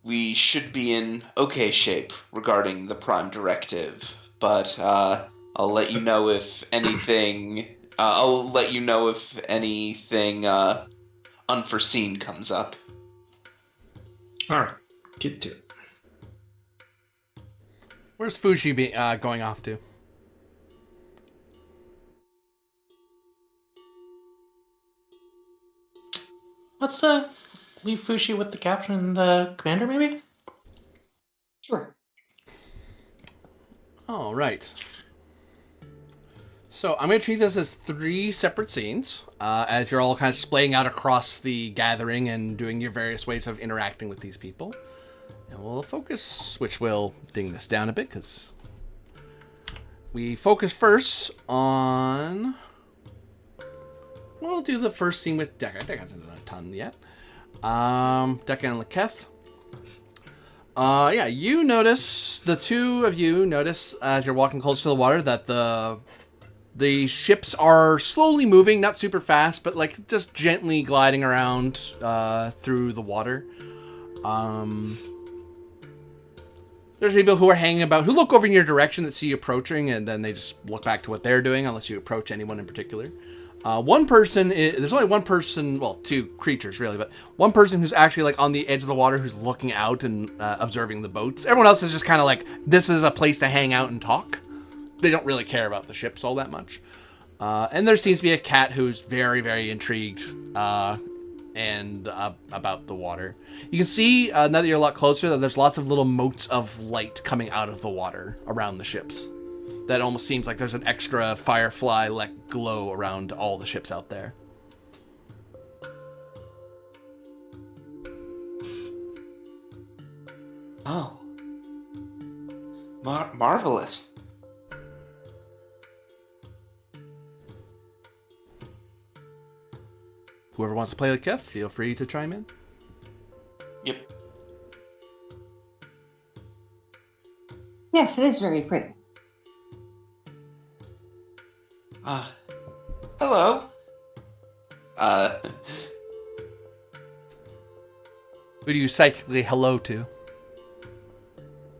we should be in okay shape regarding the Prime Directive. But I'll let you know if anything. I'll let you know if anything unforeseen comes up. All right, get to it. Where's Fushi going off to? Let's leave Fushi with the captain and the commander, maybe? Sure. All right. So I'm going to treat this as 3 separate scenes, as you're all kind of splaying out across the gathering and doing your various ways of interacting with these people. And we'll focus, which will ding this down a bit, because we focus first on... We'll do the first scene with Dekka. Dekka hasn't done a ton yet. Dekka and Laketh. Yeah, you notice, the two of you notice as you're walking close to the water that the ships are slowly moving, not super fast, but like just gently gliding around through the water. There's people who are hanging about, who look over in your direction that see you approaching, and then they just look back to what they're doing, unless you approach anyone in particular. One person, there's only one person, well, 2 creatures really, but one person who's actually like on the edge of the water who's looking out and observing the boats. Everyone else is just kind of like, this is a place to hang out and talk. They don't really care about the ships all that much. And there seems to be a cat who's very, very intrigued and about the water. You can see, now that you're a lot closer, that there's lots of little motes of light coming out of the water around the ships. That almost seems like there's an extra firefly-like glow around all the ships out there. Oh. Marvelous. Whoever wants to play with Keth, feel free to chime in. Yep. Yes, it is very pretty. Hello. Who do you psychically hello to?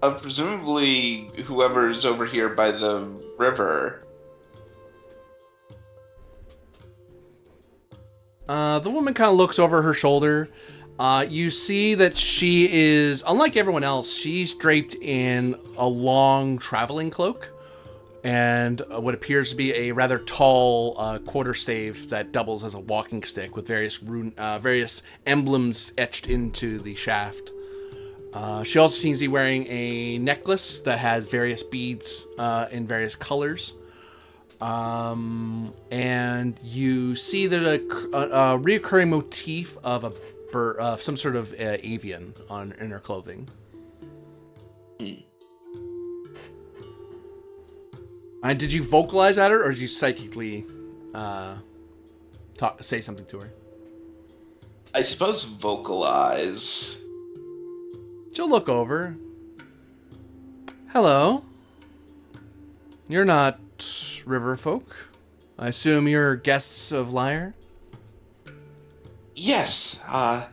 Presumably whoever's over here by the river. The woman kind of looks over her shoulder. You see that she is, unlike everyone else, she's draped in a long traveling cloak and what appears to be a rather tall quarterstaff that doubles as a walking stick with various emblems etched into the shaft. She also seems to be wearing a necklace that has various beads in various colors. And you see that a reoccurring motif of a bird, some sort of avian in her clothing. And did you vocalize at her, or did you psychically say something to her? I suppose vocalize. She'll look over. Hello. You're not river folk. I assume you're guests of Lyre? Yes, I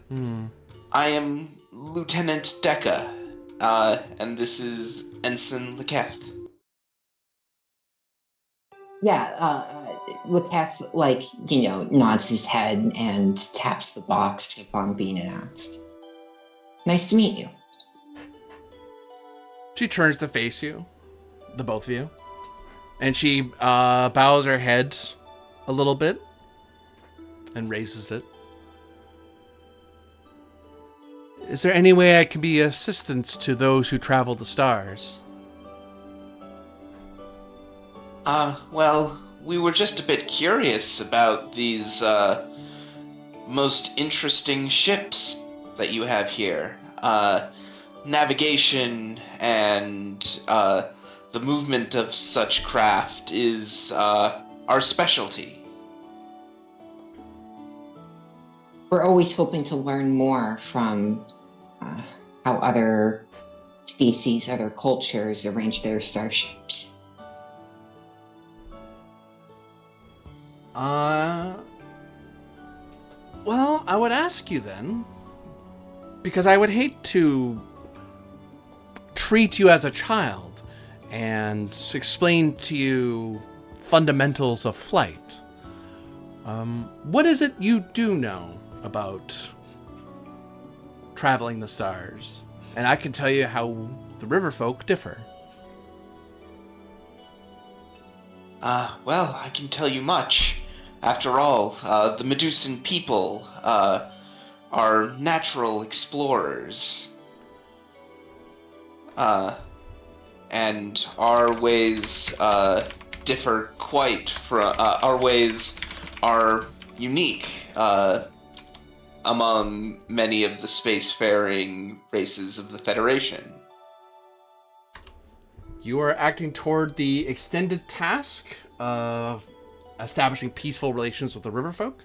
am Lieutenant Dekka, and this is Ensign Laketh. Yeah, Laketh, nods his head and taps the box upon being announced. Nice to meet you. She turns to face you, the both of you, and she bows her head a little bit and raises it. Is there any way I can be assistance to those who travel the stars? Well, we were just a bit curious about these, most interesting ships that you have here. Navigation and, the movement of such craft is, our specialty. We're always hoping to learn more from how other species, other cultures arrange their starships. Well, I would ask you then, because I would hate to treat you as a child and explain to you fundamentals of flight. What is it you do know about traveling the stars? And I can tell you how the river folk differ. Well, I can tell you much. After all, the Medusan people, are natural explorers. And our ways, differ quite from, our ways are unique, among many of the spacefaring races of the Federation. You are acting toward the extended task of establishing peaceful relations with the riverfolk.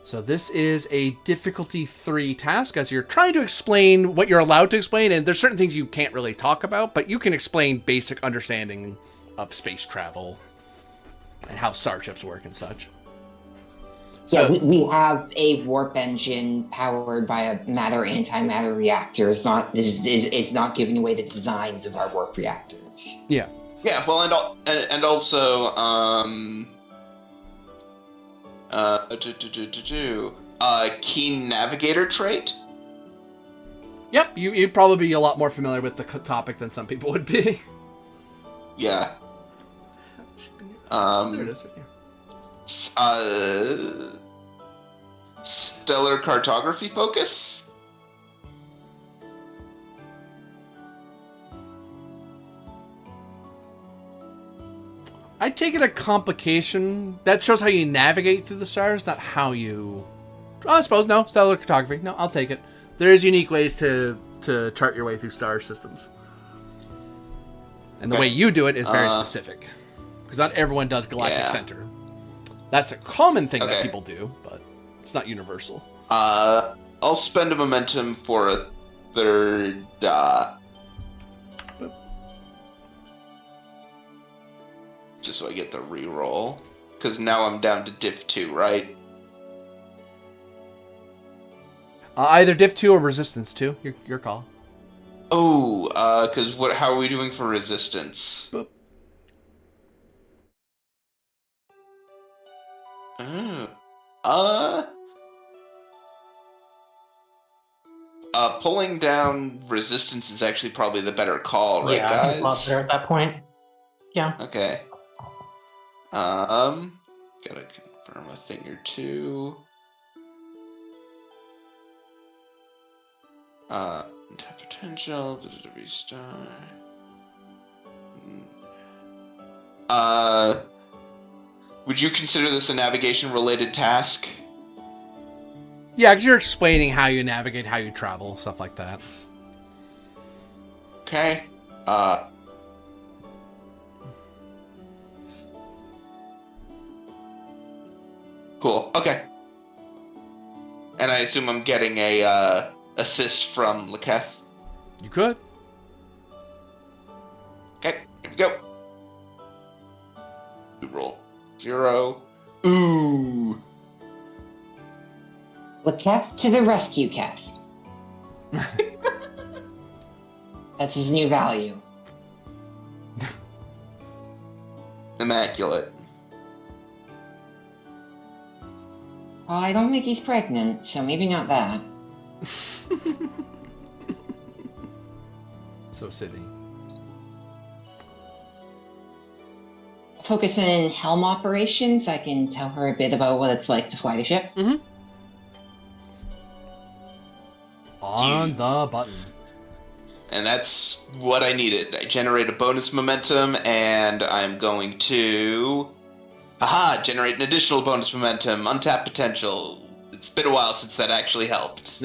So this is a difficulty 3 task, as you're trying to explain what you're allowed to explain, and there's certain things you can't really talk about, but you can explain basic understanding of space travel and how starships work and such. Yeah, So, we have a warp engine powered by a matter-antimatter reactor. It's not giving away the designs of our warp reactors. yeah. Yeah, well, and also, keen navigator trait. Yep, you'd probably be a lot more familiar with the topic than some people would be. Yeah. There it is. Right here. Stellar cartography focus. I'd take it a complication. That shows how you navigate through the stars, not how you... Oh, I suppose, no. Stellar cartography. No, I'll take it. There is unique ways to chart your way through star systems. And the way you do it is very specific. Because not everyone does Galactic Center. That's a common thing that people do, but it's not universal. I'll spend a momentum for a third, just so I get the reroll. Because now I'm down to diff 2, right? Either diff 2 or resistance 2. Your call. Oh, because how are we doing for resistance? Boop. Pulling down resistance is actually probably the better call, right, yeah, guys? I think a lot better at that point. Yeah. Okay. Gotta confirm a thing or two. Tap potential, visitor restart. Would you consider this a navigation-related task? Yeah, because you're explaining how you navigate, how you travel, stuff like that. Okay. Cool. Okay. And I assume I'm getting a assist from Laketh. You could. Okay, here we go. We roll 0. Ooh. Laketh to the rescue, Keth. That's his new value. Immaculate. Well, I don't think he's pregnant, so maybe not that. So silly. Focus in helm operations. I can tell her a bit about what it's like to fly the ship. Mm-hmm. On the button. And that's what I needed. I generate a bonus momentum, and I'm going to... Aha! Generate an additional bonus momentum. Untapped potential. It's been a while since that actually helped.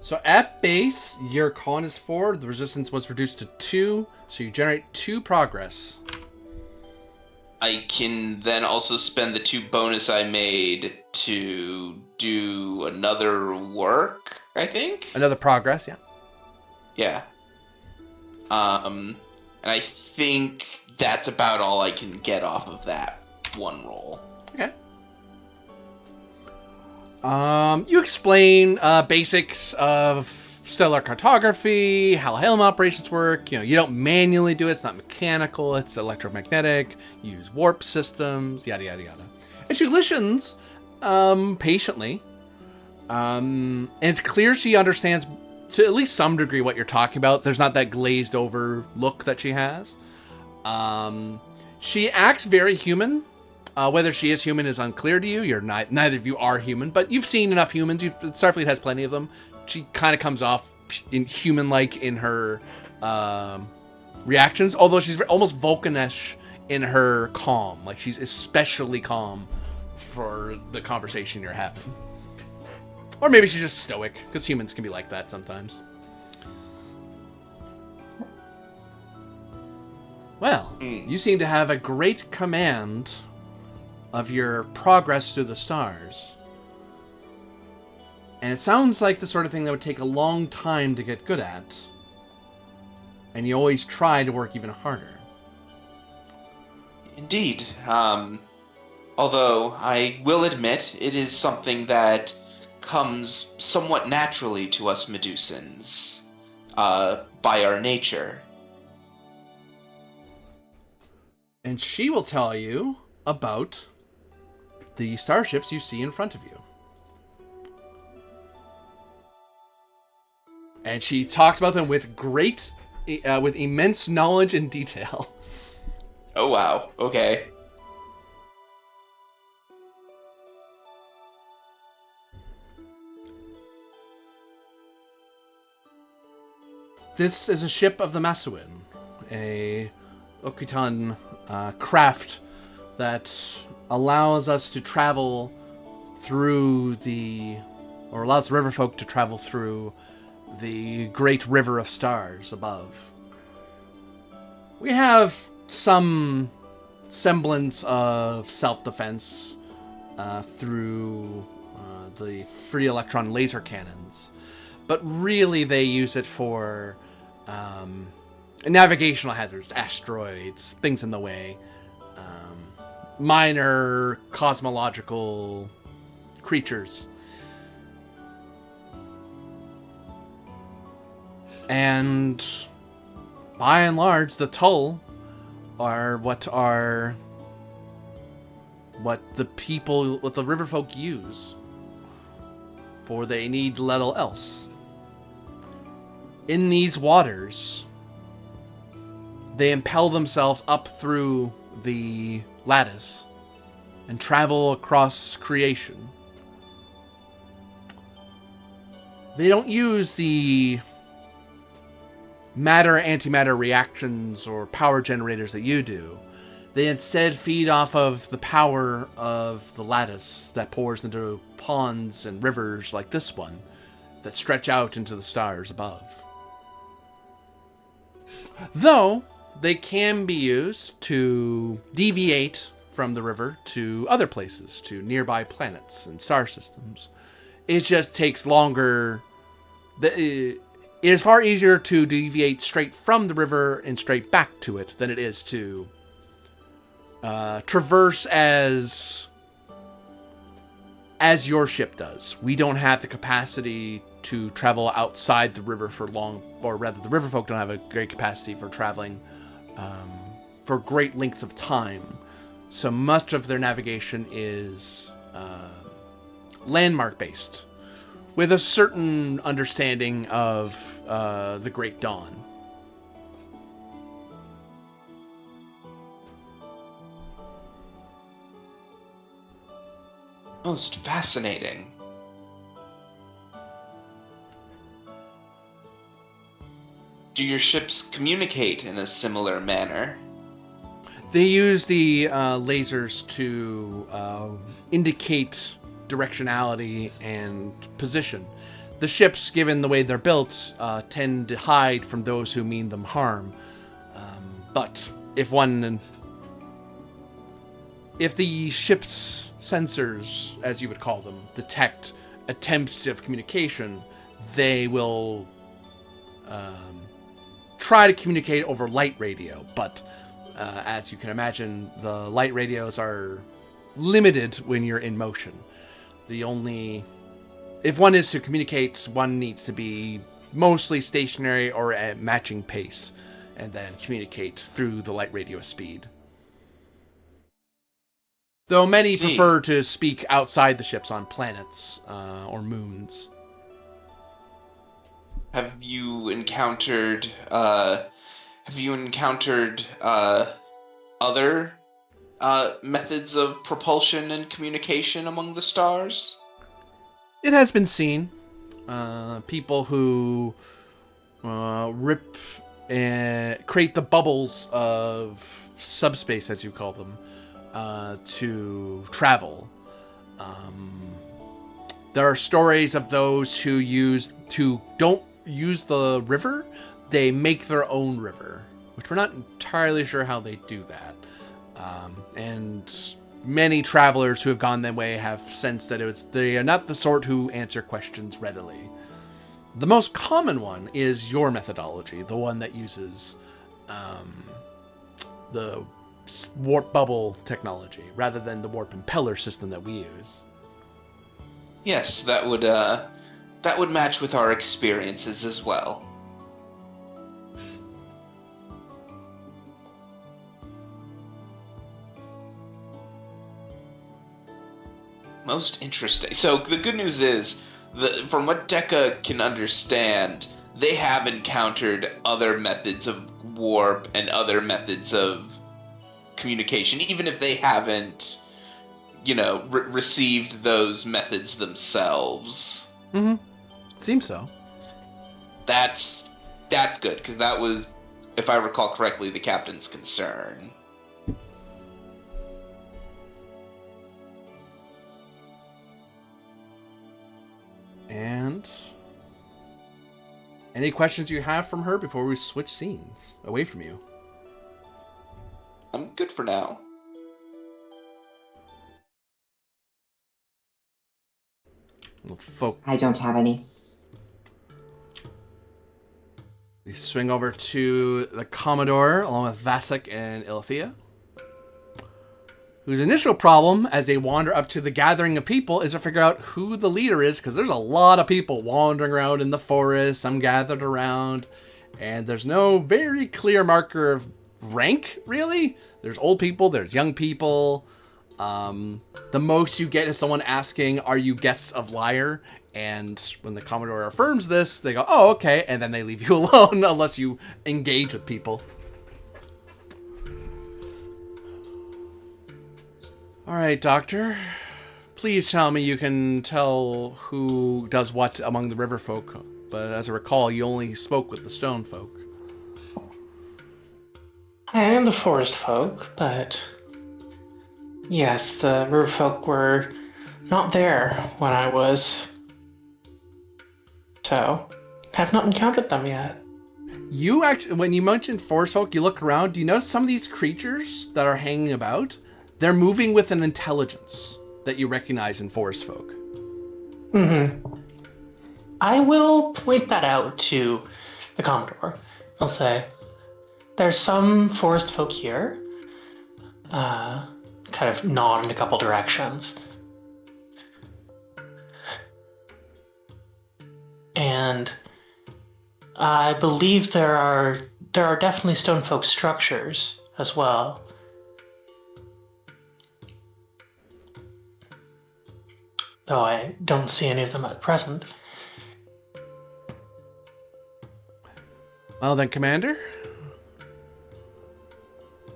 So at base, your con is 4. The resistance was reduced to 2. So you generate 2 progress. I can then also spend the 2 bonus I made to do another work, I think? Another progress, yeah. Yeah. And I think that's about all I can get off of that one roll. Okay. You explain basics of stellar cartography, how Helm operations work. You don't manually do it. It's not mechanical. It's electromagnetic. You use warp systems, yada, yada, yada. And she listens patiently. And it's clear she understands to at least some degree what you're talking about. There's not that glazed over look that she has. She acts very human. Whether she is human is unclear to you. You're not, neither of you are human, but you've seen enough humans. Starfleet has plenty of them. She kind of comes off in human-like in her reactions, although she's almost Vulcan-ish in her calm. Like she's especially calm for the conversation you're having. Or maybe she's just stoic, because humans can be like that sometimes. Well, you seem to have a great command of your progress through the stars. And it sounds like the sort of thing that would take a long time to get good at. And you always try to work even harder. Indeed. Although I will admit it is something that comes somewhat naturally to us Medusans, by our nature. And she will tell you about the starships you see in front of you. And she talks about them with with immense knowledge and detail. Oh wow, okay. This is a ship of the Masuin, a Okutan craft that allows us to travel through or allows the riverfolk to travel through the great river of stars above. We have some semblance of self-defense through the free electron laser cannons, but really they use it for navigational hazards, asteroids, things in the way, minor cosmological creatures. And by and large, the Tull are what the riverfolk use, for they need little else. In these waters, they impel themselves up through the lattice and travel across creation. They don't use the matter-antimatter reactions or power generators that you do. They instead feed off of the power of the lattice that pours into ponds and rivers like this one that stretch out into the stars above. Though they can be used to deviate from the river to other places, to nearby planets and star systems. It just takes longer. It is far easier to deviate straight from the river and straight back to it than it is to traverse as your ship does. We don't have the capacity to travel outside the river for long, or rather the riverfolk don't have a great capacity for traveling for great lengths of time. So much of their navigation is landmark-based, with a certain understanding of the Great Dawn. Most fascinating. Do your ships communicate in a similar manner? They use the lasers to indicate directionality and position. The ships, given the way they're built, tend to hide from those who mean them harm. But if the ship's sensors, as you would call them, detect attempts of communication, they will try to communicate over light radio. But as you can imagine, the light radios are limited when you're in motion. If one is to communicate, one needs to be mostly stationary or at matching pace, and then communicate through the light radio speed. Though many prefer to speak outside the ships on planets or moons. Have you encountered other methods of propulsion and communication among the stars? It has been seen. People who rip and create the bubbles of subspace, as you call them, to travel. There are stories of those who don't use the river. They make their own river, which we're not entirely sure how they do that. And many travelers who have gone that way have sensed that they are not the sort who answer questions readily. The most common one is your methodology, the one that uses the warp bubble technology rather than the warp impeller system that we use. Yes, that would match with our experiences as well. Most interesting. So the good news is, from what Deca can understand, they have encountered other methods of warp and other methods of communication, even if they haven't, received those methods themselves. Mm-hmm. Seems so. That's good, because that was, if I recall correctly, the captain's concern. And any questions you have from her before we switch scenes away from you? I'm good for now. I don't have any. We swing over to the Commodore along with Vasek and Ilthea, whose initial problem as they wander up to the gathering of people is to figure out who the leader is, because there's a lot of people wandering around in the forest, some gathered around, and there's no very clear marker of rank, really. There's old people, there's young people. The most you get is someone asking, "Are you guests of Lyre?" And when the Commodore affirms this, they go, "Oh, okay," and then they leave you alone unless you engage with people. All right, Doctor. Please tell me you can tell who does what among the river folk. But as I recall, you only spoke with the stone folk. I am the forest folk, but yes, the river folk were not there when I was. So, have not encountered them yet. You actually, when you mentioned forest folk, you look around, do you notice some of these creatures that are hanging about? They're moving with an intelligence that you recognize in forest folk. Mm-hmm. I will point that out to the Commodore. I'll say, there's some forest folk here. Kind of nod in a couple directions. And I believe there are definitely stone folk structures as well. Though I don't see any of them at present. Well then, Commander,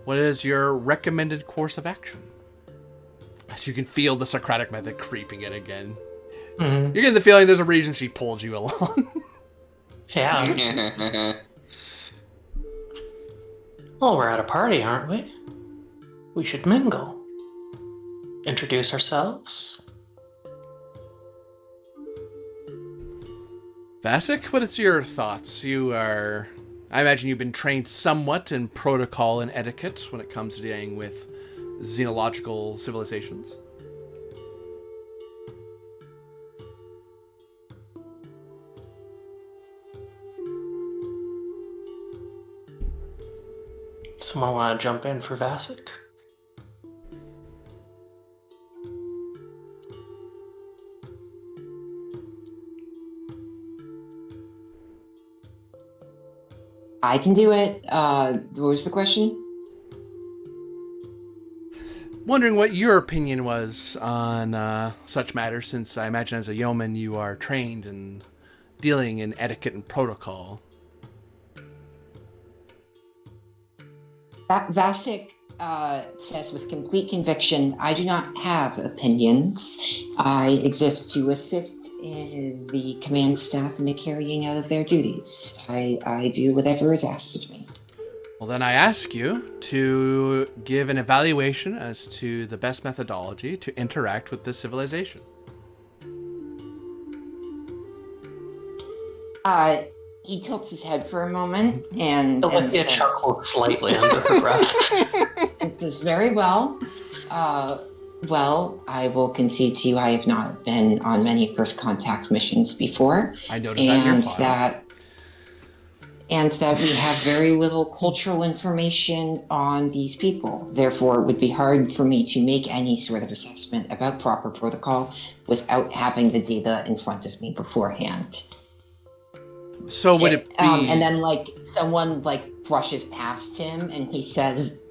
what is your recommended course of action? As you can feel the Socratic method creeping in again. Mm-hmm. You're getting the feeling there's a reason she pulled you along. Yeah. Well, we're at a party, aren't we? We should mingle. Introduce ourselves. Vasek, what is your thoughts? I imagine you've been trained somewhat in protocol and etiquette when it comes to dealing with xenological civilizations. Someone want to jump in for Vasek? I can do it. What was the question? Wondering what your opinion was on such matters, since I imagine as a yeoman you are trained in dealing in etiquette and protocol. Vasek says with complete conviction, I do not have opinions. I exist to assist in the command staff in the carrying out of their duties. I do whatever is asked of me. Well, then I ask you to give an evaluation as to the best methodology to interact with this civilization. He tilts his head for a moment and Olivia says, chuckled slightly under her breath. and says, very well. Well, I will concede to you I have not been on many first contact missions before. I noticed on your and file. that we have very little cultural information on these people. Therefore, it would be hard for me to make any sort of assessment about proper protocol without having the data in front of me beforehand. So would it be... and then, someone, brushes past him and he says,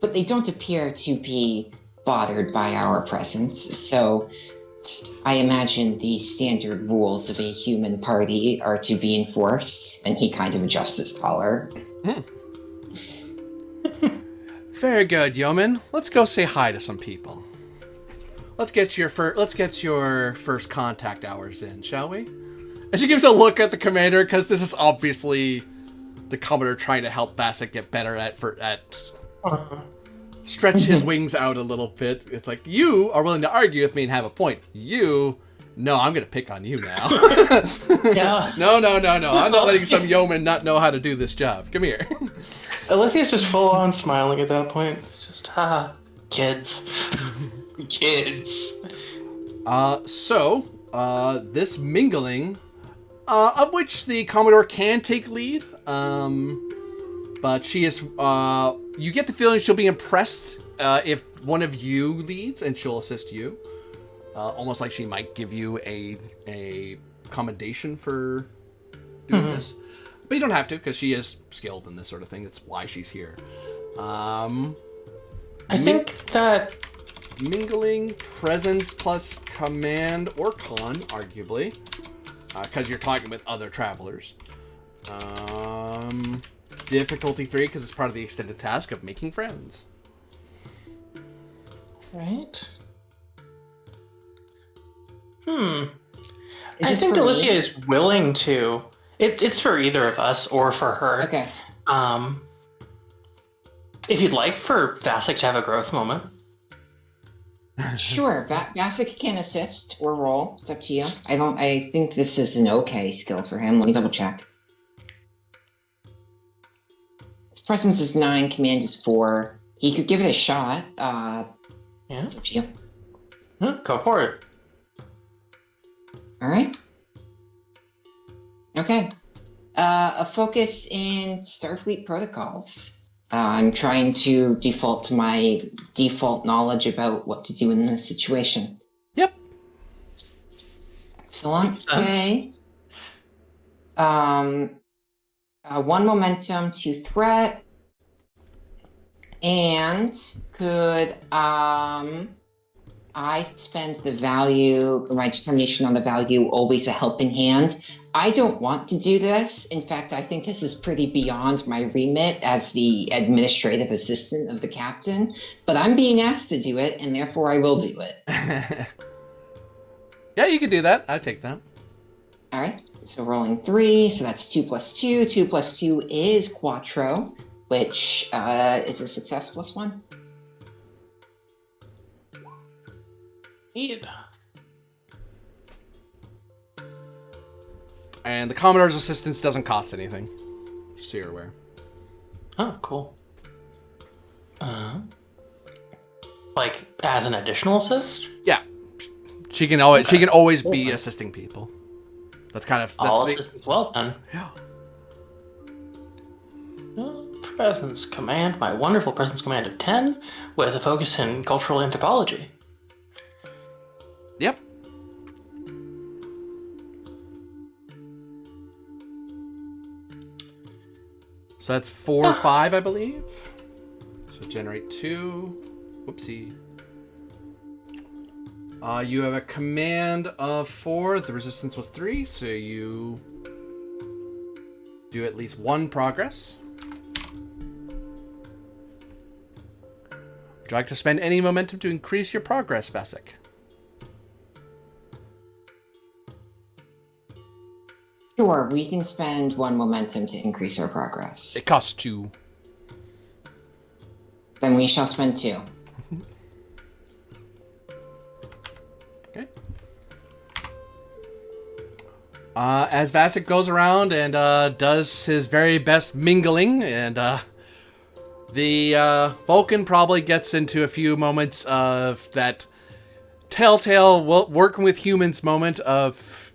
but they don't appear to be bothered by our presence, so I imagine the standard rules of a human party are to be enforced, and he kind of adjusts his collar. Very good, yeoman. Let's go say hi to some people. Let's get your first contact hours in, shall we? And she gives a look at the commander, because this is obviously the Commodore trying to help Vasek get better at stretch his wings out a little bit. It's like, you are willing to argue with me and have a point. No, I'm going to pick on you now. Yeah. No. I'm not letting some yeoman not know how to do this job. Come here. Olivia's just full on smiling at that point. It's just, kids. Kids. This mingling, of which the Commodore can take lead, but she is, you get the feeling she'll be impressed if one of you leads, and she'll assist you. Almost like she might give you a commendation for doing this. But you don't have to, because she is skilled in this sort of thing. That's why she's here. I think that... Mingling, presence plus command or con, arguably. Because you're talking with other travelers. Difficulty 3, because it's part of the extended task of making friends. Right? Is I this think for Olivia me? is willing to. It's for either of us or for her. Okay. If you'd like for Vasek to have a growth moment. Sure, Vasek can assist or roll. It's up to you. I think this is an okay skill for him. Let me double check. His presence is 9, command is 4. He could give it a shot. Yeah. It's up to you. Go for it. Alright. Okay. A focus in Starfleet protocols. I'm trying to default to my default knowledge about what to do in this situation. Yep. Excellent. Okay. 1 momentum, 2 threat. And could I spend the value, or my determination on the value, always a helping hand? I don't want to do this. In fact, I think this is pretty beyond my remit as the administrative assistant of the captain, but I'm being asked to do it, and therefore I will do it. Yeah, you can do that. I take that. All right, so rolling 3, so that's 2 plus 2. 2 plus 2 is quattro, which is a success +1. Neat. And the Commodore's assistance doesn't cost anything, just so you're aware. Oh, cool. Like as an additional assist? Yeah, she can always be assisting people. That's kind of All assistance well done. yeah. Presence command, my wonderful presence command of 10 with a focus in cultural anthropology. Yep. So that's 4 or 5, I believe. So generate 2. Whoopsie. You have a command of 4. The resistance was 3, so you do at least 1 progress. Would you like to spend any momentum to increase your progress, Vasek? Sure, we can spend 1 momentum to increase our progress. It costs 2. Then we shall spend 2. Okay. As Vasek goes around and does his very best mingling, and the Vulcan probably gets into a few moments of that telltale working with humans moment of,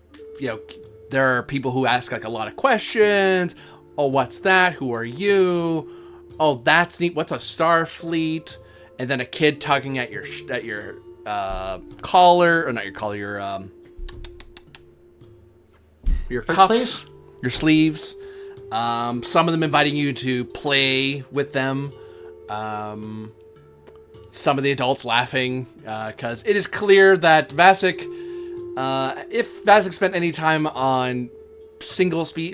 there are people who ask like a lot of questions. Oh, what's that? Who are you? Oh, that's neat. What's a Starfleet? And then a kid tugging at your collar, or not your collar, your cuffs, your sleeves. Some of them inviting you to play with them. Some of the adults laughing because it is clear that Vasek. If Vasek spent any time on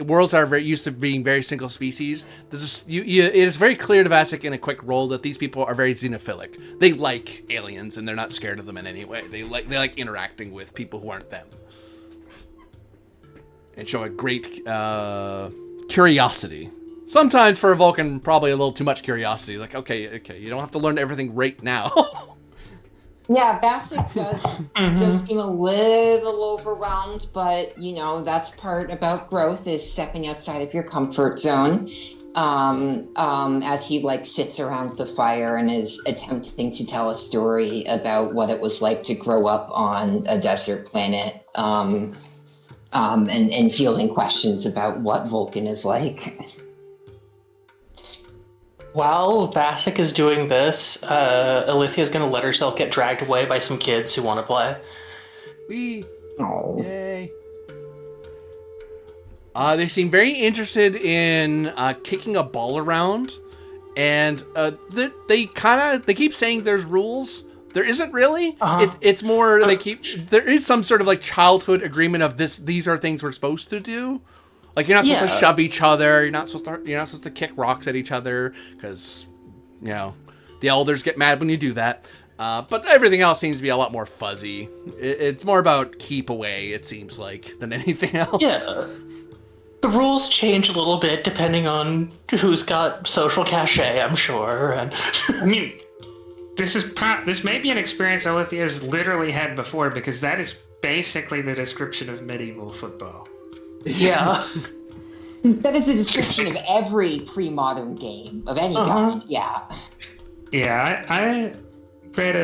worlds that are very used to being very single species, it is very clear to Vasek in a quick roll that these people are very xenophilic. They like aliens and they're not scared of them in any way. They like interacting with people who aren't them, and show a great curiosity. Sometimes for a Vulcan, probably a little too much curiosity. Like, okay, you don't have to learn everything right now. Yeah, Vasek does seem a little overwhelmed, but that's part about growth, is stepping outside of your comfort zone. As he sits around the fire and is attempting to tell a story about what it was like to grow up on a desert planet, and fielding questions about what Vulcan is like. While Vasek is doing this, Alithia is going to let herself get dragged away by some kids who want to play. Oh. Yay. They seem very interested in kicking a ball around, and they keep saying there's rules. There isn't really. It's more there is some sort of childhood agreement of this. These are things we're supposed to do. You're not supposed to shove each other. You're not supposed to kick rocks at each other because, the elders get mad when you do that. But everything else seems to be a lot more fuzzy. It's more about keep away, it seems like, than anything else. Yeah. The rules change a little bit depending on who's got social cachet, I'm sure. And I mean, this may be an experience Alithia has literally had before, because that is basically the description of medieval football. Yeah. That is a description of every pre-modern game of any kind. Yeah. Yeah, I read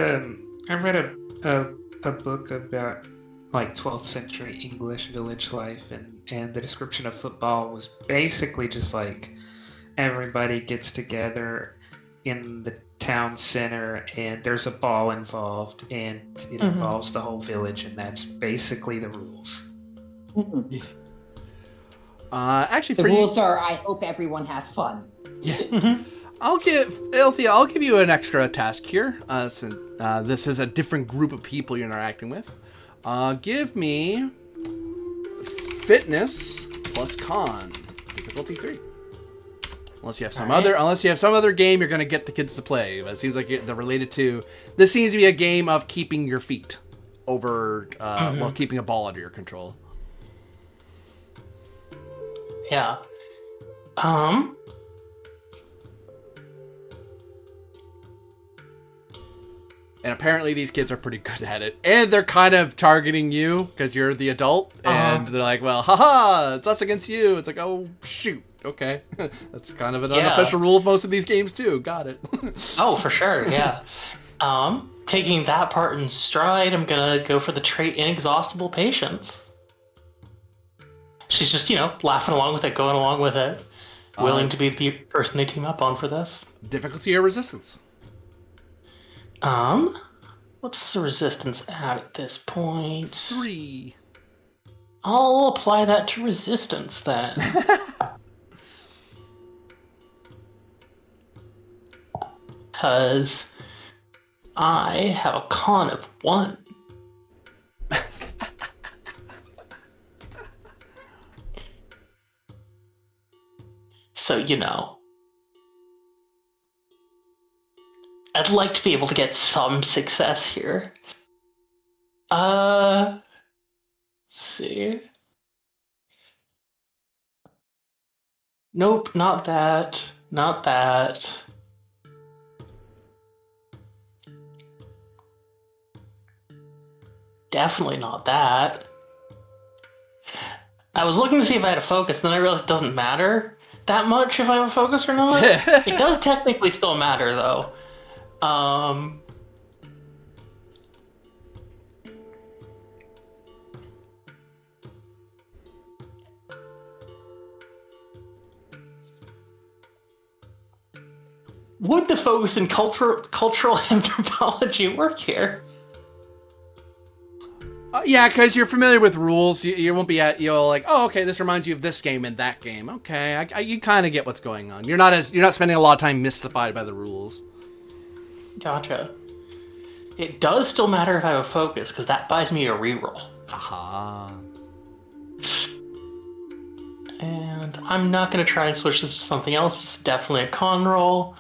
a book about 12th century English village life, and the description of football was basically just everybody gets together in the town center and there's a ball involved and it involves the whole village, and that's basically the rules. Actually, the rules are, I hope everyone has fun. I'll give you an extra task here, since this is a different group of people you're interacting with. Give me fitness plus con, difficulty 3. Unless you have some other game you're gonna get the kids to play, but it seems like they're related to. This seems to be a game of keeping your feet over, while keeping a ball under your control. Yeah. And apparently these kids are pretty good at it. And they're kind of targeting you because you're the adult. And they're like, well, haha, it's us against you. It's like, oh, shoot. Okay. That's kind of an unofficial rule of most of these games, too. Got it. Oh, for sure, yeah. Taking that part in stride, I'm gonna go for the trait Inexhaustible Patience. She's just, laughing along with it, going along with it. Willing to be the person they team up on for this. Difficulty or resistance? What's the resistance at this point? 3. I'll apply that to resistance then. Because I have a con of 1. So, I'd like to be able to get some success here. Let's see. Nope, not that. Not that. Definitely not that. I was looking to see if I had a focus, then I realized it doesn't matter that much if I have a focus or not. It does technically still matter, though. Would the focus in cultural anthropology work here? Yeah, because you're familiar with rules. You won't be like, oh, okay, this reminds you of this game and that game. Okay, you kind of get what's going on. You're not spending a lot of time mystified by the rules. Gotcha. It does still matter if I have a focus, because that buys me a reroll. Aha. And I'm not going to try and switch this to something else. It's definitely a con roll.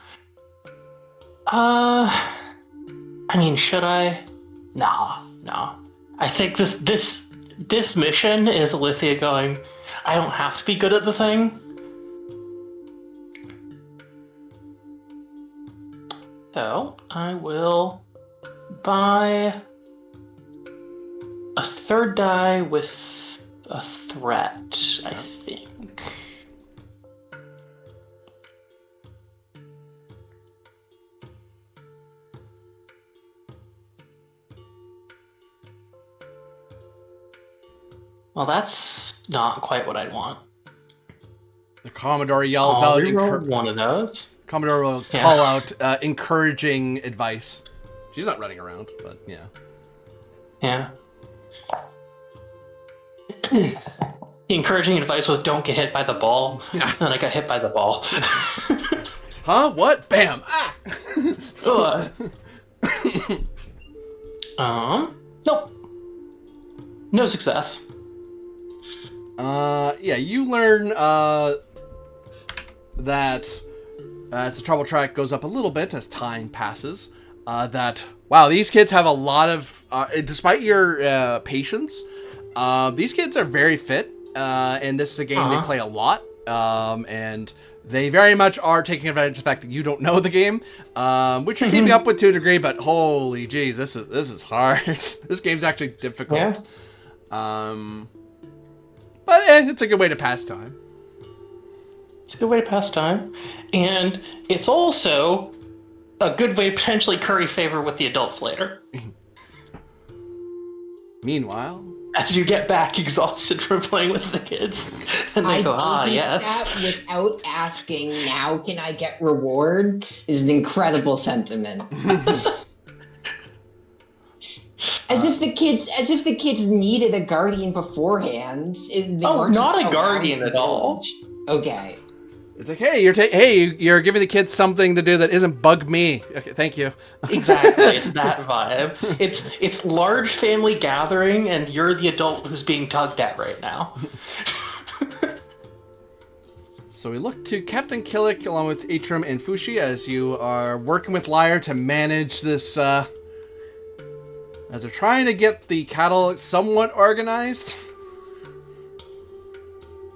Should I? Nah. I think this mission is Alithia going, I don't have to be good at the thing. So, I will buy a third die with a threat, I think. Well, that's not quite what I want. The Commodore yells I'll out. reroll one of those. Commodore will call out encouraging advice. She's not running around, but yeah. Yeah. The encouraging advice was don't get hit by the ball. Yeah. And I got hit by the ball. Huh? What? Bam! Ah! Nope. No success. Yeah, you learn that as the trouble track goes up a little bit as time passes, that, wow, these kids have a lot of, despite your patience, these kids are very fit, and this is a game they play a lot, and they very much are taking advantage of the fact that you don't know the game, which you're keeping up with to a degree, but holy jeez, this is hard. This game's actually difficult. Yeah. But it's a good way to pass time. It's a good way to pass time. And it's also a good way to potentially curry favor with the adults later. Meanwhile, as you get back exhausted from playing with the kids. And they go, yes. That without asking, now can I get reward, is an incredible sentiment. As if the kids needed a guardian beforehand. Not a guardian at all. Okay. It's like, hey, you're giving the kids something to do that isn't bug me. Okay, thank you. Exactly, it's that vibe. It's large family gathering, and you're the adult who's being tugged at right now. So we look to Captain Killick along with Atrum and Fushi as you are working with Lyre to manage this. As they're trying to get the cattle somewhat organized.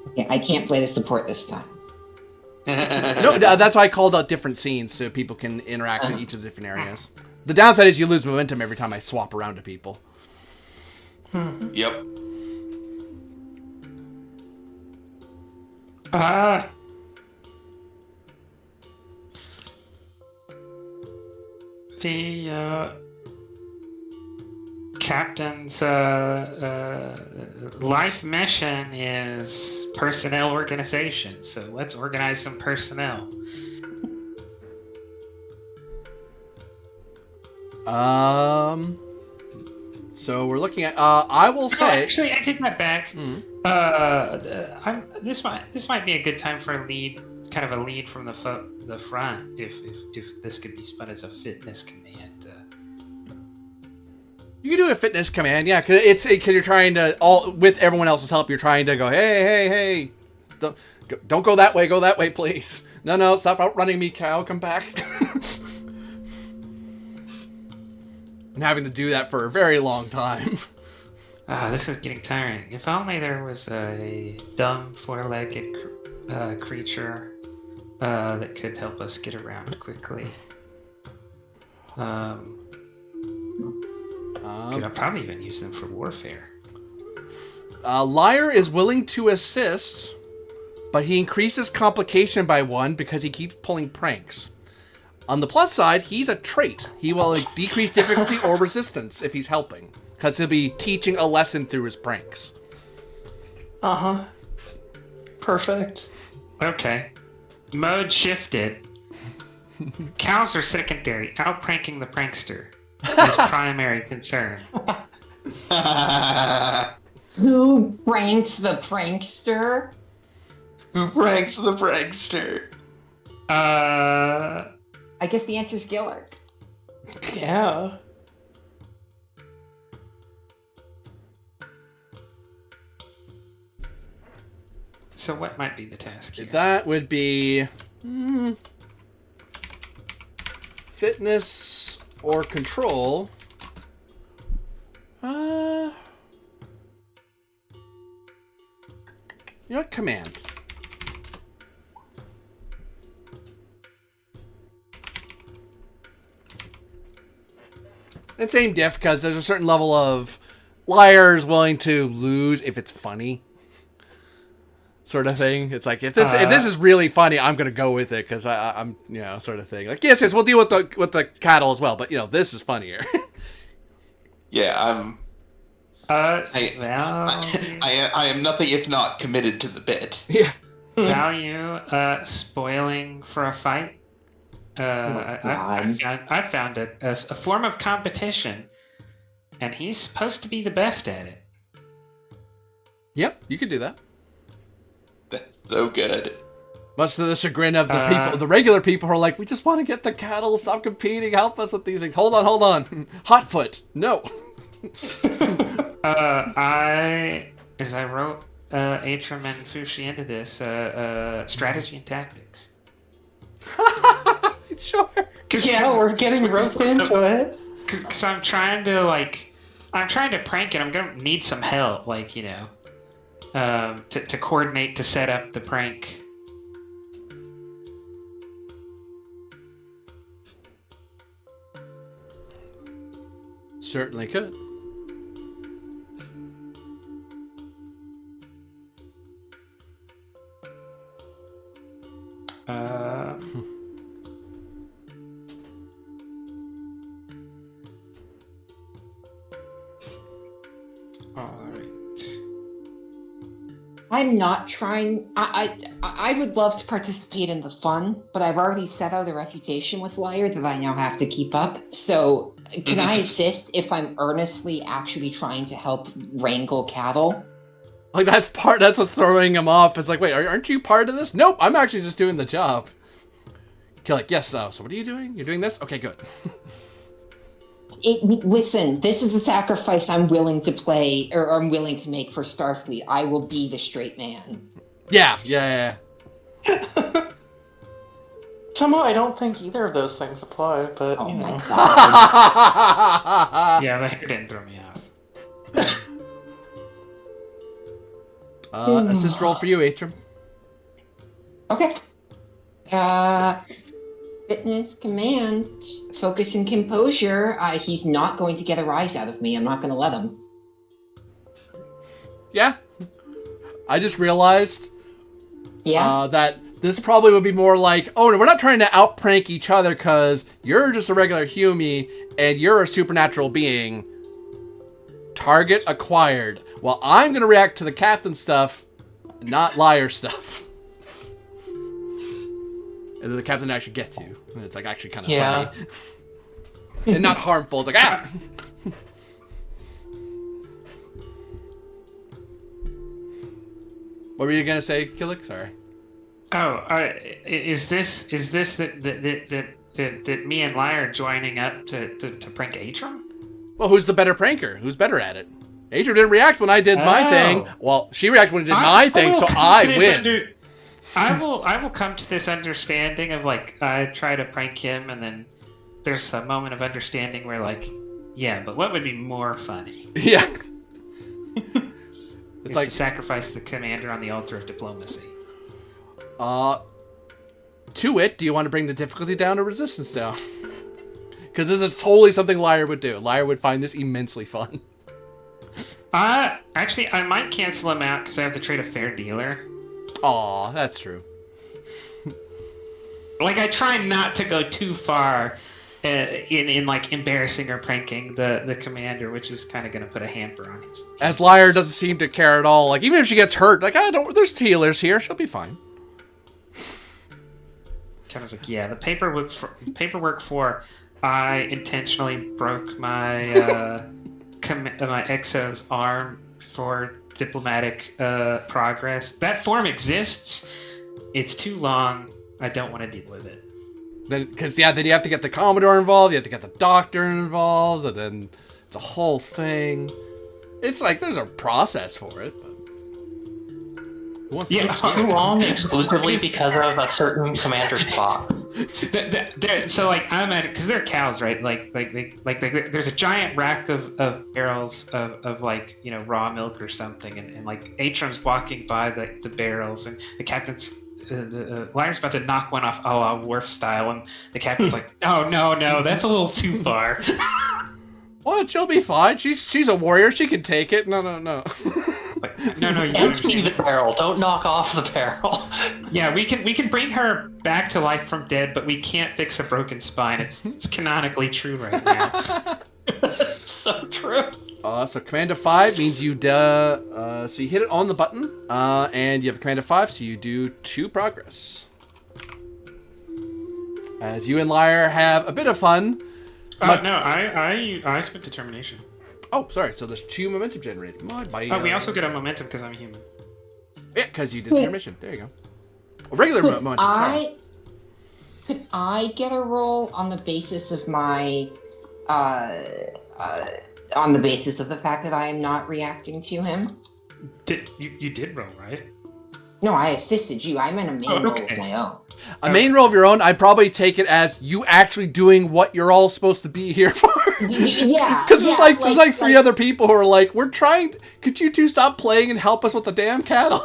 Okay, I can't play the support this time. No, that's why I called out different scenes so people can interact in each of the different areas. The downside is you lose momentum every time I swap around to people. Yep. The captain's life mission is personnel organization, so let's organize some personnel. So we're looking at. I will Oh, say. actually, I take that back. Mhm. This might be a good time for a lead, kind of a lead from the front, if this could be spun as a fitness command. You can do a fitness command, yeah, because you're trying to with everyone else's help. You're trying to go, hey, don't go that way. Go that way, please. No, stop outrunning me, cow. Come back. And having to do that for a very long time. This is getting tiring. If only there was a dumb four-legged creature that could help us get around quickly. Could I probably even use them for warfare? Liar is willing to assist, but he increases complication by 1 because he keeps pulling pranks. On the plus side, he's a trait. He will decrease difficulty or resistance if he's helping, because he'll be teaching a lesson through his pranks. Uh-huh. Perfect. Okay. Mode shifted. Cows are secondary. Outpranking the prankster is primary concern. Who pranks the prankster? Who pranks the prankster? I guess the answer's Gillick. Yeah. So what might be the task here? That would be fitness or control. You know what? Command. It's same diff because there's a certain level of liars willing to lose if it's funny, sort of thing. It's like if this is really funny, I'm gonna go with it because I'm sort of thing. Like yes, we'll deal with the cattle as well, but this is funnier. Yeah, I'm. I am nothing if not committed to the bit. Yeah. Value spoiling for a fight. I found it as a form of competition, and he's supposed to be the best at it. Yep, you could do that. That's so good. Much to the chagrin of the people, the regular people who are like, we just want to get the cattle, stop competing, help us with these things. Hold on. Hotfoot, no. As I wrote Atrum and Fushi into this, strategy and tactics. Sure. Yeah, we're getting roped into it. Because I'm trying to prank it. I'm gonna need some help, to coordinate to set up the prank. Certainly could. I'm not trying. I would love to participate in the fun, but I've already set out a reputation with Liar that I now have to keep up. So, can I assist if I'm earnestly actually trying to help wrangle cattle? Like that's what's throwing him off. It's like, wait, aren't you part of this? Nope, I'm actually just doing the job. Okay, like, yes, so what are you doing? You're doing this? Okay, good. Listen, this is a sacrifice I'm willing to play, or I'm willing to make for Starfleet. I will be the straight man. Yeah. Somehow I don't think either of those things apply, but Oh you my know. god. Yeah, the hair didn't throw me off. Assist roll for you, Atrum. Okay. Fitness, command, focus, and composure. He's not going to get a rise out of me. I'm not going to let him. Yeah. I just realized Yeah. that this probably would be more like, oh, no, we're not trying to outprank each other because you're just a regular Hume and you're a supernatural being. Target acquired. Well, I'm going to react to the captain stuff, not liar stuff. And then the captain actually gets you. And it's like actually kind of Yeah. funny. And not harmful. It's like, ah! What were you going to say, Killick? Sorry. Oh, is this that me and Liar joining up to prank Atrum? Well, who's the better pranker? Who's better at it? Adrian didn't react when I did my thing. Well, she reacted when I did my thing, so I win. I will come to this understanding of like I try to prank him, and then there's a moment of understanding where like, yeah, but what would be more funny? Yeah. It's like to sacrifice the commander on the altar of diplomacy. To it, do you want to bring the difficulty down or resistance down? Because this is totally something Liar would do. Liar would find this immensely fun. Actually, I might cancel him out because I have to trade a fair dealer. Aw, that's true. Like, I try not to go too far in like embarrassing or pranking the commander, which is kind of going to put a hamper on his. As Liar doesn't seem to care at all. Like, even if she gets hurt, like, there's healers here. She'll be fine. Kevin's like, yeah, the paperwork for I intentionally broke my my Exo's arm for diplomatic progress. That form exists. It's too long. I don't want to deal with it. Then you have to get the Commodore involved, you have to get the doctor involved, and then it's a whole thing. It's like there's a process for it, but who wants to It's too long exclusively because of a certain commander's plot. So like I'm at it because they're cows, right? Like there's a giant rack of barrels of like raw milk or something, and like Atrum's walking by the barrels, and the captain's the Liar's about to knock one off a la Worf style, and the captain's like, no, that's a little too far. What? She'll be fine. She's a warrior. She can take it. No. Like, no, you Empty the barrel. Don't knock off the barrel. Yeah, we can bring her back to life from dead, but we can't fix a broken spine. It's canonically true right now. So true. So command of 5 means you so you hit it on the button, and you have a command of 5, so you do 2 progress. As you and Liar have a bit of fun. No, I spent determination. Oh, sorry. So there's 2 momentum generated. We also get a momentum because I'm human. Yeah, because you did determination. There you go. A regular momentum. Sorry. Could I get a roll on the basis of my on the basis of the fact that I am not reacting to him? You did roll, right? No, I assisted you. I'm in a main roll of my own. A main roll of your own, I'd probably take it as you actually doing what you're all supposed to be here for. Yeah. Because there's like 3 other people who are like, we're trying. Could you 2 stop playing and help us with the damn cattle?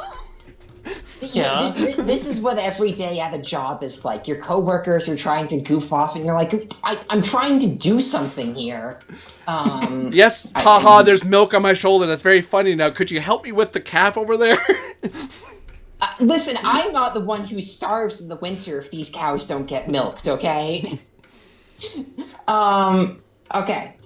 Yeah. This is what every day at a job is like. Your coworkers are trying to goof off, and you're like, I'm trying to do something here. Yes, haha, there's milk on my shoulder. That's very funny. Now, could you help me with the calf over there? Listen, I'm not the one who starves in the winter if these cows don't get milked, okay? Okay.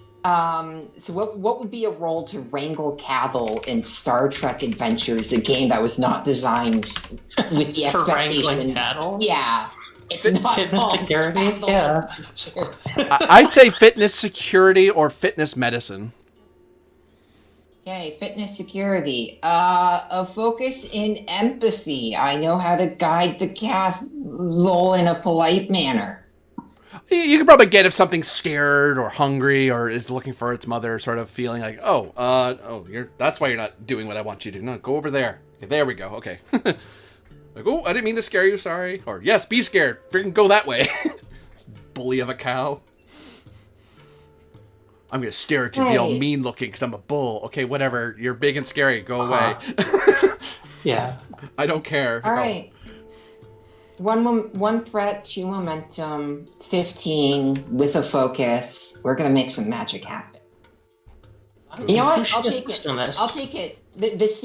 So what would be a role to wrangle cattle in Star Trek Adventures, a game that was not designed with the For expectation? wrangling cattle? Yeah. It's not Fitness called security? Cattle Yeah. Adventures. I'd say fitness security or fitness medicine. Okay, fitness security. A focus in empathy. I know how to guide the cattle in a polite manner. You can probably get if something's scared or hungry or is looking for its mother, sort of feeling like, that's why you're not doing what I want you to do. No, go over there. Okay, there we go. Okay. Like, oh, I didn't mean to scare you. Sorry. Or yes, be scared. Freaking go that way. Bully of a cow. I'm gonna stare at you, be all mean looking because I'm a bull. Okay, whatever. You're big and scary. Go away. Yeah. I don't care. All right. One threat, 2 momentum, 15 with a focus. We're gonna make some magic happen. You know what? I'll take it. I'll take it. This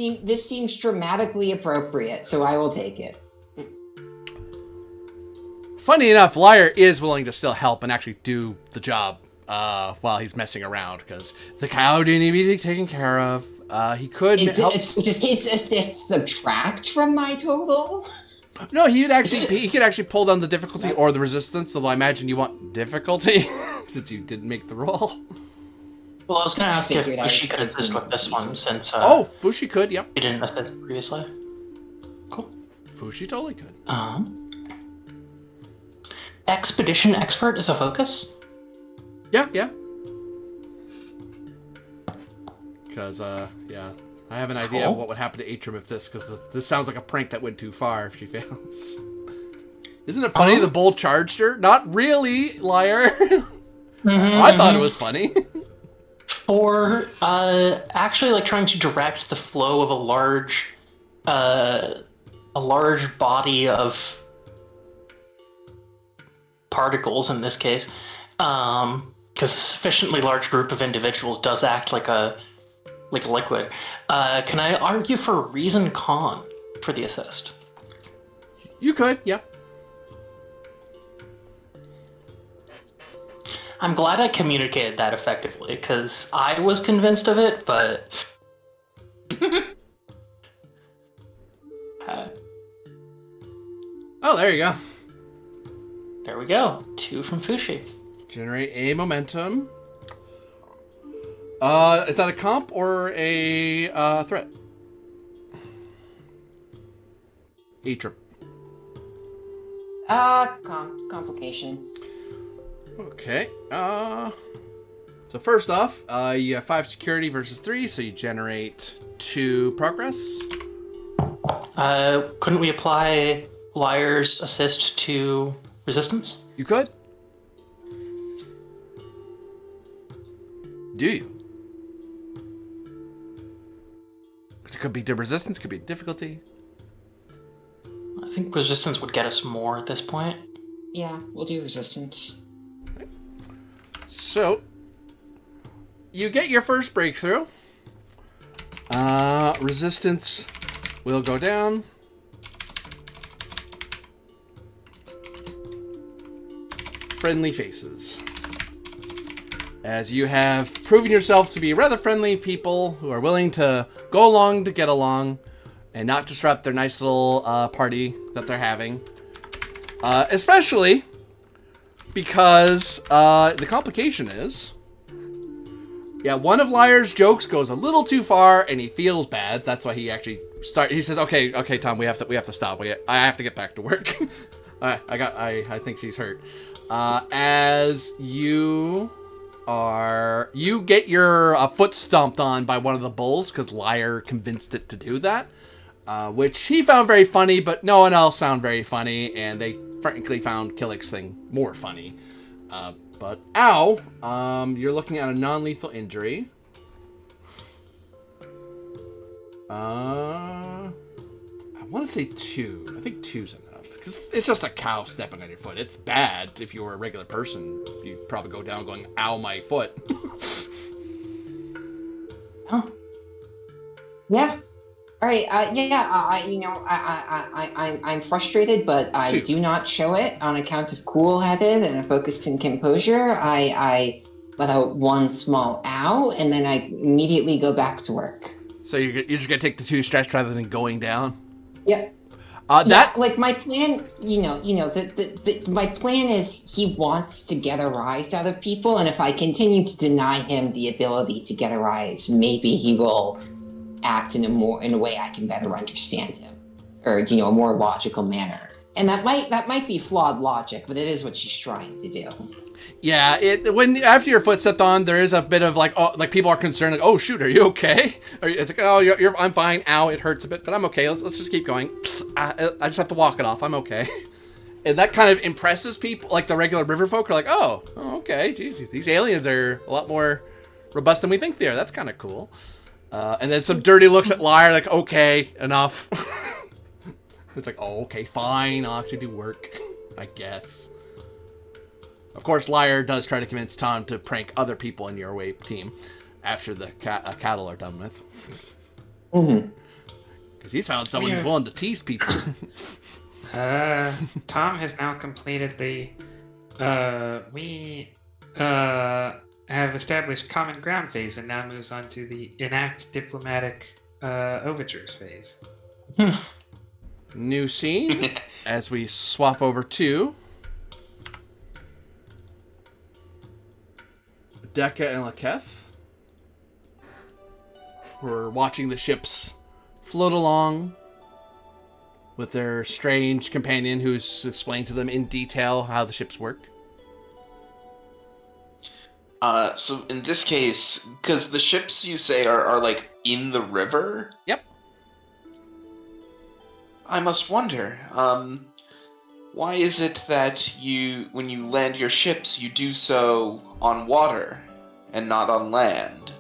seems dramatically appropriate, so I will take it. Funny enough, Liar is willing to still help and actually do the job while he's messing around, because the cow do need to be taken care of. He could help. Just case assist subtract from my total. No, he could actually pull down the difficulty or the resistance, although I imagine you want difficulty since you didn't make the roll. Well, I was going to ask if Fushi could assist with this one, since... Fushi could, yep. He didn't assist previously. Cool. Fushi totally could. Expedition Expert is a focus? Yeah. Because, yeah. I have an idea of what would happen to Atrim if this sounds like a prank that went too far if she fails. Isn't it funny the bull charged her? Not really, Liar. I thought it was funny. For actually like trying to direct the flow of a large body of particles in this case, because a sufficiently large group of individuals does act like a liquid. Can I argue for reason con for the assist? You could, yep. I'm glad I communicated that effectively, because I was convinced of it, but... Oh, there you go. There we go. 2 from Fushi. Generate a momentum. Is that a comp or a threat? Atrim. Complication. Okay. So first off, you have 5 security versus 3, so you generate 2 progress. Couldn't we apply Liar's assist to resistance? You could. Do you? It could be resistance, could be difficulty. I think resistance would get us more at this point. Yeah, we'll do resistance. So, you get your first breakthrough. Resistance will go down. Friendly faces. As you have proven yourself to be rather friendly people who are willing to go along to get along and not disrupt their nice little party that they're having. Especially because the complication is, one of Liar's jokes goes a little too far and he feels bad. That's why he actually he says, okay, Tom, we have to stop. I have to get back to work. I think she's hurt. As you get your foot stomped on by one of the bulls because Liar convinced it to do that, which he found very funny, but no one else found very funny, and they frankly found Killick's thing more funny. But ow, you're looking at a non-lethal injury. I want to say 2. I think 2's enough. Because it's just a cow stepping on your foot. It's bad. If you were a regular person, you'd probably go down going, ow, my foot. Huh. Yeah. All right. I'm frustrated, but I do not show it on account of cool-headed and focused in composure. I let out one small ow, and then I immediately go back to work. So you're just gonna take the 2 stretch rather than going down? Yep. My plan, my plan is he wants to get a rise out of people, and if I continue to deny him the ability to get a rise, maybe he will act in a way I can better understand him, or a more logical manner. And that might be flawed logic, but it is what she's trying to do. Yeah, after your foot stepped on, there is a bit of people are concerned, like, oh shoot, are you okay? It's like, oh, I'm fine. Ow, it hurts a bit, but I'm okay. Let's just keep going. I just have to walk it off. I'm okay. And that kind of impresses people, like the regular river folk are like, oh okay, geez, these aliens are a lot more robust than we think they are. That's kind of cool. And then some dirty looks at Liar, like, okay, enough. It's like, oh, okay, fine, I'll actually do work, I guess. Of course, Liar does try to convince Tom to prank other people in your away team after the cattle are done with. Because he's found someone who's willing to tease people. Tom has now completed the. We have established common ground phase and now moves on to the enact diplomatic overtures phase. New scene as we swap over to Decca and Laketh. We're watching the ships float along with their strange companion who's explained to them in detail how the ships work. So in this case, because the ships you say are like in the river? Yep. I must wonder, why is it that when you land your ships, you do so on water and not on land?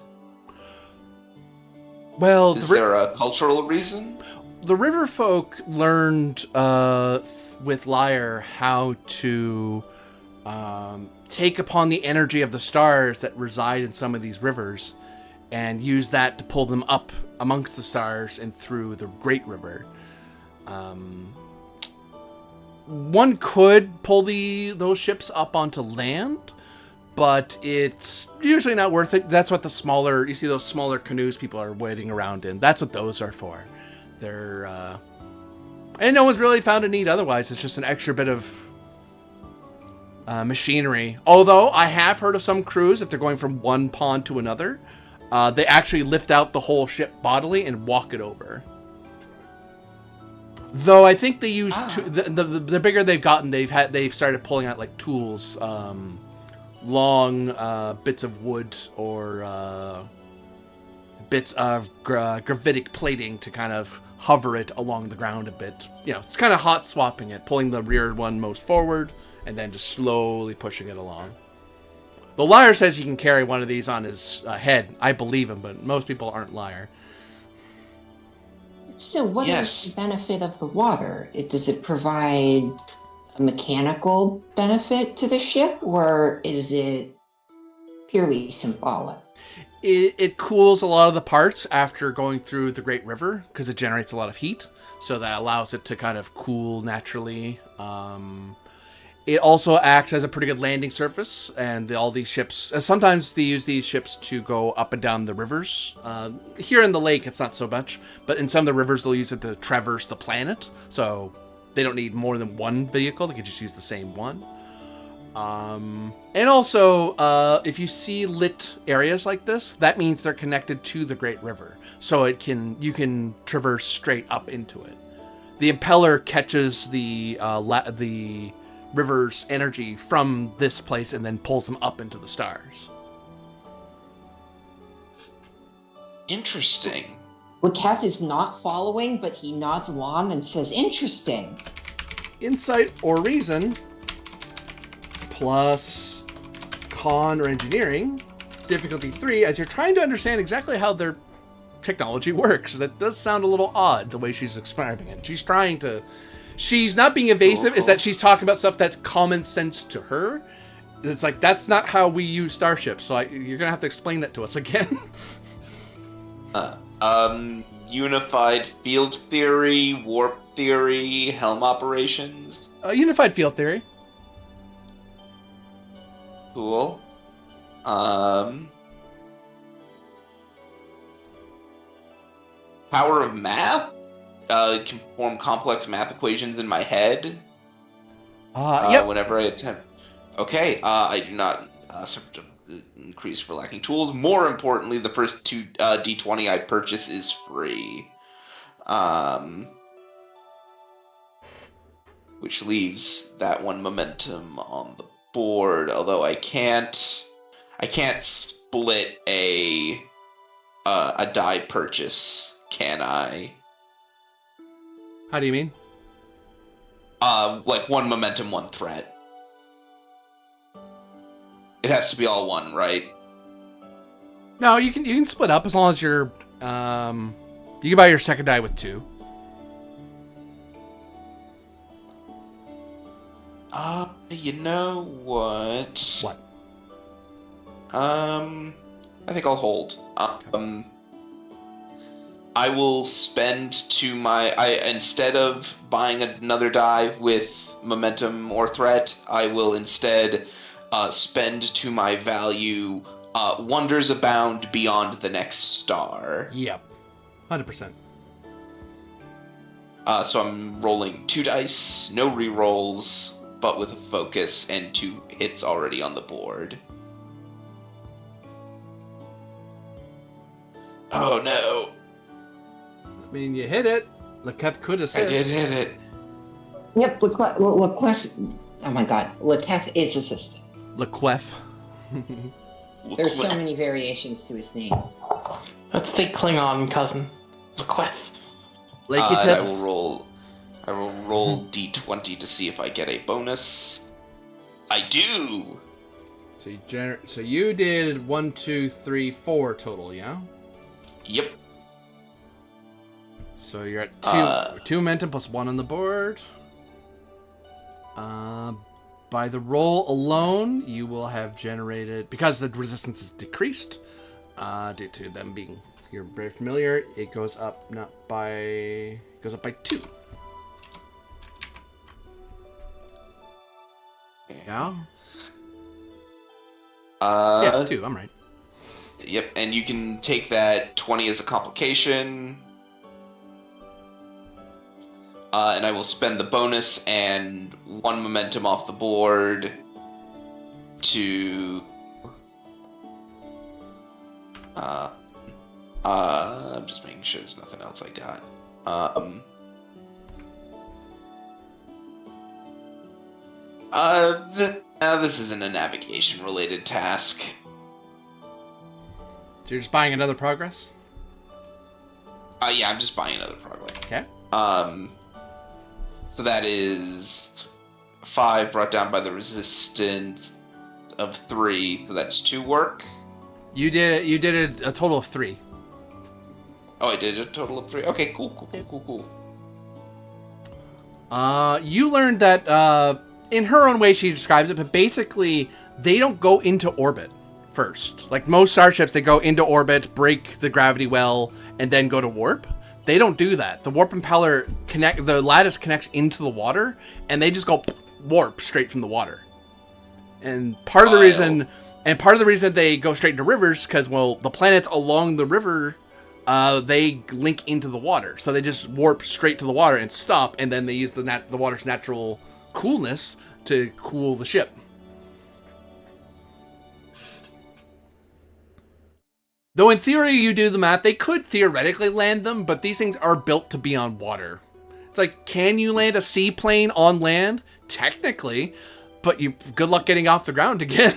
Well, is there a cultural reason? The river folk learned with Liar how to take upon the energy of the stars that reside in some of these rivers and use that to pull them up amongst the stars and through the Great River. One could pull those ships up onto land, but it's usually not worth it. That's what you see those smaller canoes people are waiting around in. That's what those are for. They're, and no one's really found a need otherwise. It's just an extra bit of machinery. Although I have heard of some crews, if they're going from one pond to another, they actually lift out the whole ship bodily and walk it over. Though I think they use the bigger they've gotten, they've started pulling out like tools, long bits of wood or bits of gravitic plating to kind of hover it along the ground a bit. You know, it's kind of hot swapping it, pulling the rear one most forward and then just slowly pushing it along. The Liar says he can carry one of these on his head. I believe him, but most people aren't Liar. So what is the benefit of the water? Does it provide a mechanical benefit to the ship, or is it purely symbolic? It cools a lot of the parts after going through the Great River because it generates a lot of heat, so that allows it to kind of cool naturally. It also acts as a pretty good landing surface, and all these ships, sometimes they use these ships to go up and down the rivers. Here in the lake, it's not so much, but in some of the rivers, they'll use it to traverse the planet, so they don't need more than one vehicle. They can just use the same one. And also, if you see lit areas like this, that means they're connected to the Great River, so you can traverse straight up into it. The impeller catches the river's energy from this place and then pulls them up into the stars. Interesting. Laketh is not following, but he nods along and says, interesting. Insight or reason plus con or engineering, difficulty 3, as you're trying to understand exactly how their technology works. That does sound a little odd, the way she's describing it. She's not being evasive, is that she's talking about stuff that's common sense to her. It's like, that's not how we use starships, so you're gonna have to explain that to us again. Unified field theory, warp theory, helm operations. Unified field theory. Cool. Power of math? Can form complex math equations in my head. Yep. Whenever I attempt. Okay, I do not suffer to increase for lacking tools. More importantly, the first 2 D20 I purchase is free. Which leaves that one momentum on the board. Although I can't split a die purchase, can I? How do you mean? Like 1 momentum, 1 threat. It has to be all 1, right? No, you can split up as long as you're you can buy your second die with 2. You know what? What? I think I'll hold. I will spend to my instead of buying another die with momentum or threat, I will instead spend to my value wonders abound beyond the next star. Yep. 100%. So I'm rolling 2 dice, no rerolls, but with a focus and 2 hits already on the board. Oh no. I mean, you hit it. Laketh could assist. I did hit it. Yep, Laquef. Oh my god, Laquef is assisting. Laquef. There's so many variations to his name. That's the Klingon cousin. Queth. Lakey I Tiff. will roll d20 to see if I get a bonus. I do. So you did 1, 2, 3, 4 total, yeah? Yep. So you're at 2 momentum plus 1 on the board. By the roll alone, you will have generated, because the resistance is decreased, due to them being, you're very familiar, it goes up by 2. Yeah? Yeah, 2, I'm right. Yep, and you can take that 20 as a complication. And I will spend the bonus and 1 momentum off the board to... I'm just making sure there's nothing else I got. This isn't a navigation-related task. So you're just buying another progress? Yeah, I'm just buying another progress. Okay. So that is 5 brought down by the resistance of 3. So that's 2 work. You did a total of 3. Oh, I did a total of 3. Okay, cool. You learned that, in her own way she describes it, but basically they don't go into orbit first. Like most starships, they go into orbit, break the gravity well, and then go to warp. They don't do that. The warp impeller the lattice connects into the water, and they just go warp straight from the water. And part of the reason they go straight into rivers, because, well, the planets along the river, they link into the water. So they just warp straight to the water and stop, and then they use the water's natural coolness to cool the ship. Though in theory, you do the math, they could theoretically land them, but these things are built to be on water. It's like, can you land a seaplane on land? Technically, but good luck getting off the ground again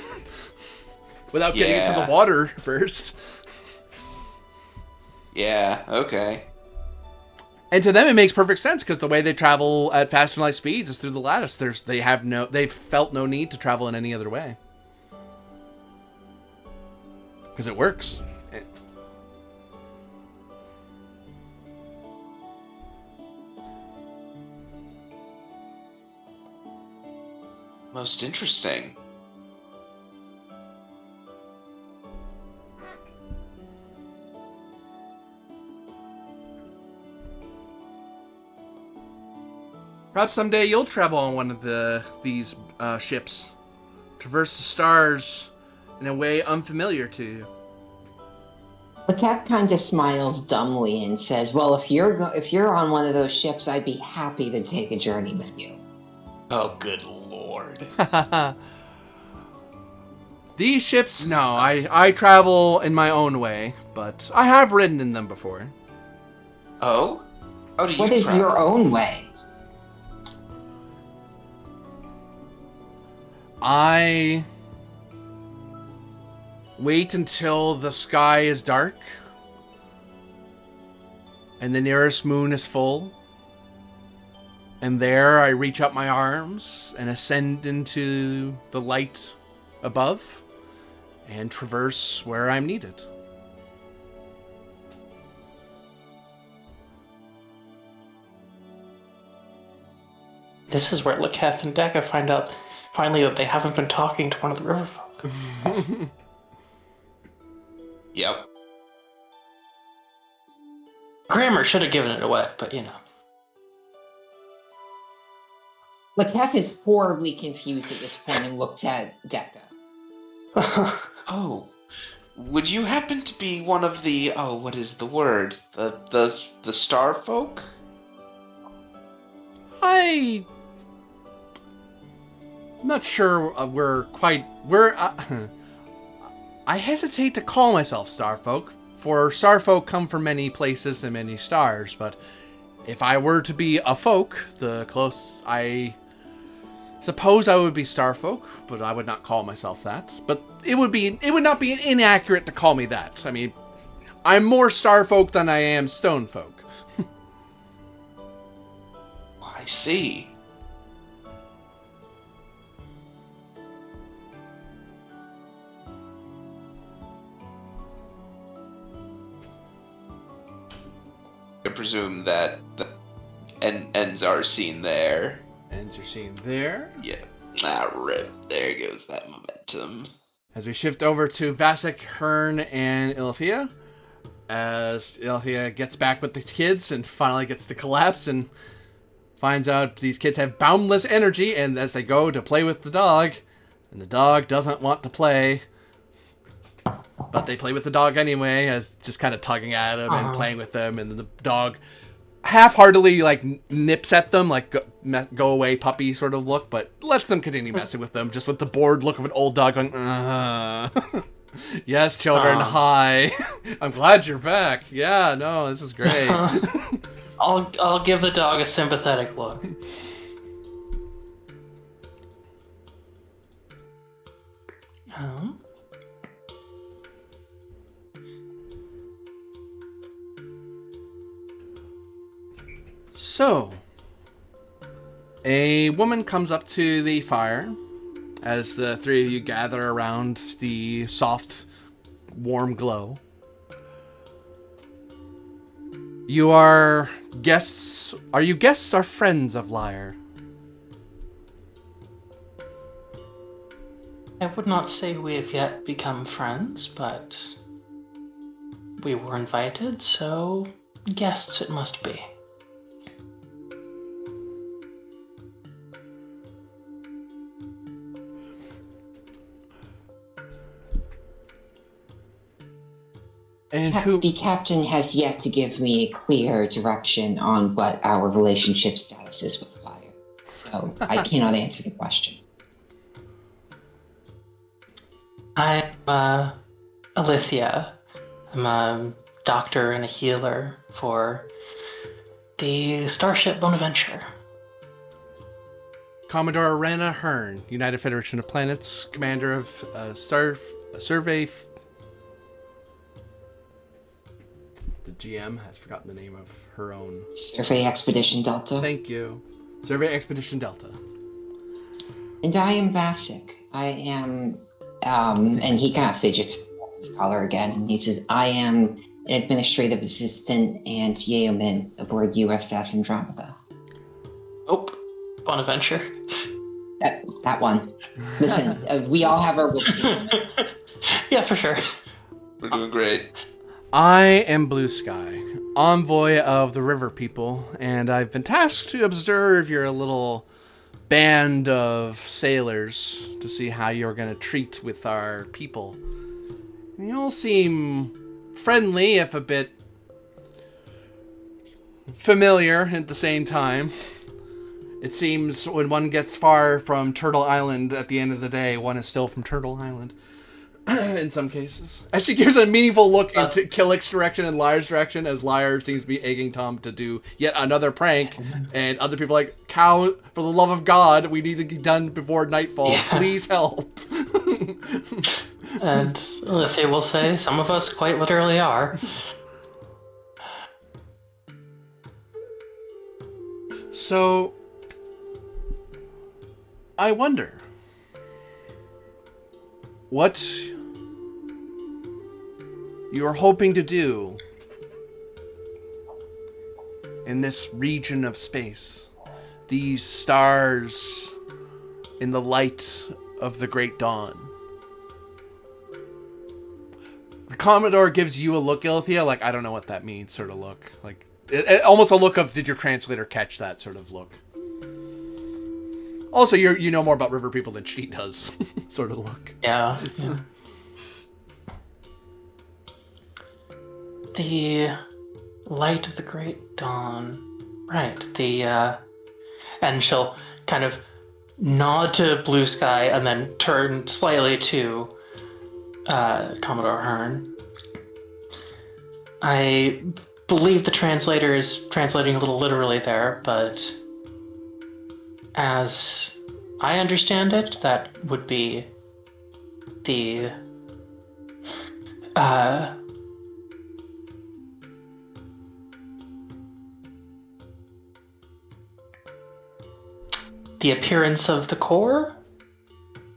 without getting into the water first. Yeah, okay. And to them, it makes perfect sense because the way they travel at faster than light speeds is through the lattice. They've felt no need to travel in any other way because it works. Most interesting. Perhaps someday you'll travel on one of these ships, traverse the stars in a way unfamiliar to you. The cat kind of smiles dumbly and says, "Well, if you're on one of those ships, I'd be happy to take a journey with you." Oh, good lord. These ships, no, I travel in my own way, but I have ridden in them before. Oh? How do you What is travel? your own way? I wait until the sky is dark and the nearest moon is full. And there I reach up my arms and ascend into the light above and traverse where I'm needed. this is where Laketh and Dekka find out finally that they haven't been talking to one of the river folk. Yep. Grammar should have given it away, but you know. Laketh is horribly confused at this point and looks at Dekka. Oh, would you happen to be one of the what is the word? The star folk? I'm not sure I hesitate to call myself Starfolk, for Starfolk come from many places and many stars, but if I were to be a folk, the closest I suppose I would be Starfolk, but I would not call myself that. But it would not be inaccurate to call me that. I mean, I'm more Starfolk than I am Stonefolk. I see. I presume that the ends are seen there. And you're seeing there. Yeah. Ah, rip. There goes that momentum. As we shift over to Vasek, Hearn, and Ilithia, as Ilithia gets back with the kids and finally gets to collapse and finds out these kids have boundless energy, and as they go to play with the dog, and the dog doesn't want to play, but they play with the dog anyway, as just kind of tugging at him and playing with them, and then the dog half-heartedly like nips at them, like go away puppy sort of look, but lets them continue messing with them, just with the bored look of an old dog going, yes, children, hi. I'm glad you're back. Yeah, no, this is great. I'll give the dog a sympathetic look. Oh. So, a woman comes up to the fire as the three of you gather around the soft, warm glow. You are guests. Are you guests or friends of Lyre? I would not say we have yet become friends, but we were invited, so guests it must be. And who? The captain has yet to give me a clear direction on what our relationship status is with Fire, so I cannot answer the question. I'm Alithia. I'm a doctor and a healer for the Starship Bonaventure. Commodore Rana Hearn, United Federation of Planets, commander of Survey. The GM has forgotten the name of her own. Survey Expedition Delta. Thank you. Survey Expedition Delta. And I am Vasek. I am, and he kind of fidgets his collar again. And he says, I am an administrative assistant and yeoman aboard USS Andromeda. Oh, Bonaventure. That one. Listen, we all have our whoopsie. Yeah, for sure. We're doing great. I am Blue Sky, envoy of the River People, and I've been tasked to observe your little band of sailors to see how you're going to treat with our people. You all seem friendly, if a bit familiar at the same time. It seems when one gets far from Turtle Island at the end of the day, one is still from Turtle Island. In some cases. As she gives a meaningful look into Killick's direction and Lyre's direction, as Lyre seems to be egging Tom to do yet another prank, and other people are like, Cow, for the love of God, we need to be done before nightfall. Yeah. Please help. And Alithia will say, some of us quite literally are. So, I wonder what you are hoping to do in this region of space, these stars in the light of the great dawn. The Commodore gives you a look, Ilithia, like, I don't know what that means sort of look. Like, almost a look of, did your translator catch that sort of look? Also, you know more about river people than she does, sort of look. Yeah. The light of the great dawn. Right. And she'll kind of nod to Blue Sky and then turn slightly to Commodore Hearn. I believe the translator is translating a little literally there, but as I understand it, that would be the appearance of the core,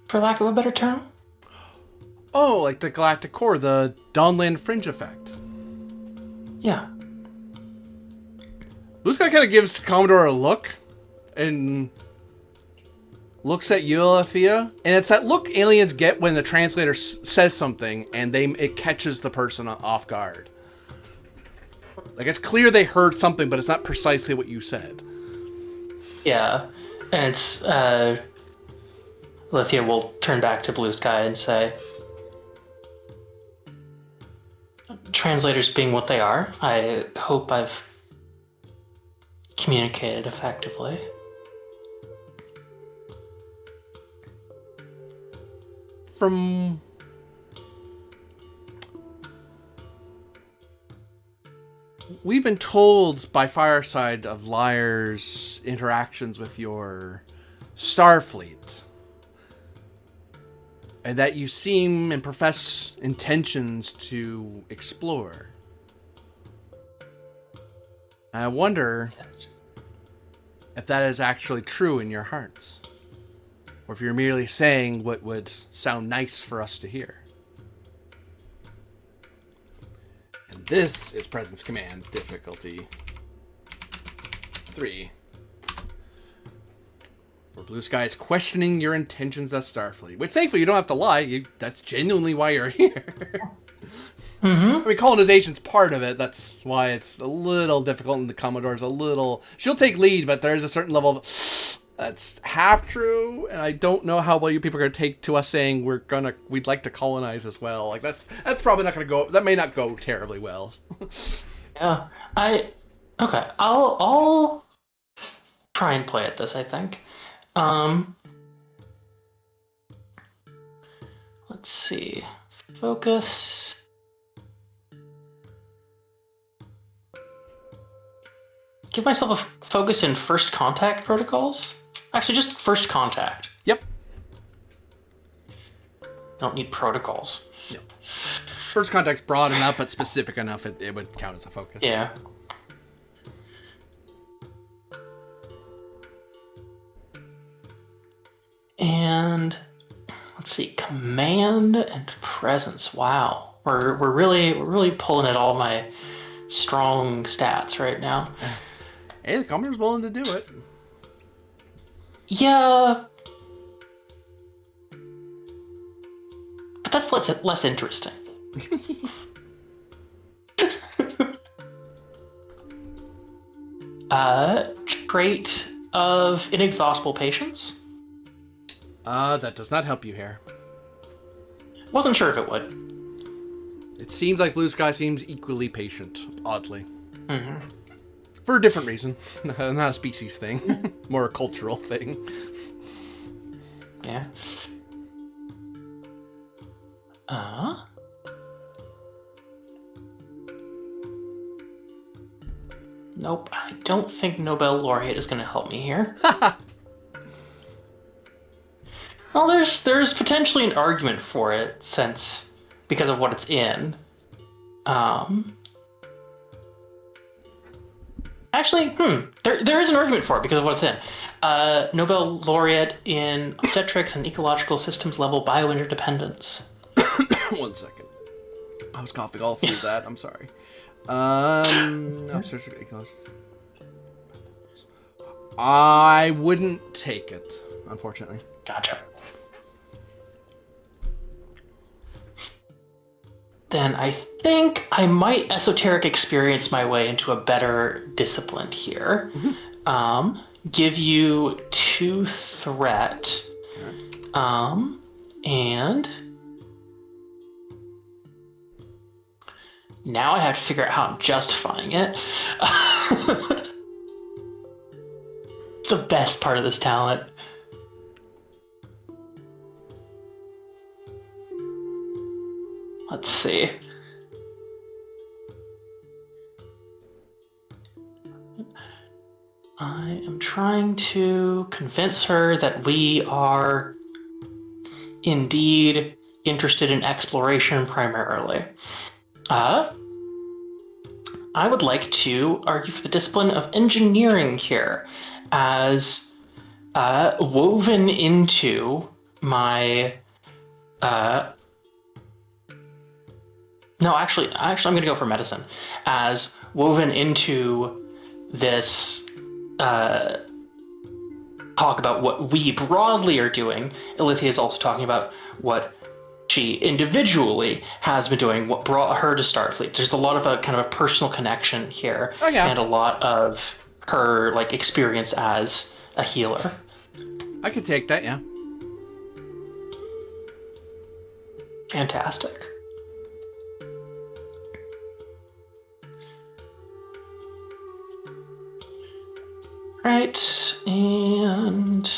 for lack of a better term. Oh, like the galactic core, the Dawnland fringe effect. Yeah. Blue Sky kind of gives Commodore a look and looks at you, Alethea, and it's that look aliens get when the translator says something and it catches the person off guard. Like, it's clear they heard something, but it's not precisely what you said. Yeah. And it's, Lithia will turn back to Blue Sky and say, translators being what they are, I hope I've communicated effectively. From we've been told by Fireside of Liar's interactions with your Starfleet, and that you seem and profess intentions to explore. I wonder if that is actually true in your hearts, or if you're merely saying what would sound nice for us to hear. And this is Presence Command difficulty 3. For Blue Sky is questioning your intentions as Starfleet. Which, thankfully, you don't have to lie. That's genuinely why you're here. Mm-hmm. I mean, colonization's part of it. That's why it's a little difficult, and the Commodore's a little... She'll take lead, but there's a certain level of... That's half true, and I don't know how well you people are going to take to us saying we'd like to colonize as well. Like, that's probably not going to go... That may not go terribly well. Yeah. Okay. I'll try and play at this, I think. Let's see. Focus. Give myself a focus in first contact protocols. Actually, just first contact. Yep. Don't need protocols. Yep. First contact's broad enough, but specific enough, it would count as a focus. Yeah. And let's see, command and presence. Wow, we're really pulling at all my strong stats right now. Hey, the Commodore's willing to do it. Yeah, but that's less interesting. Trait of inexhaustible patience. That does not help you here. Wasn't sure if it would. It seems like Blue Sky seems equally patient, oddly. Mm-hmm. For a different reason. Not a species thing. More a cultural thing. Yeah. Nope, I don't think Nobel laureate is going to help me here. Well, there's potentially an argument for it because of what it's in. Actually, there is an argument for it because of what it's in. Nobel laureate in obstetrics and ecological systems level biointerdependence. 1 second. I was coughing all through that. I'm sorry. I wouldn't take it, unfortunately. Gotcha. Then I think I might esoteric experience my way into a better discipline here. Give you 2 threat. And now I have to figure out how I'm justifying it. The best part of this talent. Let's see. I am trying to convince her that we are indeed interested in exploration primarily. I would like to argue for the discipline of engineering here as woven into my actually I'm going to go for medicine as woven into this talk about what we broadly are doing. Ilithia is also talking about what she individually has been doing, what brought her to Starfleet. There's a lot of a kind of a personal connection here, and a lot of her like experience as a healer. I could take that, yeah. Fantastic. Right, and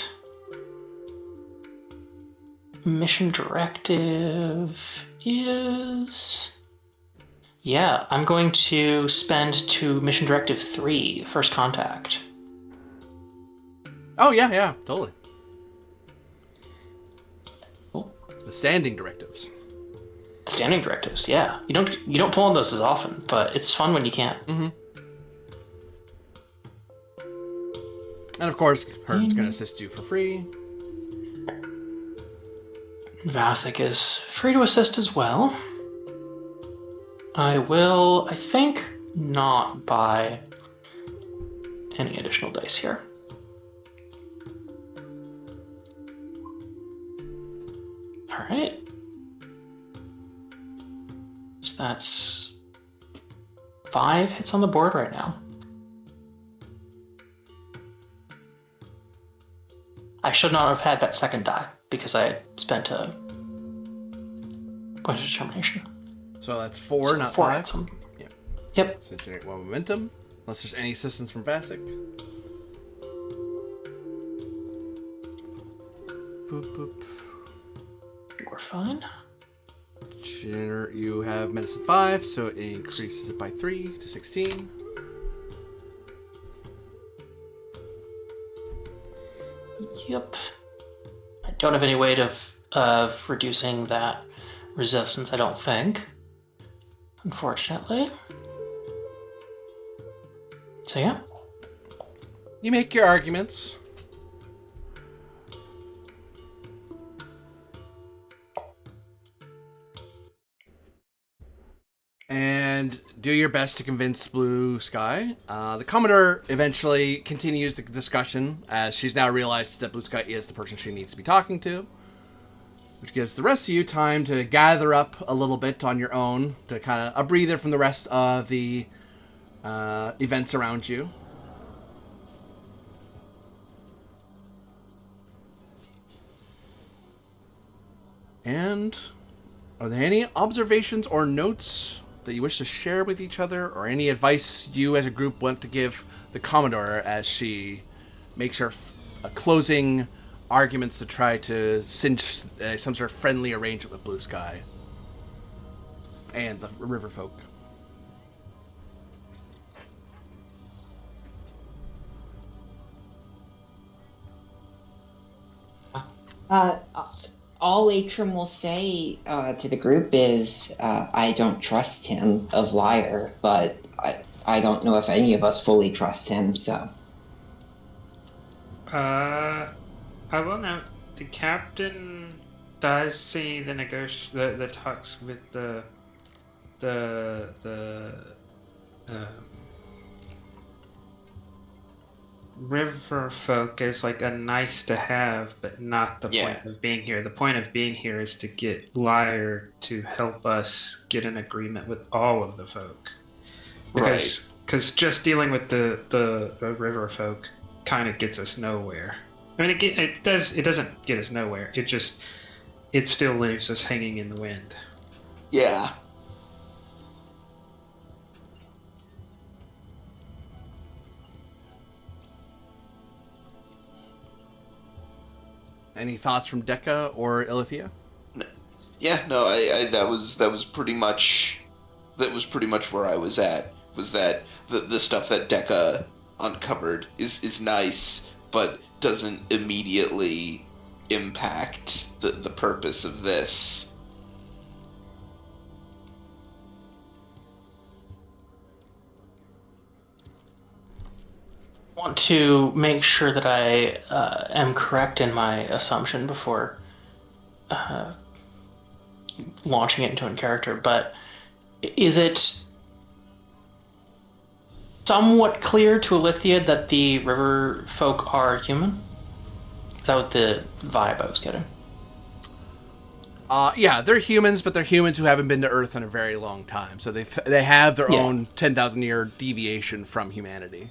mission directive is... Yeah, I'm going to spend to mission directive 3, first contact. Oh, yeah, totally. Cool. The standing directives. Standing directives, yeah. You don't pull on those as often, but it's fun when you can. Mm-hmm. And of course, Hearn's going to assist you for free. Vasek is free to assist as well. I will, I think, not buy any additional dice here. Alright. So that's 5 hits on the board right now. I should not have had that second die because I spent a point of determination. So that's 4, not 4 5. hits on. Yep. Yep. So generate 1 momentum, unless there's any assistance from Vasek. Boop, boop. We're fine. You have medicine 5, so it increases it by 3 to 16. Yep. I don't have any way of reducing that resistance, I don't think. Unfortunately. So yeah. You make your arguments. And do your best to convince Blue Sky. The Commodore eventually continues the discussion as she's now realized that Blue Sky is the person she needs to be talking to. Which gives the rest of you time to gather up a little bit on your own, to kind of a breather from the rest of the events around you. And are there any observations or notes that you wish to share with each other, or any advice you as a group want to give the Commodore as she makes her closing arguments to try to cinch some sort of friendly arrangement with Blue Sky and the river folk? All Atrim will say to the group is, I don't trust him of Liar, but I don't know if any of us fully trust him, so. I will note, the captain does see the talks with the river folk as like a nice to have, but not the Yeah. point of being here. The point of being here is to get Lyre to help us get an agreement with all of the folk. Right. Because just dealing with the river folk kind of gets us nowhere. I mean, it doesn't get us nowhere. It still leaves us hanging in the wind. Yeah. Any thoughts from Dekka or Ilithia? Yeah, no, that was pretty much where I was at. Was that the stuff that Dekka uncovered is nice, but doesn't immediately impact the purpose of this. Want to make sure that I am correct in my assumption before launching it into a character, but is it somewhat clear to Ilithia that the river folk are human? That was the vibe I was getting. Yeah, they're humans, but they're humans who haven't been to Earth in a very long time. So they have their own 10,000 year deviation from humanity.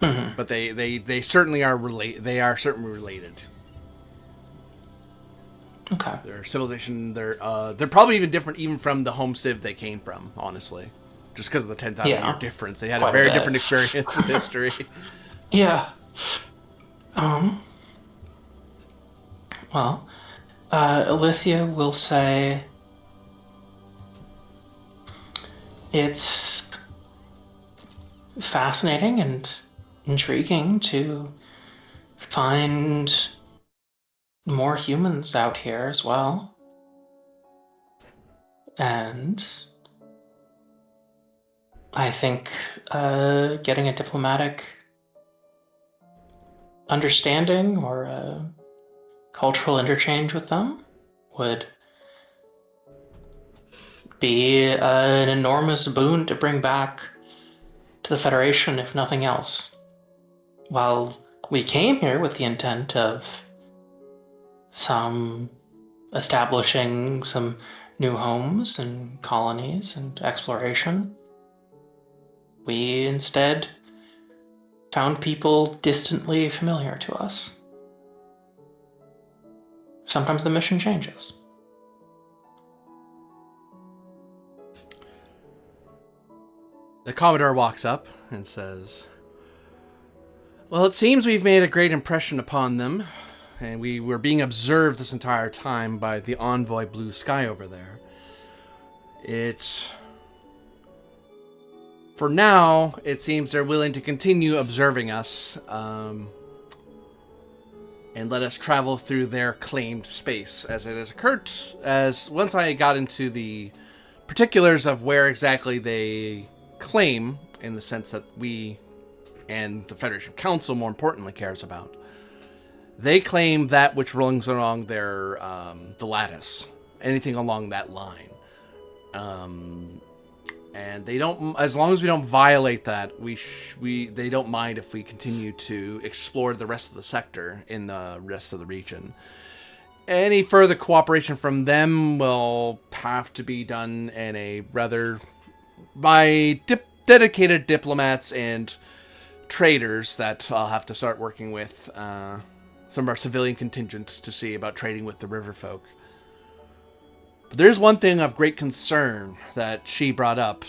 Mm-hmm. But they certainly are They are certainly related. Okay. Their civilization, they're probably even different even from the home civ they came from. Honestly, just because of the 10,000 year difference, they had Quite a very a bit. different experience with history. Yeah. Well, Ilithia will say it's fascinating and intriguing to find more humans out here as well. And I think getting a diplomatic understanding or a cultural interchange with them would be an enormous boon to bring back to the Federation, if nothing else. While we came here with the intent of establishing some new homes and colonies and exploration, we instead found people distantly familiar to us. Sometimes the mission changes. The Commodore walks up and says, "Well, it seems we've made a great impression upon them, and we were being observed this entire time by the envoy Blue Sky over there. For now, it seems they're willing to continue observing us, and let us travel through their claimed space, as it has occurred. As once I got into the particulars of where exactly they claim, in the sense that we and the Federation Council, more importantly, cares about, they claim that which runs along their the lattice, anything along that line, and they don't, as long as we don't violate that, they don't mind if we continue to explore the rest of the sector in the rest of the region. Any further cooperation from them will have to be done in a rather by dedicated diplomats and traders that I'll have to start working with some of our civilian contingents to see about trading with the river folk. But there's one thing of great concern that she brought up.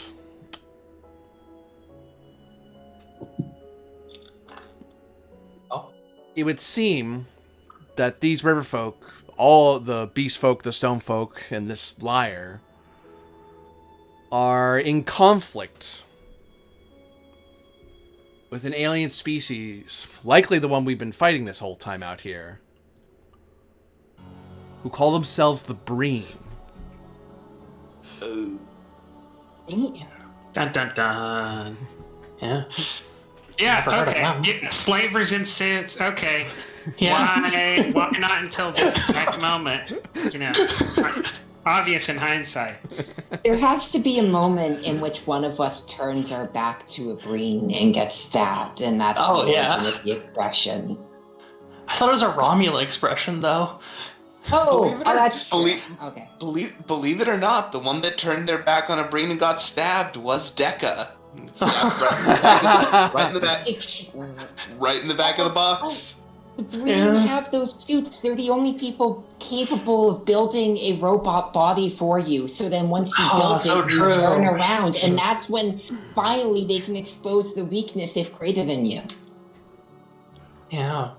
Oh. It would seem that these river folk, all the beast folk, the stone folk, and this Lyre, are in conflict with an alien species, likely the one we've been fighting this whole time out here, who call themselves the Breen. Oh. Dun dun dun. Yeah. Yeah, Never heard of okay. them. Yeah, slavers in suits, okay. Yeah. Why not until this exact moment? You know. obvious in hindsight. There has to be a moment in which one of us turns our back to a Breen and gets stabbed, and that's Oh, the yeah. origin of the expression. I thought it was a Romulan expression, though. Oh, Believe it or- that's true. believe- Okay. Believe it or not, the one that turned their back on a Breen and got stabbed was Dekka. Stabbed right in the back, right in the back of the box. The Breen Yeah. have those suits. They're the only people capable of building a robot body for you. So then once you Oh, build so it, you true. turn around, and that's when finally they can expose the weakness they've created in you. Yeah.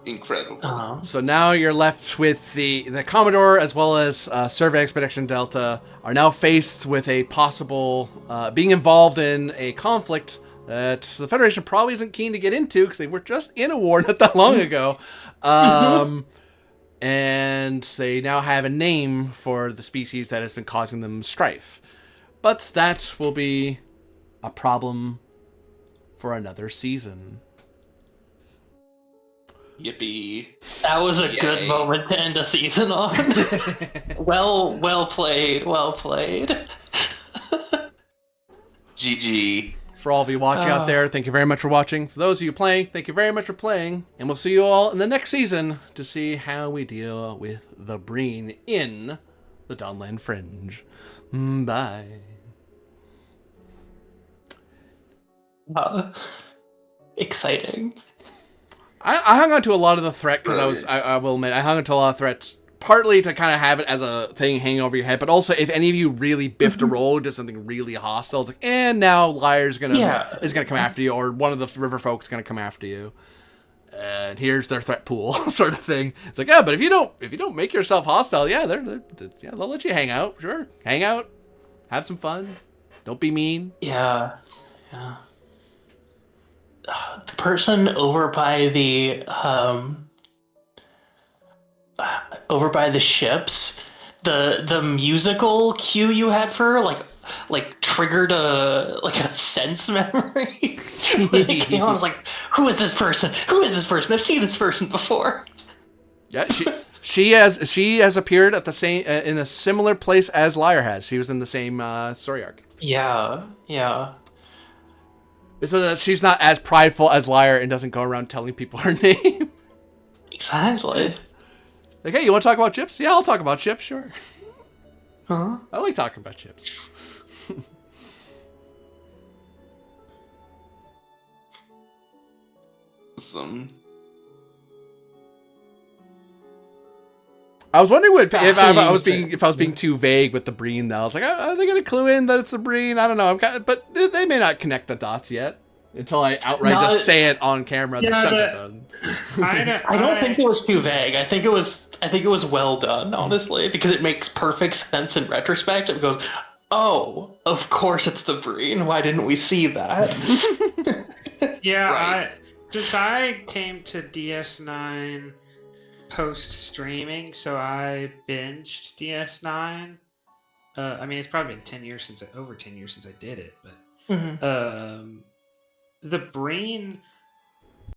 Incredible. So now you're left with the Commodore as well as Survey Expedition Delta are now faced with a possible being involved in a conflict that the Federation probably isn't keen to get into because they were just in a war not that long ago. And they now have a name for the species that has been causing them strife. But that will be a problem for another season. Yippee. That was a Yay. good moment to end a season on. well played, well played. GG. For all of you watching out there, thank you very much for watching. For those of you playing, thank you very much for playing. And we'll see you all in the next season to see how we deal with the Breen in the Dawnland Fringe. Bye. Exciting. I hung on to a lot of the threat because I will admit, I hung on to a lot of threats. Partly to kind of have it as a thing hanging over your head, but also if any of you really biffed a roll, did something really hostile, it's like, and now Liar's gonna come after you, or one of the river folks gonna come after you, and here's their threat pool, sort of thing. It's like, yeah, but if you don't make yourself hostile, yeah, they'll let you hang out, sure, hang out, have some fun, don't be mean. Yeah. The person over by the ships, the musical cue you had for her, like triggered a sense memory. I was like, who is this person? Who is this person? I've seen this person before. Yeah, she has appeared at the same in a similar place as Liar has. She was in the same story arc. Yeah. So that she's not as prideful as Liar and doesn't go around telling people her name. Exactly. Like, hey, you want to talk about chips? Yeah, I'll talk about chips, sure. Huh? I like talking about chips. Awesome. I was wondering if I was being too vague with the Breen, though. I was like, are they going to clue in that it's a Breen? I don't know. But they may not connect the dots yet until I outright just say it on camera. It's like, dun, dun, dun. I don't think it was too vague. I think it was well done, honestly, because it makes perfect sense in retrospect. It goes, oh, of course it's the Breen. Why didn't we see that? Yeah, Right. Since I came to DS9 post-streaming, so I binged DS9. I mean, it's probably been over 10 years since I did it, but Mhm. the Breen